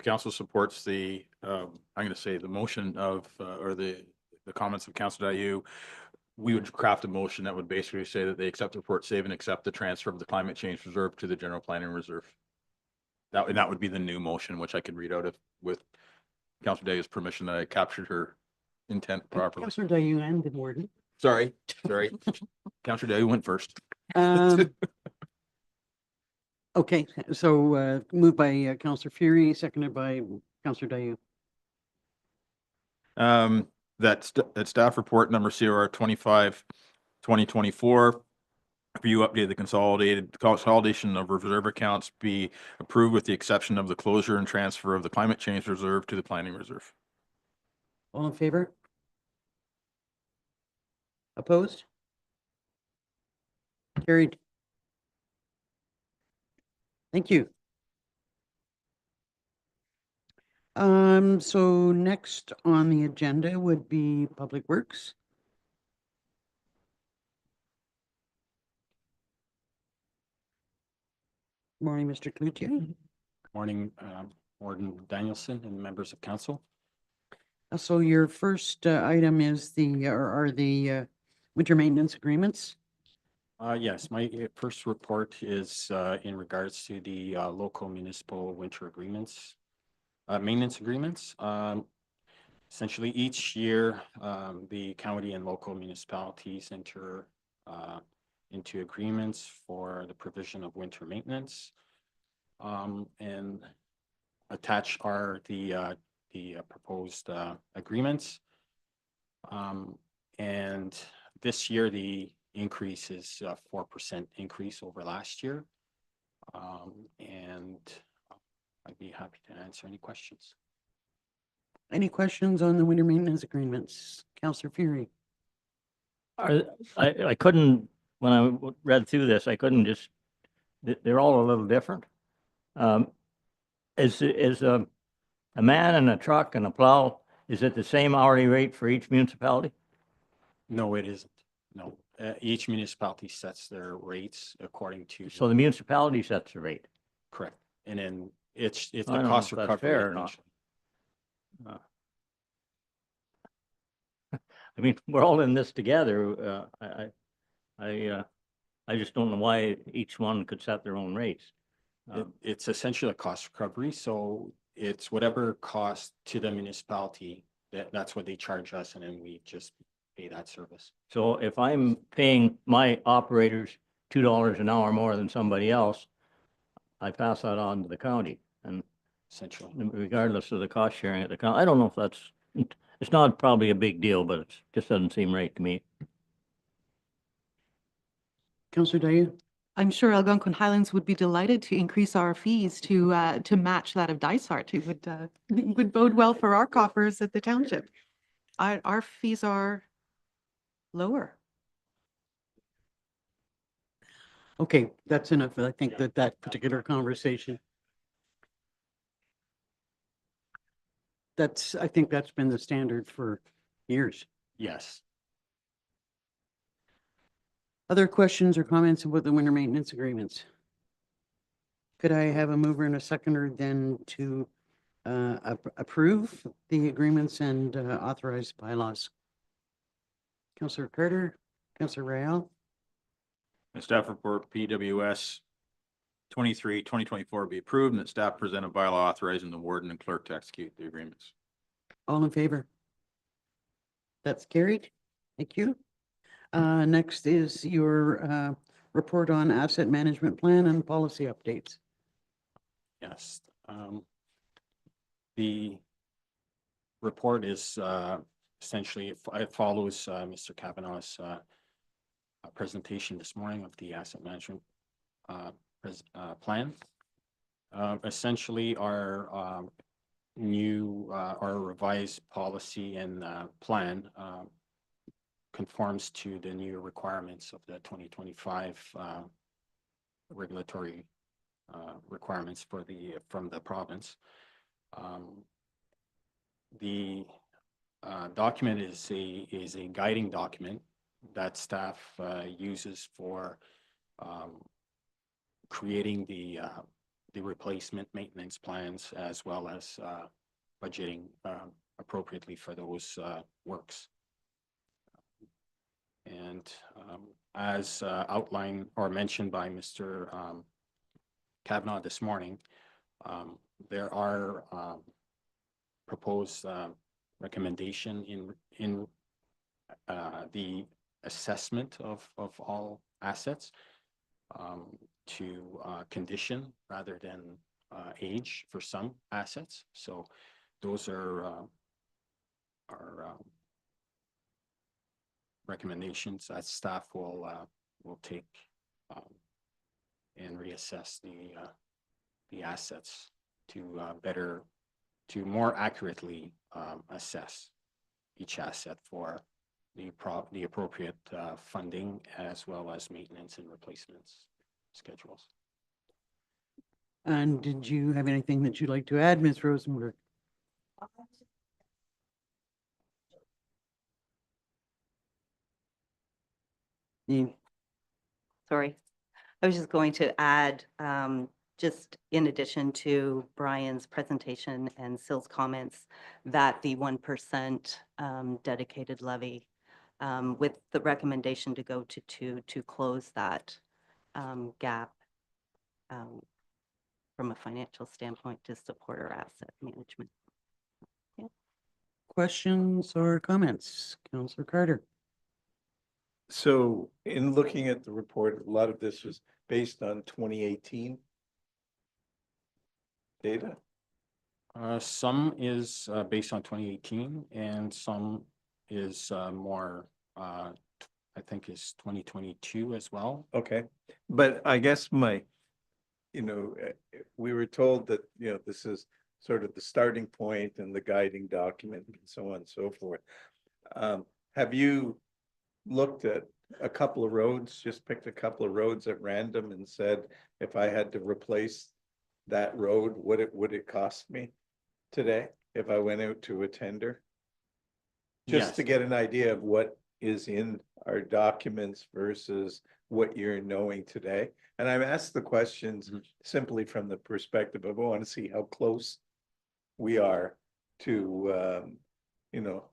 council supports the, I'm going to say the motion of, or the comments of Councilor Dayu, we would craft a motion that would basically say that they accept the report, save and accept the transfer of the climate change reserve to the general planning reserve. That would be the new motion, which I could read out with Councilor Dayu's permission that I captured her intent properly. Councilor Dayu and the warden. Sorry. Councilor Dayu went first. Okay, so moved by Councilor Fury, seconded by Councilor Dayu. That staff report number CR 25, 2024. Review update the consolidation of reserve accounts be approved with the exception of the closure and transfer of the climate change reserve to the planning reserve. All in favor? Opposed? Carried. Thank you. So next on the agenda would be Public Works. Morning, Mr. Cloutier. Morning, Warden Danielson and members of council. So your first item is the winter maintenance agreements. Yes, my first report is in regards to the local municipal winter agreements, maintenance agreements. Essentially, each year, the county and local municipalities enter into agreements for the provision of winter maintenance, and attached are the proposed agreements. And this year, the increase is a 4% increase over last year. And I'd be happy to answer any questions. Any questions on the winter maintenance agreements? Councillor Fury. I couldn't, when I read through this, I couldn't just, they're all a little different. Is a man and a truck and a plow, is it the same hourly rate for each municipality? No, it isn't. No, each municipality sets their rates according to. So the municipality sets the rate? Correct. And then it's the I don't know cost if that's recovery. fair or not. I mean, we're all in this together. I just don't know why each one could set their own rates. It's essentially a cost recovery. So it's whatever cost to the municipality, that's what they charge us, and then we just pay that service. So if I'm paying my operators $2 an hour more than somebody else, I pass that on to the county, and essentially, regardless of the cost sharing at the county. I don't know if that's, it's not probably a big deal, but it just doesn't seem right to me. Councillor Dayu. I'm sure Algonquin Highlands would be delighted to increase our fees to match that of Dysart. It would bode well for our coffers at the township. Our fees are lower. Okay, that's enough. I think that particular conversation. I think that's been the standard for years. Yes. Other questions or comments about the winter maintenance agreements? Could I have a mover and a seconder then to approve the agreements and authorize bylaws? Councillor Carter, Councillor Royale, The staff report PWS 2024 be approved, and that staff present a bylaw authorizing the warden and clerk to execute the agreements. all in favor? That's carried. Thank you. Next is your report on asset management plan and policy updates. Yes. The report is essentially, it follows Mr. Kavanaugh's presentation this morning of the asset management plan. Essentially, our our revised policy and plan conforms to the new requirements of the 2025 regulatory requirements from the province. The document is a guiding document that staff uses for creating the replacement maintenance plans, as well as budgeting appropriately for those works. And as outlined or mentioned by Mr. Kavanaugh this morning, there are proposed recommendation in the assessment of all assets to condition rather than age for some assets. So those are recommendations that staff will take and reassess the assets to more accurately assess each asset for the appropriate funding, as well as maintenance and replacements schedules. And did you have anything that you'd like to add, Ms. Rosenberg? Sorry, I was just going to add, just in addition to Brian's presentation and Syl's comments, that the 1% dedicated levy, with the recommendation to go to 2 to close that gap from a financial standpoint to support our asset management. Yeah. Questions or comments? Councillor Carter. So in looking at the report, a lot of this was based on 2018 data. Some is based on 2018, and some is more, I think, is 2022 as well. Okay, but I guess we were told that, this is sort of the starting point and the guiding document and so on and so forth. Have you looked at a couple of roads, just picked a couple of roads at random and said, if I had to replace that road, would it cost me today if I went out to a tender? Just to get an idea of what is in our documents versus what you're knowing today. And I've asked the questions simply from the perspective of, I want to see how close we are to,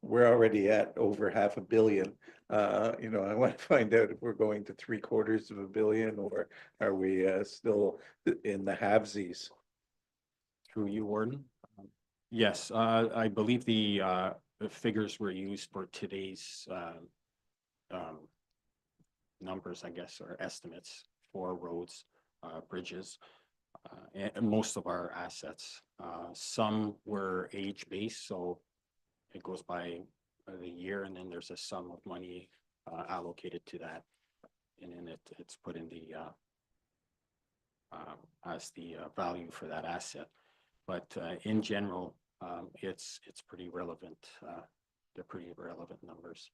we're already at over $500 million. I want to find out if we're going to $750 million, or are we still in the halvesies? Through you, Warden. Yes, I believe the figures were used for today's numbers, I guess, or estimates for roads, bridges, and most of our assets. Some were age-based, so it goes by the year, and then there's a sum of money allocated to that, and then it's put in the as the value for that asset. But in general, it's pretty relevant. They're pretty relevant numbers.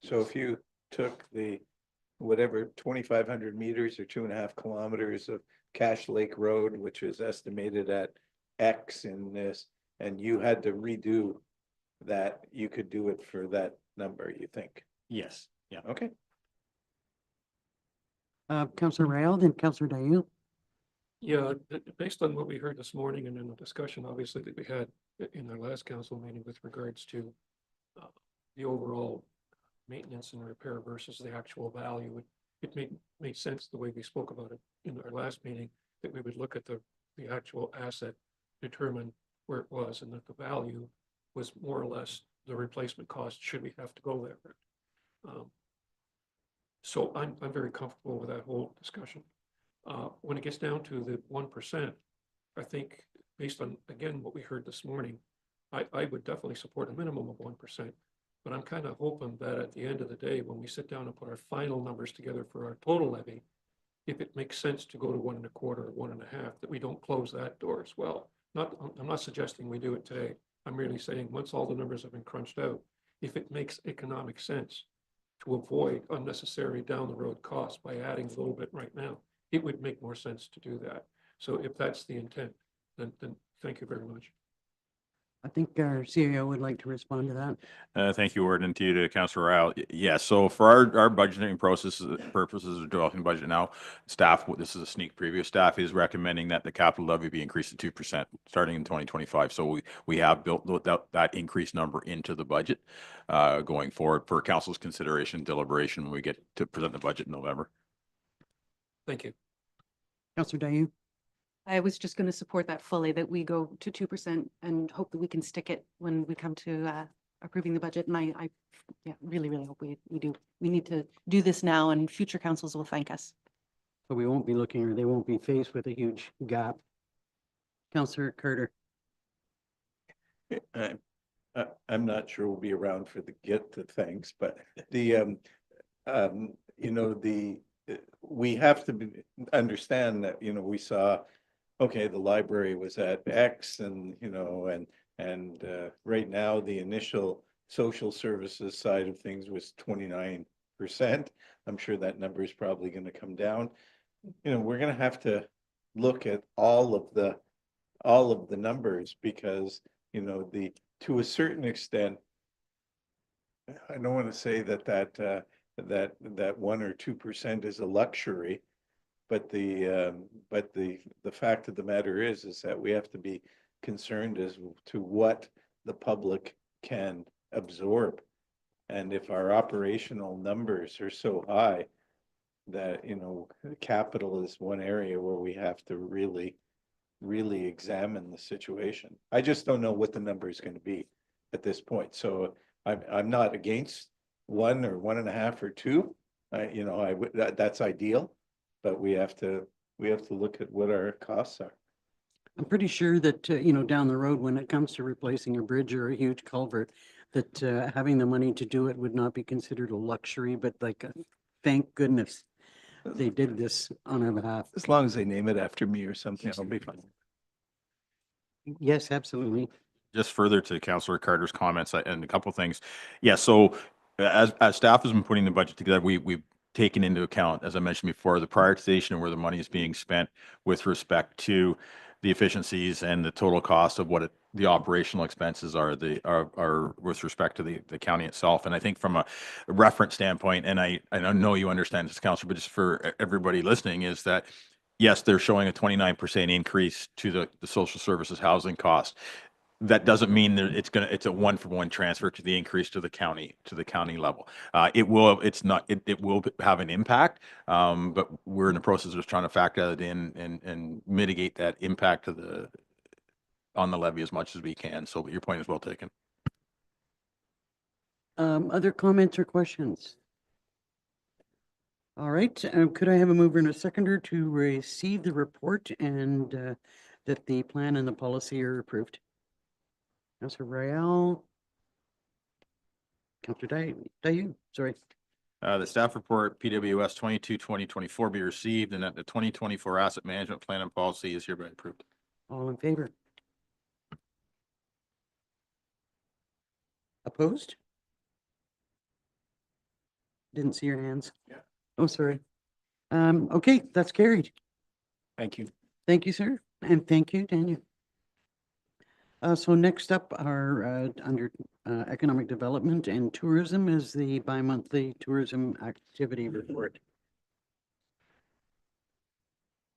So if you took the whatever, 2,500 meters or 2.5 kilometers of Cache Lake Road, which is estimated at X in this, and you had to redo that, you could do it for that number, you think? Yes, yeah. Okay. Councillor Rael, then Councillor Dayu. Yeah, based on what we heard this morning and in the discussion, obviously, that we had in our last council meeting with regards to the overall maintenance and repair versus the actual value, it made sense the way we spoke about it in our last meeting, that we would look at the actual asset, determine where it was, and that the value was more or less the replacement cost, should we have to go there. So I'm very comfortable with that whole discussion. When it gets down to the 1%, I think based on, again, what we heard this morning, I would definitely support a minimum of 1%. But I'm kind of hoping that at the end of the day, when we sit down and put our final numbers together for our total levy, if it makes sense to go to 1.25 or 1.5, that we don't close that door as well. I'm not suggesting we do it today. I'm merely saying, once all the numbers have been crunched out, if it makes economic sense to avoid unnecessary down the road costs by adding a little bit right now, it would make more sense to do that. So if that's the intent, then thank you very much. I think our CAO would like to respond to that. Thank you, Ward, and to you, to Councillor Rao. Yeah, so for our budgeting purposes of developing budget now, staff, this is a sneak preview, staff is recommending that the capital levy be increased to 2% starting in 2025. So we have built that increased number into the budget going forward for council's consideration, deliberation when we get to present the budget in November. Thank you. Councillor Dayu. I was just going to support that fully, that we go to 2% and hope that we can stick it when we come to approving the budget. And I really, really hope we do. We need to do this now, and future councils will thank us. So we won't be looking, or they won't be faced with a huge gap. Councillor Carter. I'm not sure we'll be around for the get to thanks, but the, you know, we have to understand that, you know, we saw, okay, the library was at X and, you know, and right now the initial social services side of things was 29%. I'm sure that number is probably going to come down. You know, we're going to have to look at all of the numbers because, you know, to a certain extent, I don't want to say that 1 or 2% is a luxury, but the fact of the matter is that we have to be concerned as to what the public can absorb. And if our operational numbers are so high that, you know, capital is one area where we have to really examine the situation. I just don't know what the number is going to be at this point. So I'm not against 1 or 1.5 or 2. You know, that's ideal, but we have to look at what our costs are. I'm pretty sure that, you know, down the road, when it comes to replacing a bridge or a huge culvert, that having the money to do it would not be considered a luxury, but like, thank goodness they did this on our behalf. As long as they name it after me or something, I'll be fine. Yes, absolutely. Just further to Councillor Carter's comments and a couple of things. Yeah, so as staff has been putting the budget together, we've taken into account, as I mentioned before, the prioritization of where the money is being spent with respect to the efficiencies and the total cost of what the operational expenses are with respect to the county itself. And I think from a reference standpoint, and I know you understand this, Councillor, but just for everybody listening, is that yes, they're showing a 29% increase to the social services housing cost. That doesn't mean that it's a 1-for-1 transfer to the increase to the county level. It will have an impact, but we're in the process of trying to factor that in and mitigate that impact on the levy as much as we can. So your point is well taken. Other comments or questions? All right, could I have a mover and a seconder to receive the report and that the plan and the policy are approved? Councillor Rael. Councillor Dayu, sorry. The staff report PWS 22-2024 be received and that the 2024 asset management plan and policy is hereby approved. All in favor? Opposed? Didn't see your hands. Yeah. Oh, sorry. Okay, that's carried. Thank you. Thank you, sir. And thank you, Daniel. So next up are under economic development and tourism is the bi-monthly tourism activity report.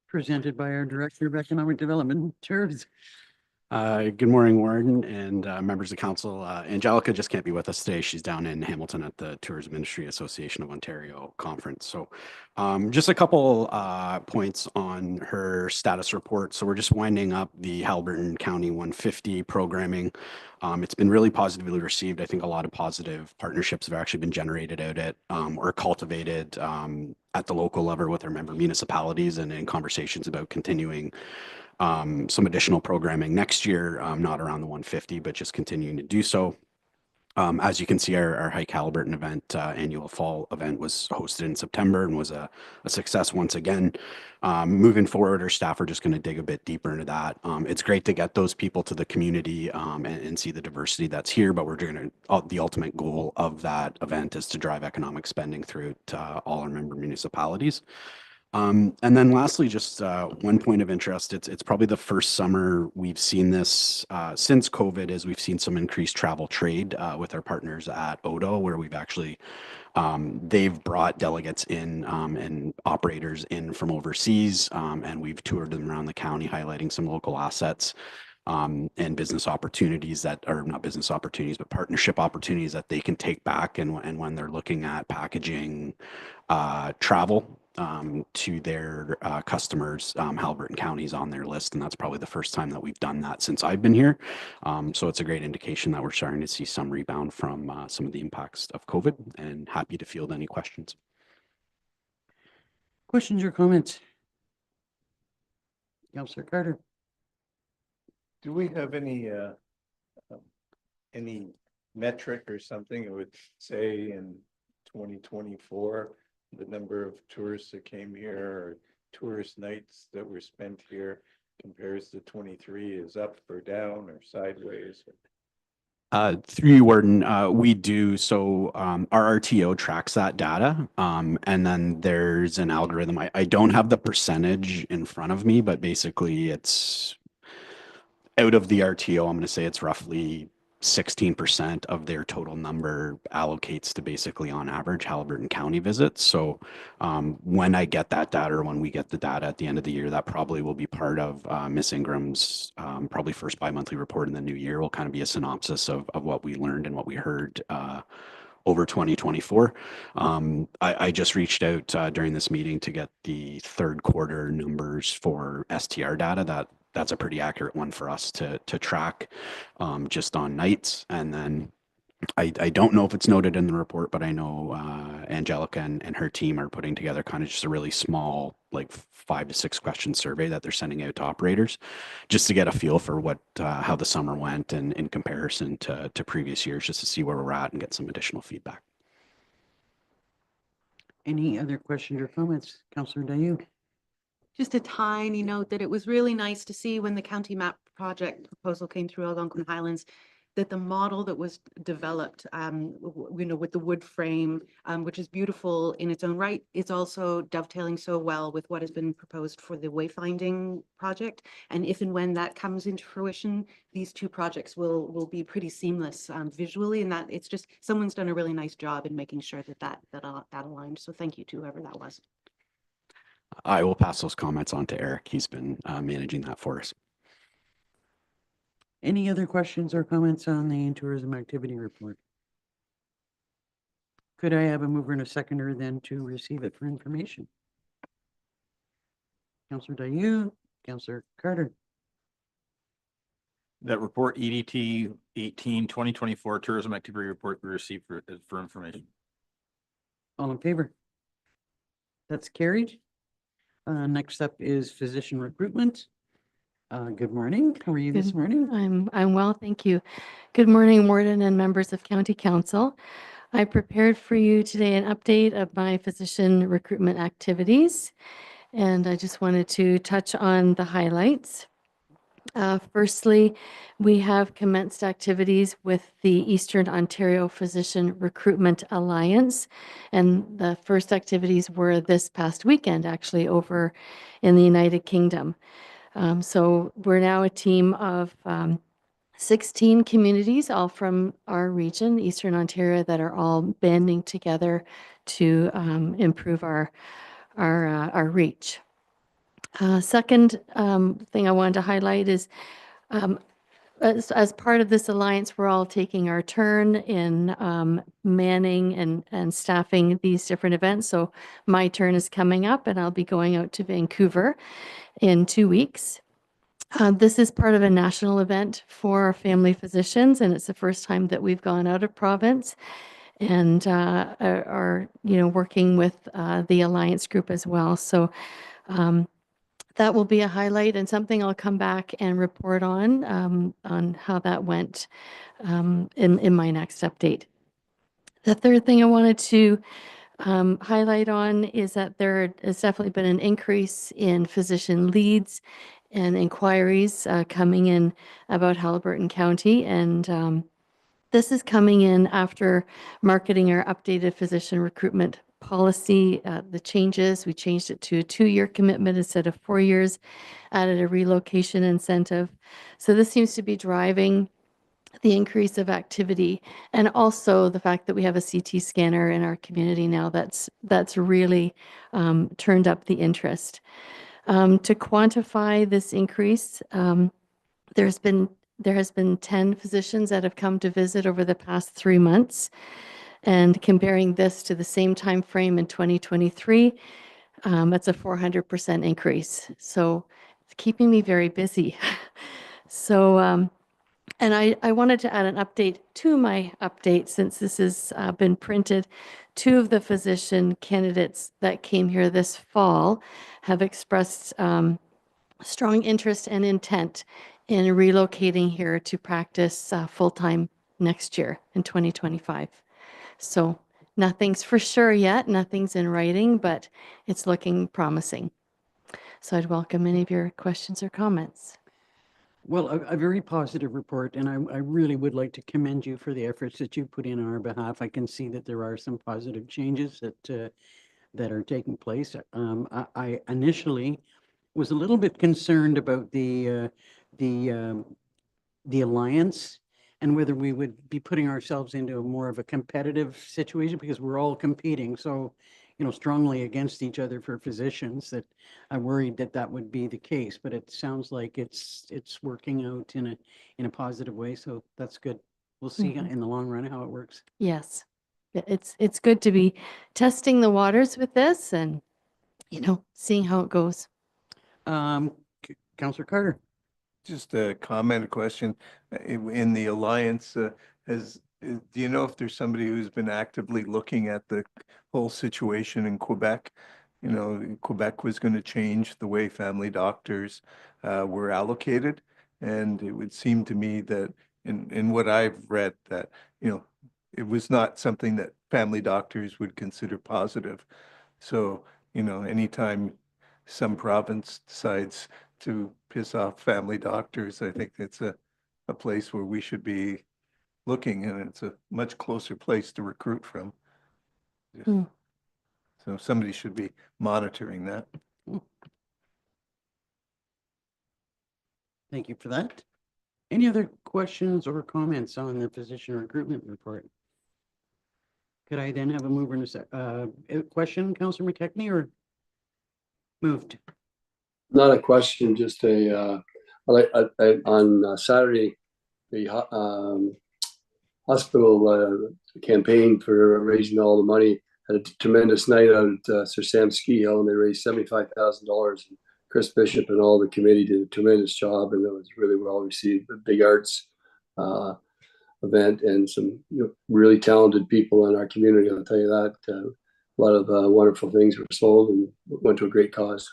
Presented by our Director of Economic Development and Tourism. Good morning, Warden and members of council. Angelica just can't be with us today. She's down in Hamilton at the Tourism Industry Association of Ontario conference. So just a couple points on her status report. So we're just winding up the Haliburton County 150 programming. It's been really positively received. I think a lot of positive partnerships have actually been generated out at or cultivated at the local level with our member municipalities and in conversations about continuing some additional programming next year, not around the 150, but just continuing to do so. As you can see, our Hike Haliburton event, annual fall event, was hosted in September and was a success once again. Moving forward, our staff are just going to dig a bit deeper into that. It's great to get those people to the community and see the diversity that's here, but we're doing the ultimate goal of that event is to drive economic spending through to all our member municipalities. And then lastly, just one point of interest, it's probably the first summer we've seen this since COVID is we've seen some increased travel trade with our partners at Odo, where we've actually, they've brought delegates in and operators in from overseas, and we've toured them around the county, highlighting some local assets and business opportunities that are not business opportunities, but partnership opportunities that they can take back. And when they're looking at packaging travel to their customers, Haliburton County is on their list. And that's probably the first time that we've done that since I've been here. So it's a great indication that we're starting to see some rebound from some of the impacts of COVID, and happy to field any questions. Questions or comments? Councillor Carter. Do we have any metric or something that would say in 2024, the number of tourists that came here or tourist nights that were spent here compares to 23 is up or down or sideways? Through you, Warden, we do. So our RTO tracks that data. And then there's an algorithm. I don't have the percentage in front of me, but basically it's out of the RTO, I'm going to say it's roughly 16% of their total number allocates to basically on average Haliburton County visits. So when I get that data, or when we get the data at the end of the year, that probably will be part of Miss Ingram's probably first bi-monthly report in the new year. Will kind of be a synopsis of what we learned and what we heard over 2024. I just reached out during this meeting to get the third quarter numbers for STR data. That's a pretty accurate one for us to track just on nights. And then I don't know if it's noted in the report, but I know Angelica and her team are putting together kind of just a really small, like 5 to 6 question survey that they're sending out to operators just to get a feel for what how the summer went and in comparison to previous years, just to see where we're at and get some additional feedback. Any other questions or comments? Councillor Dayu. Just a tiny note that it was really nice to see when the county map project proposal came through Algonquin Highlands, that the model that was developed, with the wood frame, which is beautiful in its own right, it's also dovetailing so well with what has been proposed for the wayfinding project. And if and when that comes into fruition, these two projects will be pretty seamless visually, and that it's just someone's done a really nice job in making sure that aligned. So thank you to whoever that was. I will pass those comments on to Eric. He's been managing that for us. Any other questions or comments on the tourism activity report? Could I have a mover and a seconder then to receive it for information? Councillor Dayu, Councillor Carter. That report EDT 18 2024 tourism activity report we received for information. All in favor? That's carried. Next up is physician recruitment. Good morning. How are you this morning? I'm well, thank you. Good morning, Warden and members of County Council. I prepared for you today an update of my physician recruitment activities, and I just wanted to touch on the highlights. Firstly, we have commenced activities with the Eastern Ontario Physician Recruitment Alliance. And the first activities were this past weekend, actually, over in the United Kingdom. So we're now a team of 16 communities, all from our region, Eastern Ontario, that are all banding together to improve our reach. Second thing I wanted to highlight is as part of this alliance, we're all taking our turn in manning and staffing these different events. So my turn is coming up and I'll be going out to Vancouver in 2 weeks. This is part of a national event for family physicians, and it's the first time that we've gone out of province and are working with the Alliance group as well. So that will be a highlight and something I'll come back and report on how that went in my next update. The third thing I wanted to highlight on is that there has definitely been an increase in physician leads and inquiries coming in about Haliburton County. And this is coming in after marketing our updated physician recruitment policy, the changes. We changed it to a 2-year commitment instead of 4 years, added a relocation incentive. So this seems to be driving the increase of activity, and also the fact that we have a CT scanner in our community now that's really turned up the interest. To quantify this increase, there has been 10 physicians that have come to visit over the past 3 months. And comparing this to the same time frame in 2023, that's a 400% increase. So it's keeping me very busy. So, and I wanted to add an update to my update since this has been printed. 2 of the physician candidates that came here this fall have expressed strong interest and intent in relocating here to practice full-time next year in 2025. So nothing's for sure yet, nothing's in writing, but it's looking promising. So I'd welcome any of your questions or comments. Well, a very positive report, and I really would like to commend you for the efforts that you put in on our behalf. I can see that there are some positive changes that are taking place. I initially was a little bit concerned about the alliance and whether we would be putting ourselves into a more of a competitive situation because we're all competing so strongly against each other for physicians that I worried that would be the case, but it sounds like it's working out in a positive way, so that's good. We'll see in the long run how it works. Yes, it's good to be testing the waters with this and seeing how it goes. Councillor Carter. Just a comment, a question. In the alliance, do you know if there's somebody who's been actively looking at the whole situation in Quebec? Quebec was going to change the way family doctors were allocated. And it would seem to me that in what I've read that, it was not something that family doctors would consider positive. So, anytime some province decides to piss off family doctors, I think it's a place where we should be looking, and it's a much closer place to recruit from. So somebody should be monitoring that. Thank you for that. Any other questions or comments on the physician recruitment report? Could I then have a mover and a question, Councillor McKechnie, or moved? Not a question, just on Saturday, the hospital campaign for raising all the money had a tremendous night out at Sir Sam Ski Hill, and they raised $75,000. Chris Bishop and all the committee did a tremendous job, and it was really well received. A big arts event, and some really talented people in our community. I'll tell you that. A lot of wonderful things were sold and went to a great cause.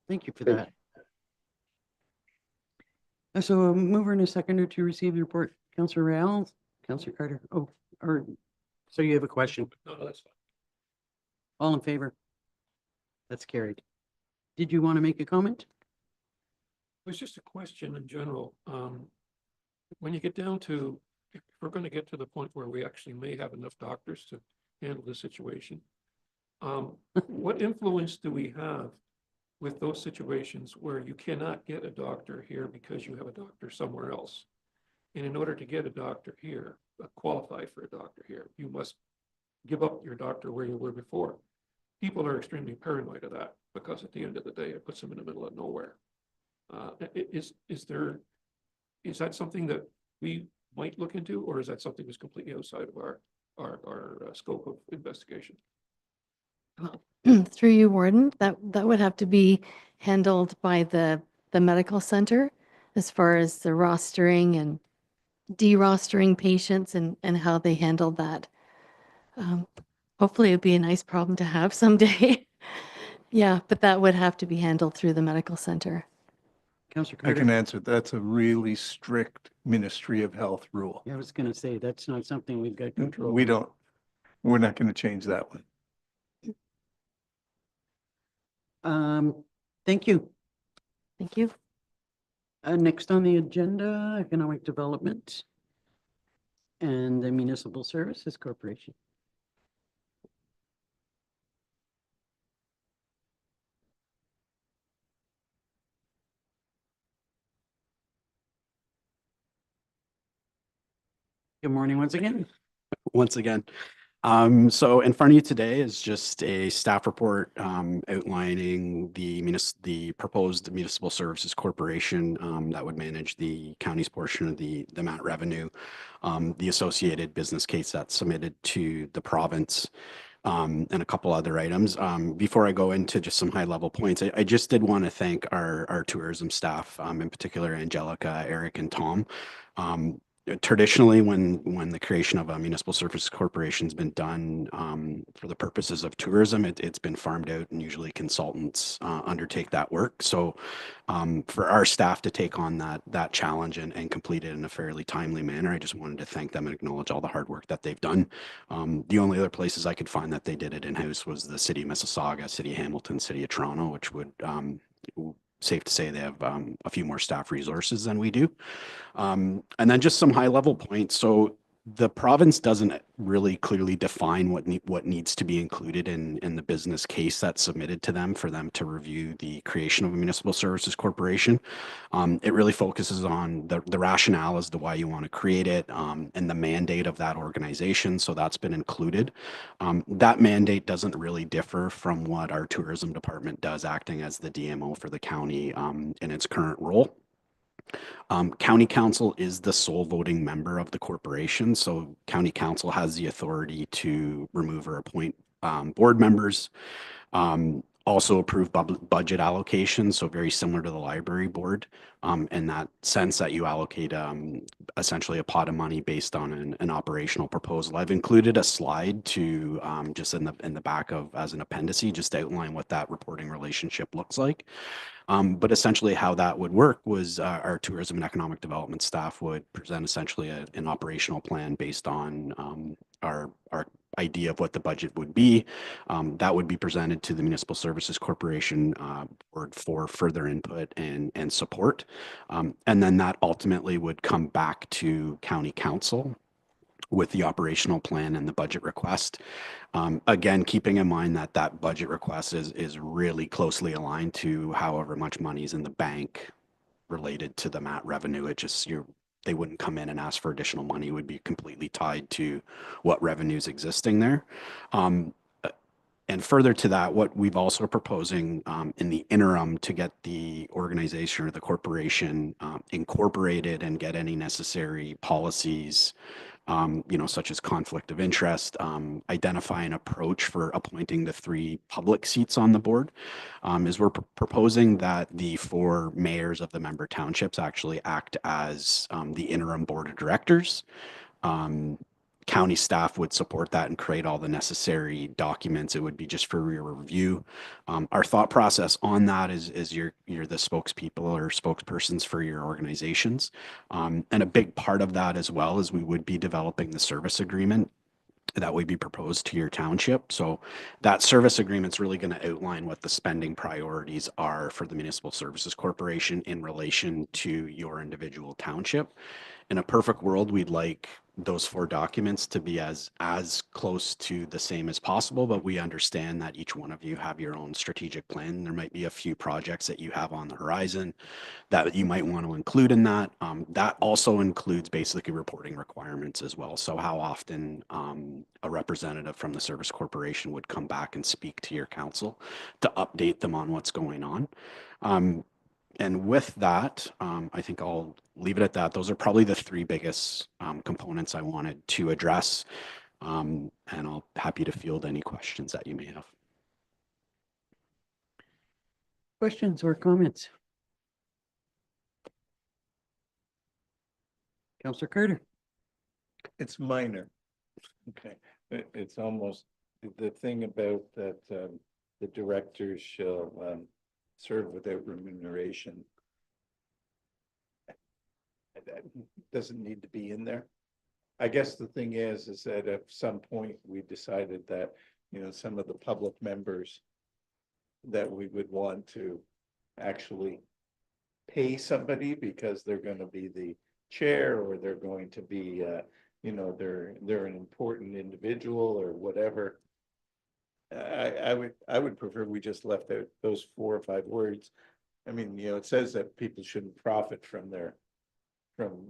Thank you for that. So a mover and a seconder to receive the report, Councillor Real, Councillor Carter. So you have a question? No, that's fine. All in favor? That's carried. Did you want to make a comment? It's just a question in general. When you get down to, if we're going to get to the point where we actually may have enough doctors to handle the situation, what influence do we have with those situations where you cannot get a doctor here because you have a doctor somewhere else? And in order to get a doctor here, qualify for a doctor here, you must give up your doctor where you were before. People are extremely paranoid of that because at the end of the day, it puts them in the middle of nowhere. Is that something that we might look into, or is that something that's completely outside of our scope of investigation? Through you, Warden, that would have to be handled by the medical center as far as the rostering and de-rostering patients and how they handle that. Hopefully it'd be a nice problem to have someday. Yeah, but that would have to be handled through the medical center. Councillor I Carter. can answer. That's a really strict Ministry of Health rule. I was going to say, that's not something we've got control We over. don't, we're not going to change that one. Thank you. Thank you. Next on the agenda, Economic Development and the Municipal Services Corporation. Good morning once again. Once again. So in front of you today is just a staff report outlining the proposed Municipal Services Corporation that would manage the county's portion of the MAT revenue, the associated business case that's submitted to the province, and a couple other items. Before I go into just some high-level points, I just did want to thank our tourism staff, in particular Angelica, Eric, and Tom. Traditionally, when the creation of a municipal services corporation has been done for the purposes of tourism, it's been farmed out, and usually consultants undertake that work. So for our staff to take on that challenge and complete it in a fairly timely manner, I just wanted to thank them and acknowledge all the hard work that they've done. The only other places I could find that they did it in-house was the City of Mississauga, City of Hamilton, City of Toronto, which would safe to say they have a few more staff resources than we do. And then just some high level points. So the province doesn't really clearly define what needs to be included in the business case that's submitted to them for them to review the creation of a municipal services corporation. It really focuses on the rationale as to why you want to create it, and the mandate of that organization. So that's been included. That mandate doesn't really differ from what our tourism department does, acting as the DMO for the county in its current role. County Council is the sole voting member of the corporation, so County Council has the authority to remove or appoint board members, also approve budget allocations, so very similar to the library board, in that sense that you allocate essentially a pot of money based on an operational proposal. I've included a slide to just in the back of as an appendix, just to outline what that reporting relationship looks like. But essentially how that would work was our tourism and economic development staff would present essentially an operational plan based on our idea of what the budget would be. That would be presented to the Municipal Services Corporation board for further input and support. And then that ultimately would come back to County Council with the operational plan and the budget request. Again, keeping in mind that budget request is really closely aligned to however much money is in the bank related to the MAT revenue. It just, they wouldn't come in and ask for additional money. It would be completely tied to what revenues existing there. And further to that, what we've also proposing in the interim to get the organization or the corporation incorporated and get any necessary policies, such as conflict of interest, identify an approach for appointing the 3 public seats on the board, is we're proposing that the 4 mayors of the member townships actually act as the interim board of directors. County staff would support that and create all the necessary documents. It would be just for your review. Our thought process on that is you're the spokespeople or spokespersons for your organizations. And a big part of that as well is we would be developing the service agreement that would be proposed to your township. So that service agreement's really going to outline what the spending priorities are for the Municipal Services Corporation in relation to your individual township. In a perfect world, we'd like those 4 documents to be as close to the same as possible, but we understand that each one of you have your own strategic plan. There might be a few projects that you have on the horizon that you might want to include in that. That also includes basically reporting requirements as well. So how often a representative from the Service Corporation would come back and speak to your council to update them on what's going on. And with that, I think I'll leave it at that. Those are probably the 3 biggest components I wanted to address. And I'll happy to field any questions that you may have. Questions or comments? Councillor Carter. It's minor. Okay, it's almost the thing about that the directors shall serve without remuneration. That doesn't need to be in there. I guess the thing is that at some point we decided that, you know, some of the public members that we would want to actually pay somebody because they're going to be the chair or they're going to be, you know, they're an important individual or whatever. I would prefer we just left out those 4 or 5 words. I mean, you know, it says that people shouldn't profit from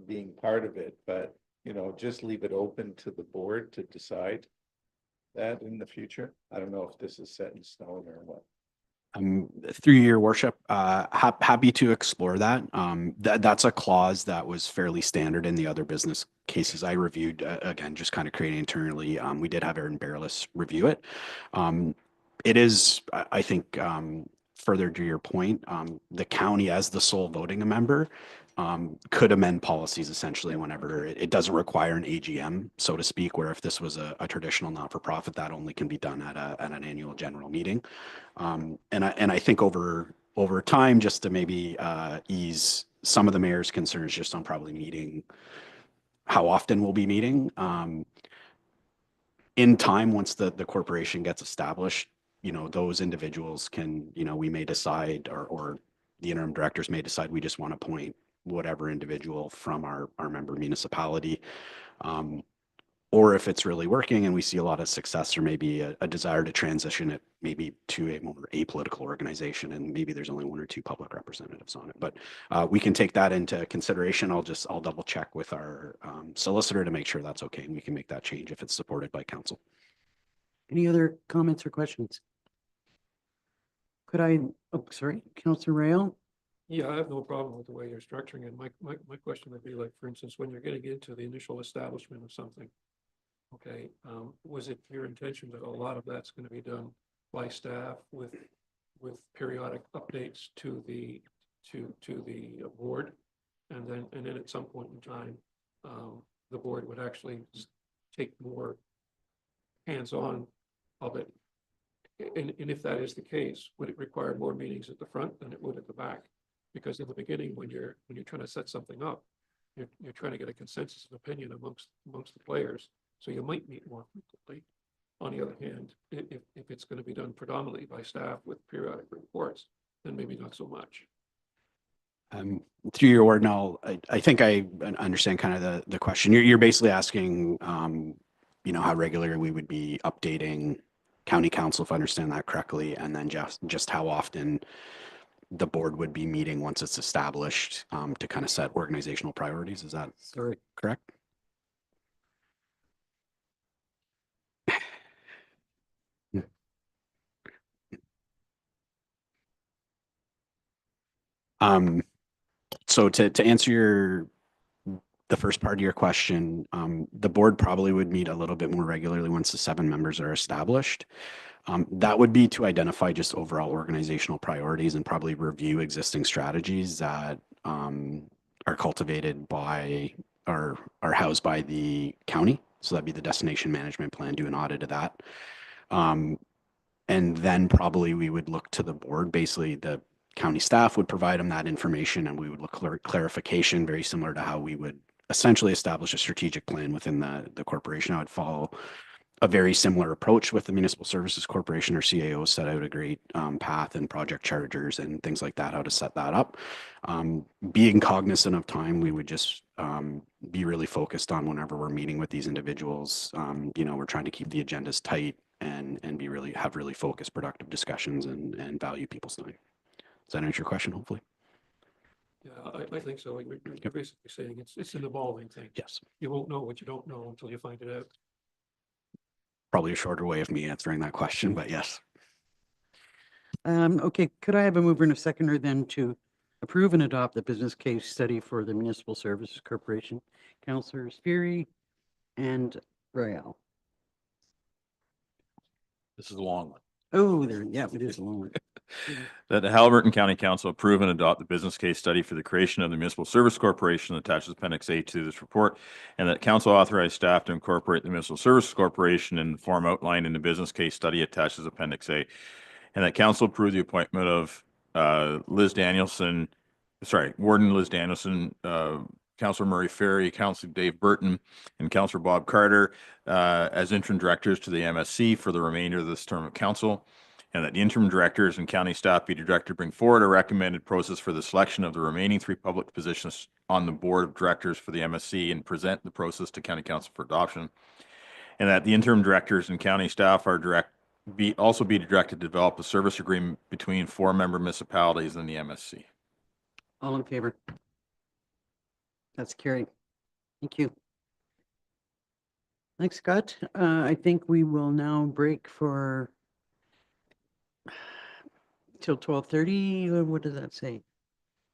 being part of it, but, you know, just leave it open to the board to decide that in the future. I don't know if this is set in stone or what. Through your worship, happy to explore that. That's a clause that was fairly standard in the other business cases I reviewed. Again, just kind of creating internally. We did have Aaron Bareilles review it. It is, I think, further to your point, the county as the sole voting member could amend policies essentially whenever it doesn't require an AGM, so to speak, where if this was a traditional not-for-profit, that only can be done at an annual general meeting. And I think over time, just to maybe ease some of the mayor's concerns just on probably meeting, how often we'll be meeting. In time, once the corporation gets established, you know, those individuals can, you know, we may decide or the interim directors may decide we just want to appoint whatever individual from our member municipality. Or if it's really working and we see a lot of success, or maybe a desire to transition it maybe to a more apolitical organization, and maybe there's only 1 or 2 public representatives on it. But we can take that into consideration. I'll double check with our solicitor to make sure that's okay, and we can make that change if it's supported by council. Any other comments or questions? Could I, oh, sorry, Councillor Rail? Yeah, I have no problem with the way you're structuring it. My question would be like, for instance, when you're getting into the initial establishment of something, okay, was it your intention that a lot of that's going to be done by staff with periodic updates to the board, and then at some point in time, the board would actually take more hands-on of it? And if that is the case, would it require more meetings at the front than it would at the back? Because in the beginning, when you're trying to set something up, you're trying to get a consensus of opinion amongst the players. So you might meet more frequently. On the other hand, if it's going to be done predominantly by staff with periodic reports, then maybe not so much. Through your word, now, I think I understand kind of the question. You're basically asking, you know, how regularly we would be updating county council, if I understand that correctly, and then just how often the board would be meeting once it's established to kind of set organizational priorities. Is that correct? So to answer the first part of your question, the board probably would meet a little bit more regularly once the 7 members are established. That would be to identify just overall organizational priorities and probably review existing strategies that are cultivated by or are housed by the county. So that'd be the destination management plan, do an audit of that. And then probably we would look to the board. Basically, the county staff would provide them that information, and we would look for clarification, very similar to how we would essentially establish a strategic plan within the corporation. I would follow a very similar approach with the Municipal Services Corporation. Or CAO set out a great path and project charters and things like that, how to set that up. Being cognizant of time, we would just be really focused on whenever we're meeting with these individuals. We're trying to keep the agendas tight and have really focused, productive discussions and value people's time. Does that answer your question, hopefully? Yeah, I think so. You're basically saying it's an evolving thing. Yes. You won't know what you don't know until you find it out. Probably a shorter way of me answering that question, but yes. Okay, could I have a mover and a seconder then to approve and adopt the business case study for the Municipal Services Corporation? Councillors Fury and Royale. This is a long one. Oh, there, yeah, it is a long one. That the Haliburton County Council approve and adopt the business case study for the creation of the Municipal Service Corporation attached as Appendix A to this report, and that council authorize staff to incorporate the Municipal Services Corporation in the form outlined in the business case study attached as Appendix A, and that council approve the appointment of Warden Liz Danielson, Councillor Murray Ferry, Councillor Dave Burton, and Councillor Bob Carter as interim directors to the MSC for the remainder of this term of council, and that the interim directors and county staff be directed to bring forward a recommended process for the selection of the remaining 3 public positions on the board of directors for the MSC and present the process to county council for adoption, and that the interim directors and county staff are also be directed to develop a service agreement between 4 member municipalities and the MSC. All in favor? That's carried. Thank you. Thanks, Scott. I think we will now break for till 12:30. What does that say?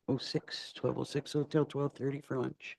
12:06, so till 12:30 for lunch.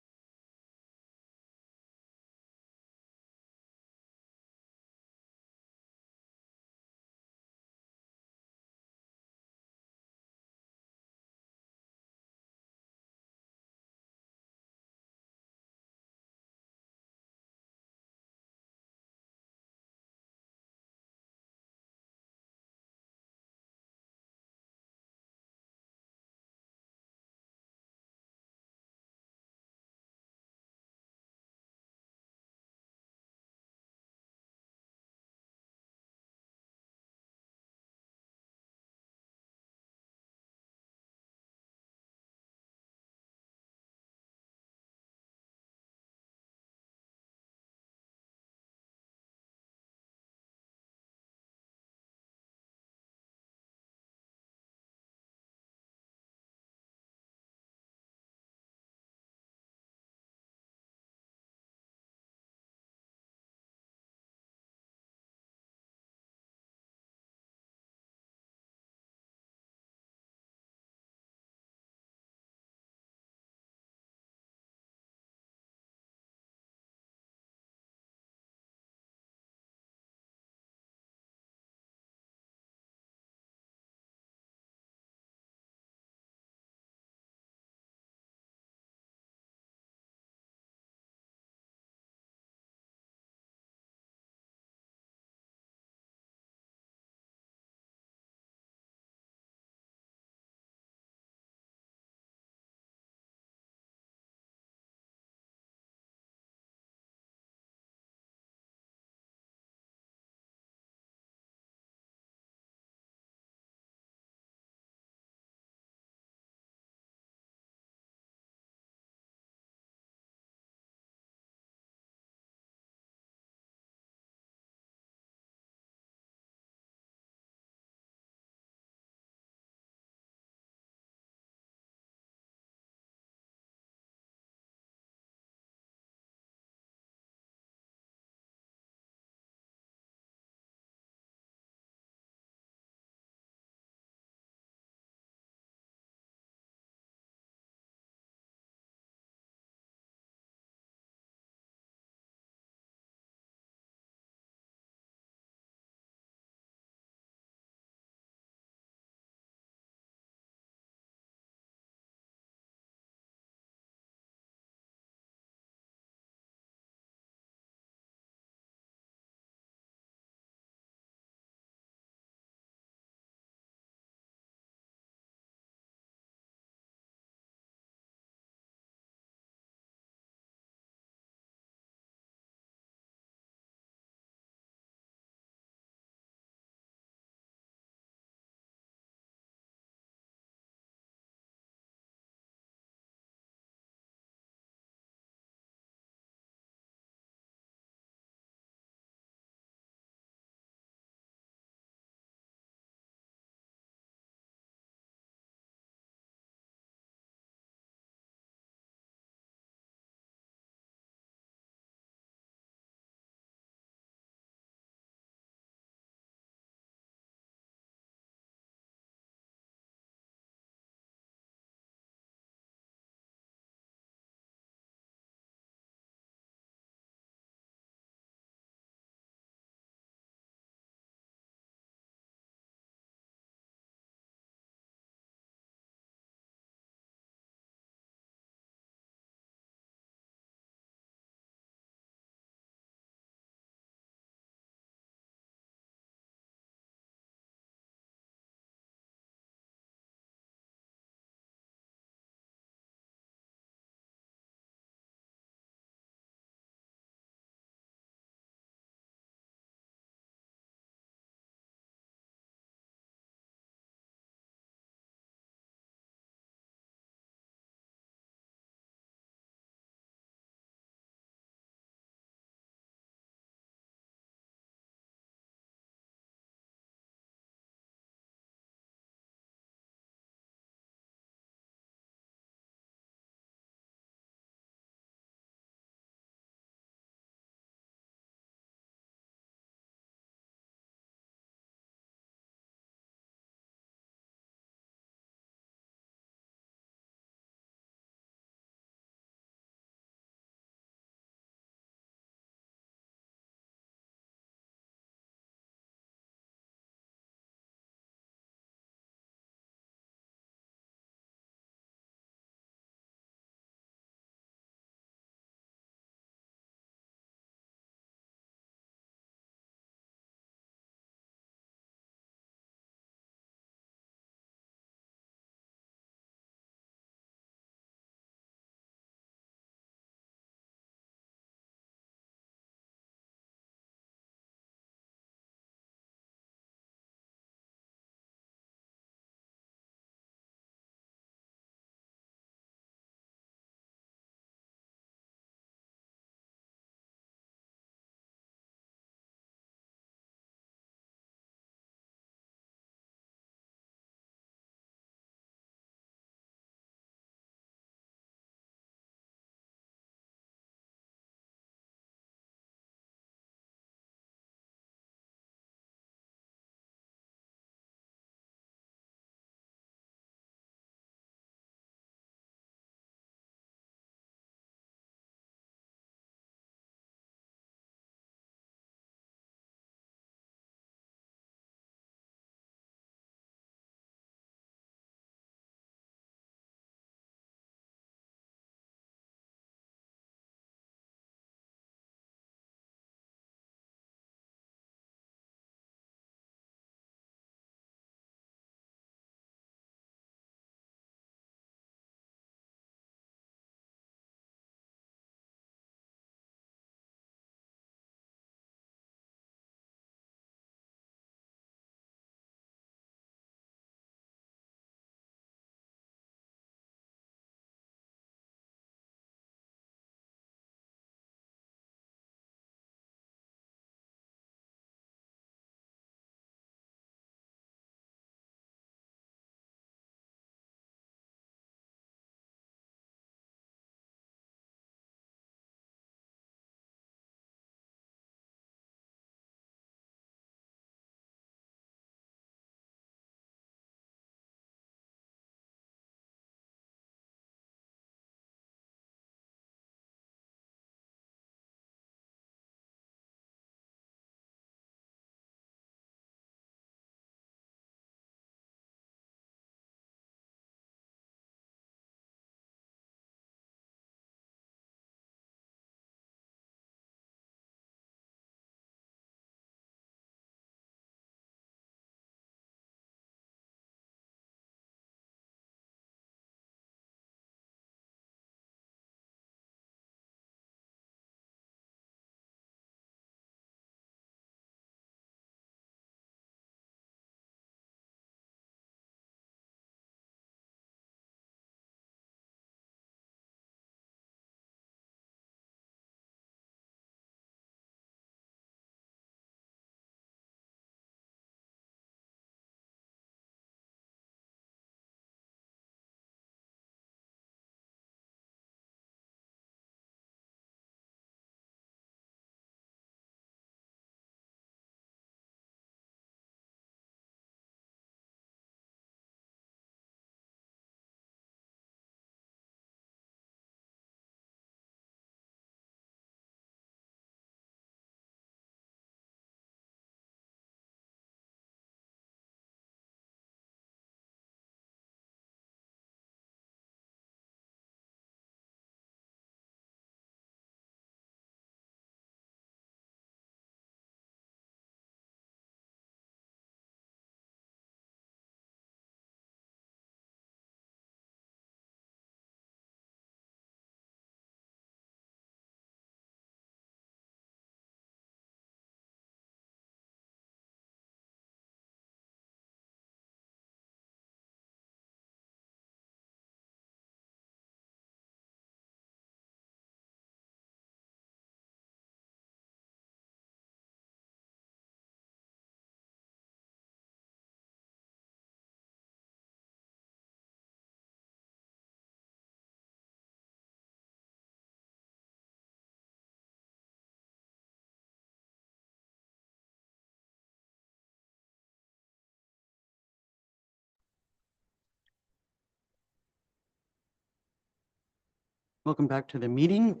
Welcome back to the meeting.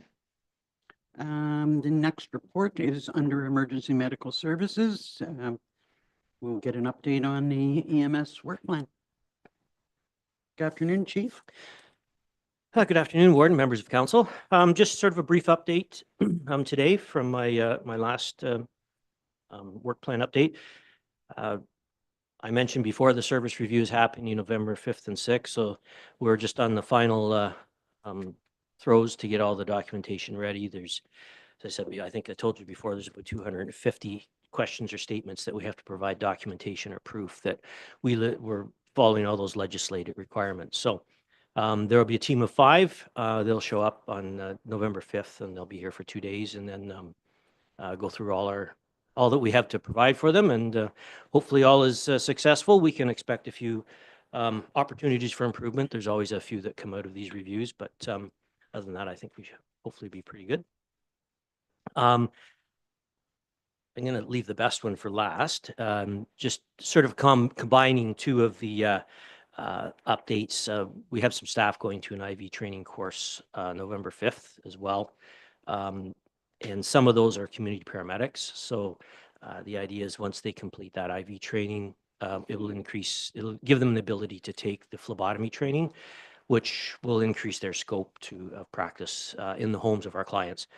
The next report is under Emergency Medical Services. We'll get an update on the EMS work plan. Good afternoon, Chief. Good afternoon, Ward and members of council. Just sort of a brief update today from my my last work plan update. I mentioned before the service review is happening November 5th and 6th, so we're just on the final throws to get all the documentation ready. There's, as I said, I think I told you before, there's about 250 questions or statements that we have to provide documentation or proof that we're following all those legislative requirements. So there will be a team of 5. They'll show up on November 5th, and they'll be here for 2 days, and then go through all that we have to provide for them, and hopefully all is successful. We can expect a few opportunities for improvement. There's always a few that come out of these reviews, but other than that, I think we should hopefully be pretty good. I'm going to leave the best one for last. Just sort of combining 2 of the updates. We have some staff going to an IV training course November 5th as well. And some of those are community paramedics. So the idea is once they complete that IV training, it'll give them the ability to take the phlebotomy training, which will increase their scope to practice in the homes of our clients.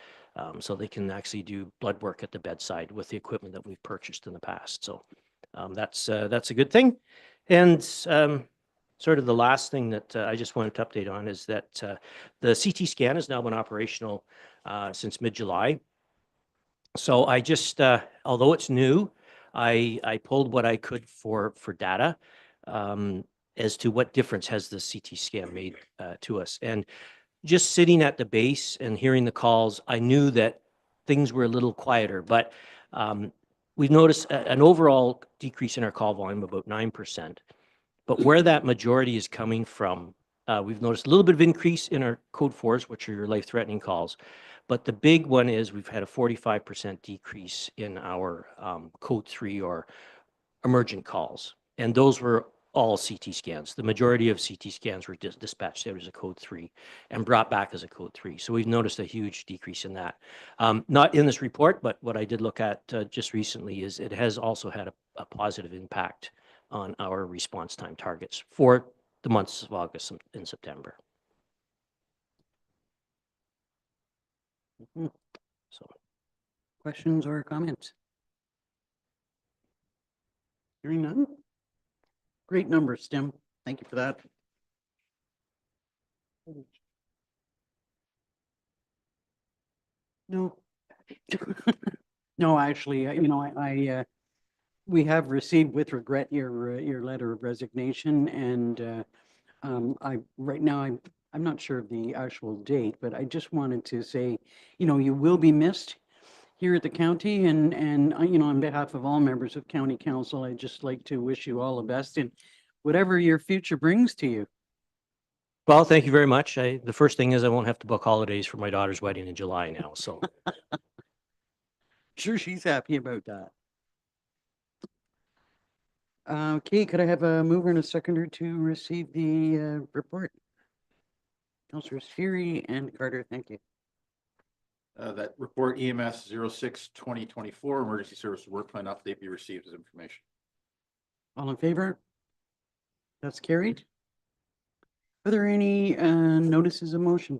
So they can actually do blood work at the bedside with the equipment that we've purchased in the past. So that's a good thing. And sort of the last thing that I just wanted to update on is that the CT scan has now been operational since mid-July. So I just, although it's new, I pulled what I could for data as to what difference has the CT scan made to us. And just sitting at the base and hearing the calls, I knew that things were a little quieter, but we've noticed an overall decrease in our call volume, about 9%. But where that majority is coming from, we've noticed a little bit of increase in our code 4s, which are your life-threatening calls. But the big one is we've had a 45% decrease in our code 3 or emergent calls. And those were all CT scans. The majority of CT scans were dispatched out as a code 3 and brought back as a code 3. So we've noticed a huge decrease in that. Not in this report, but what I did look at just recently is it has also had a positive impact on our response time targets for the months of August and September. So, questions or comments? Hearing none? Great numbers, Tim. Thank you for that. No. No, actually, we have received with regret your letter of resignation, and right now I'm not sure of the actual date, but I just wanted to say, you will be missed here at the county, and on behalf of all members of County Council, I'd just like to wish you all the best in whatever your future brings to you. Well, thank you very much. The first thing is I won't have to book holidays for my daughter's wedding in July now, so. Sure, she's happy about that. Okay, could I have a mover and a seconder to receive the report? Councilors Fury and Carter, thank you. That report EMS 06-2024 emergency service work plan update be received as information. All in favor? That's carried. Are there any notices of motion?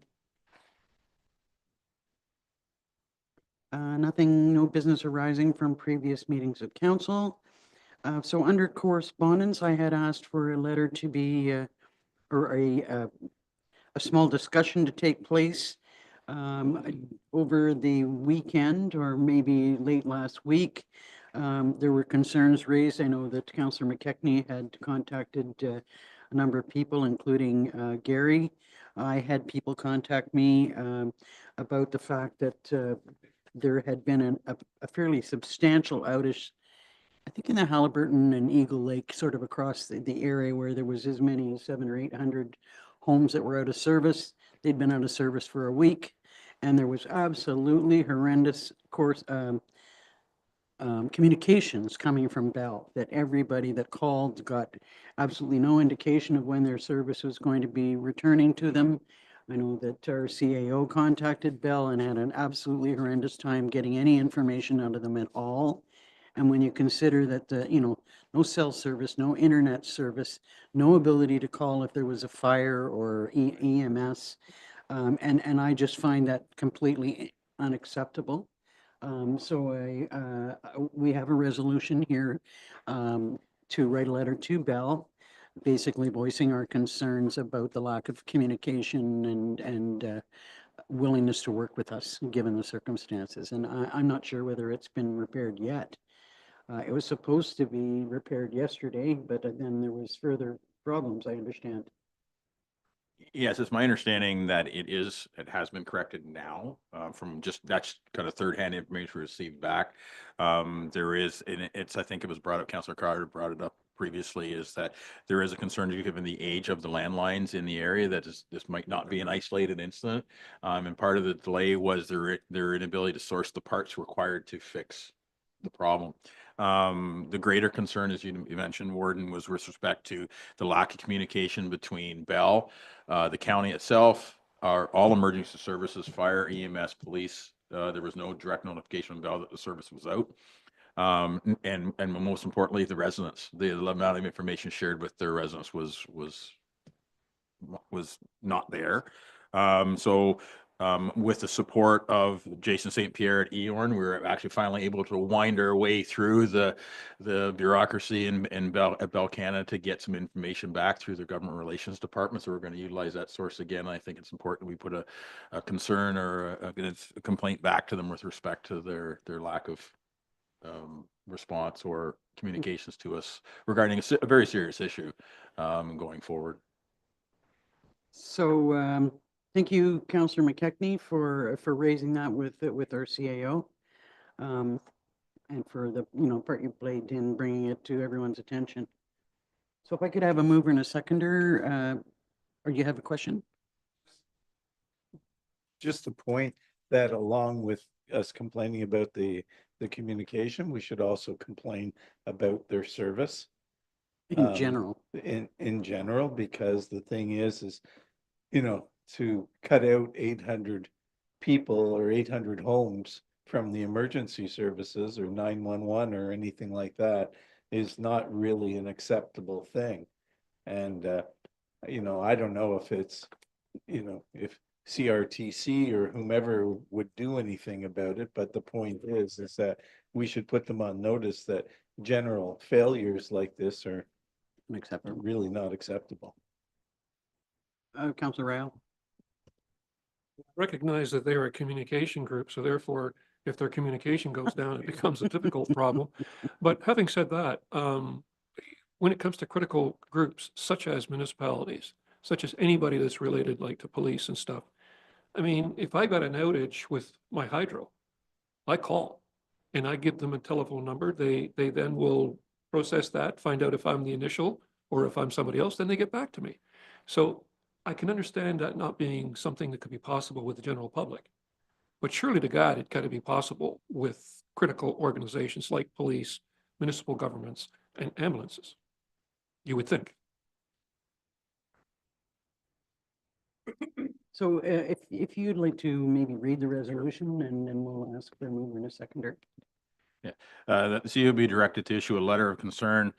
Nothing, no business arising from previous meetings of council. So under correspondence, I had asked for a letter to be, or a small discussion to take place over the weekend or maybe late last week. There were concerns raised. I know that Councillor McKechnie had contacted a number of people, including Gary. I had people contact me about the fact that there had been a fairly substantial outage, I think in the Haliburton and Eagle Lake, sort of across the area where there was as many as 700 or 800 homes that were out of service. They'd been out of service for a week, and there was absolutely horrendous communications coming from Bell that everybody that called got absolutely no indication of when their service was going to be returning to them. I know that our CAO contacted Bell and had an absolutely horrendous time getting any information out of them at all. And when you consider that no cell service, no internet service, no ability to call if there was a fire or EMS, and I just find that completely unacceptable. We have a resolution here to write a letter to Bell, basically voicing our concerns about the lack of communication and willingness to work with us, given the circumstances. And I'm not sure whether it's been repaired yet. It was supposed to be repaired yesterday, but then there was further problems, I understand. Yes, it's my understanding that it has been corrected now, from just, that's kind of third-hand information we received back. There is, and I think it was brought up, Councillor Carter brought it up previously, is that there is a concern, given the age of the landlines in the area, that this might not be an isolated incident. And part of the delay was their inability to source the parts required to fix the problem. The greater concern, as you mentioned, Warden, was with respect to the lack of communication between Bell, the county itself, all emergency services, fire, EMS, police. There was no direct notification from Bell that the service was out. And most importantly, the residents, the amount of information shared with their residents was not there. With the support of Jason St. Pierre at EORN, we were actually finally able to wind our way through the bureaucracy in Bell Canada to get some information back through the government relations department. So we're going to utilize that source again. I think it's important we put a concern or a complaint back to them with respect to their lack of response or communications to us regarding a very serious issue going forward. So thank you, Councillor McKechnie, for raising that with our CAO, and for the part you played in bringing it to everyone's attention. So if I could have a mover and a seconder, or you have a question? Just the point that along with us complaining about the communication, we should also complain about their service. In general. In general, because the thing is, to cut out 800 people or 800 homes from the emergency services or 911 or anything like that is not really an acceptable thing. And, I don't know if it's, if CRTC or whomever would do anything about it, but the point is that we should put them on notice that general failures like this are really not acceptable. Councillor Rao. Recognize that they're a communication group, so therefore, if their communication goes down, it becomes a difficult problem. But having said that, when it comes to critical groups, such as municipalities, such as anybody that's related like to police and stuff, I mean, if I got an outage with my hydro, I call and I give them a telephone number. They then will process that, find out if I'm the initial or if I'm somebody else, then they get back to me. So I can understand that not being something that could be possible with the general public. But surely to God, it got to be possible with critical organizations like police, municipal governments, and ambulances. You would think. So if you'd like to maybe read the resolution, and then we'll ask for a mover and a seconder. Yeah, the CEO be directed to issue a letter of concern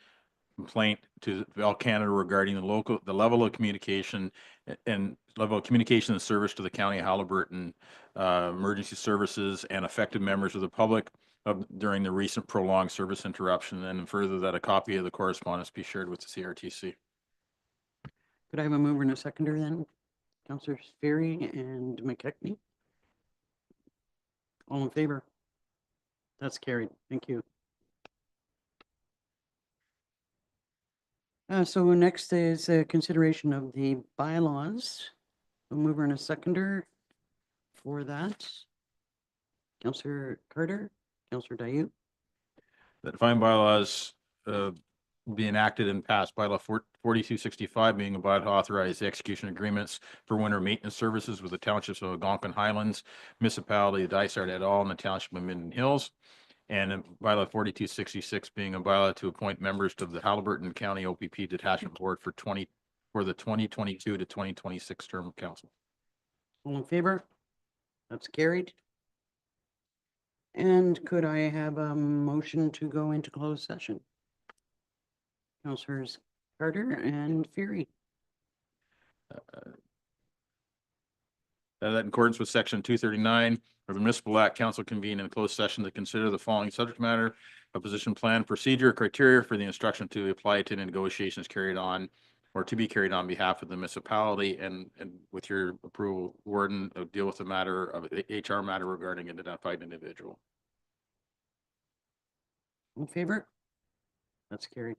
complaint to Bell Canada regarding the level of communication and service to the County of Haliburton emergency services and affected members of the public during the recent prolonged service interruption, and further that a copy of the correspondence be shared with the CRTC. Could I have a mover and a seconder then? Councillors Ferry and McKechnie. All in favor? That's carried. Thank you. So next is a consideration of the bylaws. A mover and a seconder for that. Councillor Carter, Councillor Dayou. The defined bylaws be enacted and passed. Bylaw 4265 being a bylaw to authorize the execution agreements for winter maintenance services with the townships of Algonquin Highlands, municipality of Dysart et al. And the township of Minden Hills. And bylaw 4266 being a bylaw to appoint members to the Haliburton County OPP Detachment Board for the 2022 to 2026 term of council. All in favor? That's carried. And could I have a motion to go into closed session? Councilors Carter and Fury. That in accordance with section 239 of the Municipal Act, council convene in closed session to consider the following subject matter: a position plan, procedure, criteria for the instruction to apply to negotiations carried on or to be carried on behalf of the municipality, and with your approval, Warden, deal with the matter of HR matter regarding an identified individual. In favor? That's carried.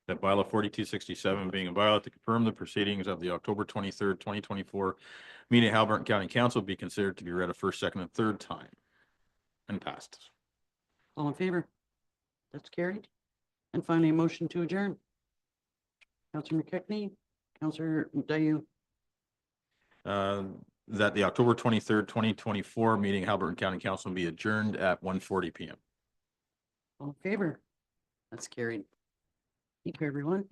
That bylaw 4267 being a bylaw to confirm the proceedings of the October 23rd, 2024 meeting of Haliburton County Council be considered to be read a first, second, and third time and passed. All in favor? That's carried. And finally, a motion to adjourn. Councilor McKechnie, Councilor Dayu. That the October 23rd, 2024 meeting of Haliburton County Council be adjourned at 1:40 p.m. All in favor? That's carried. Thank you, everyone.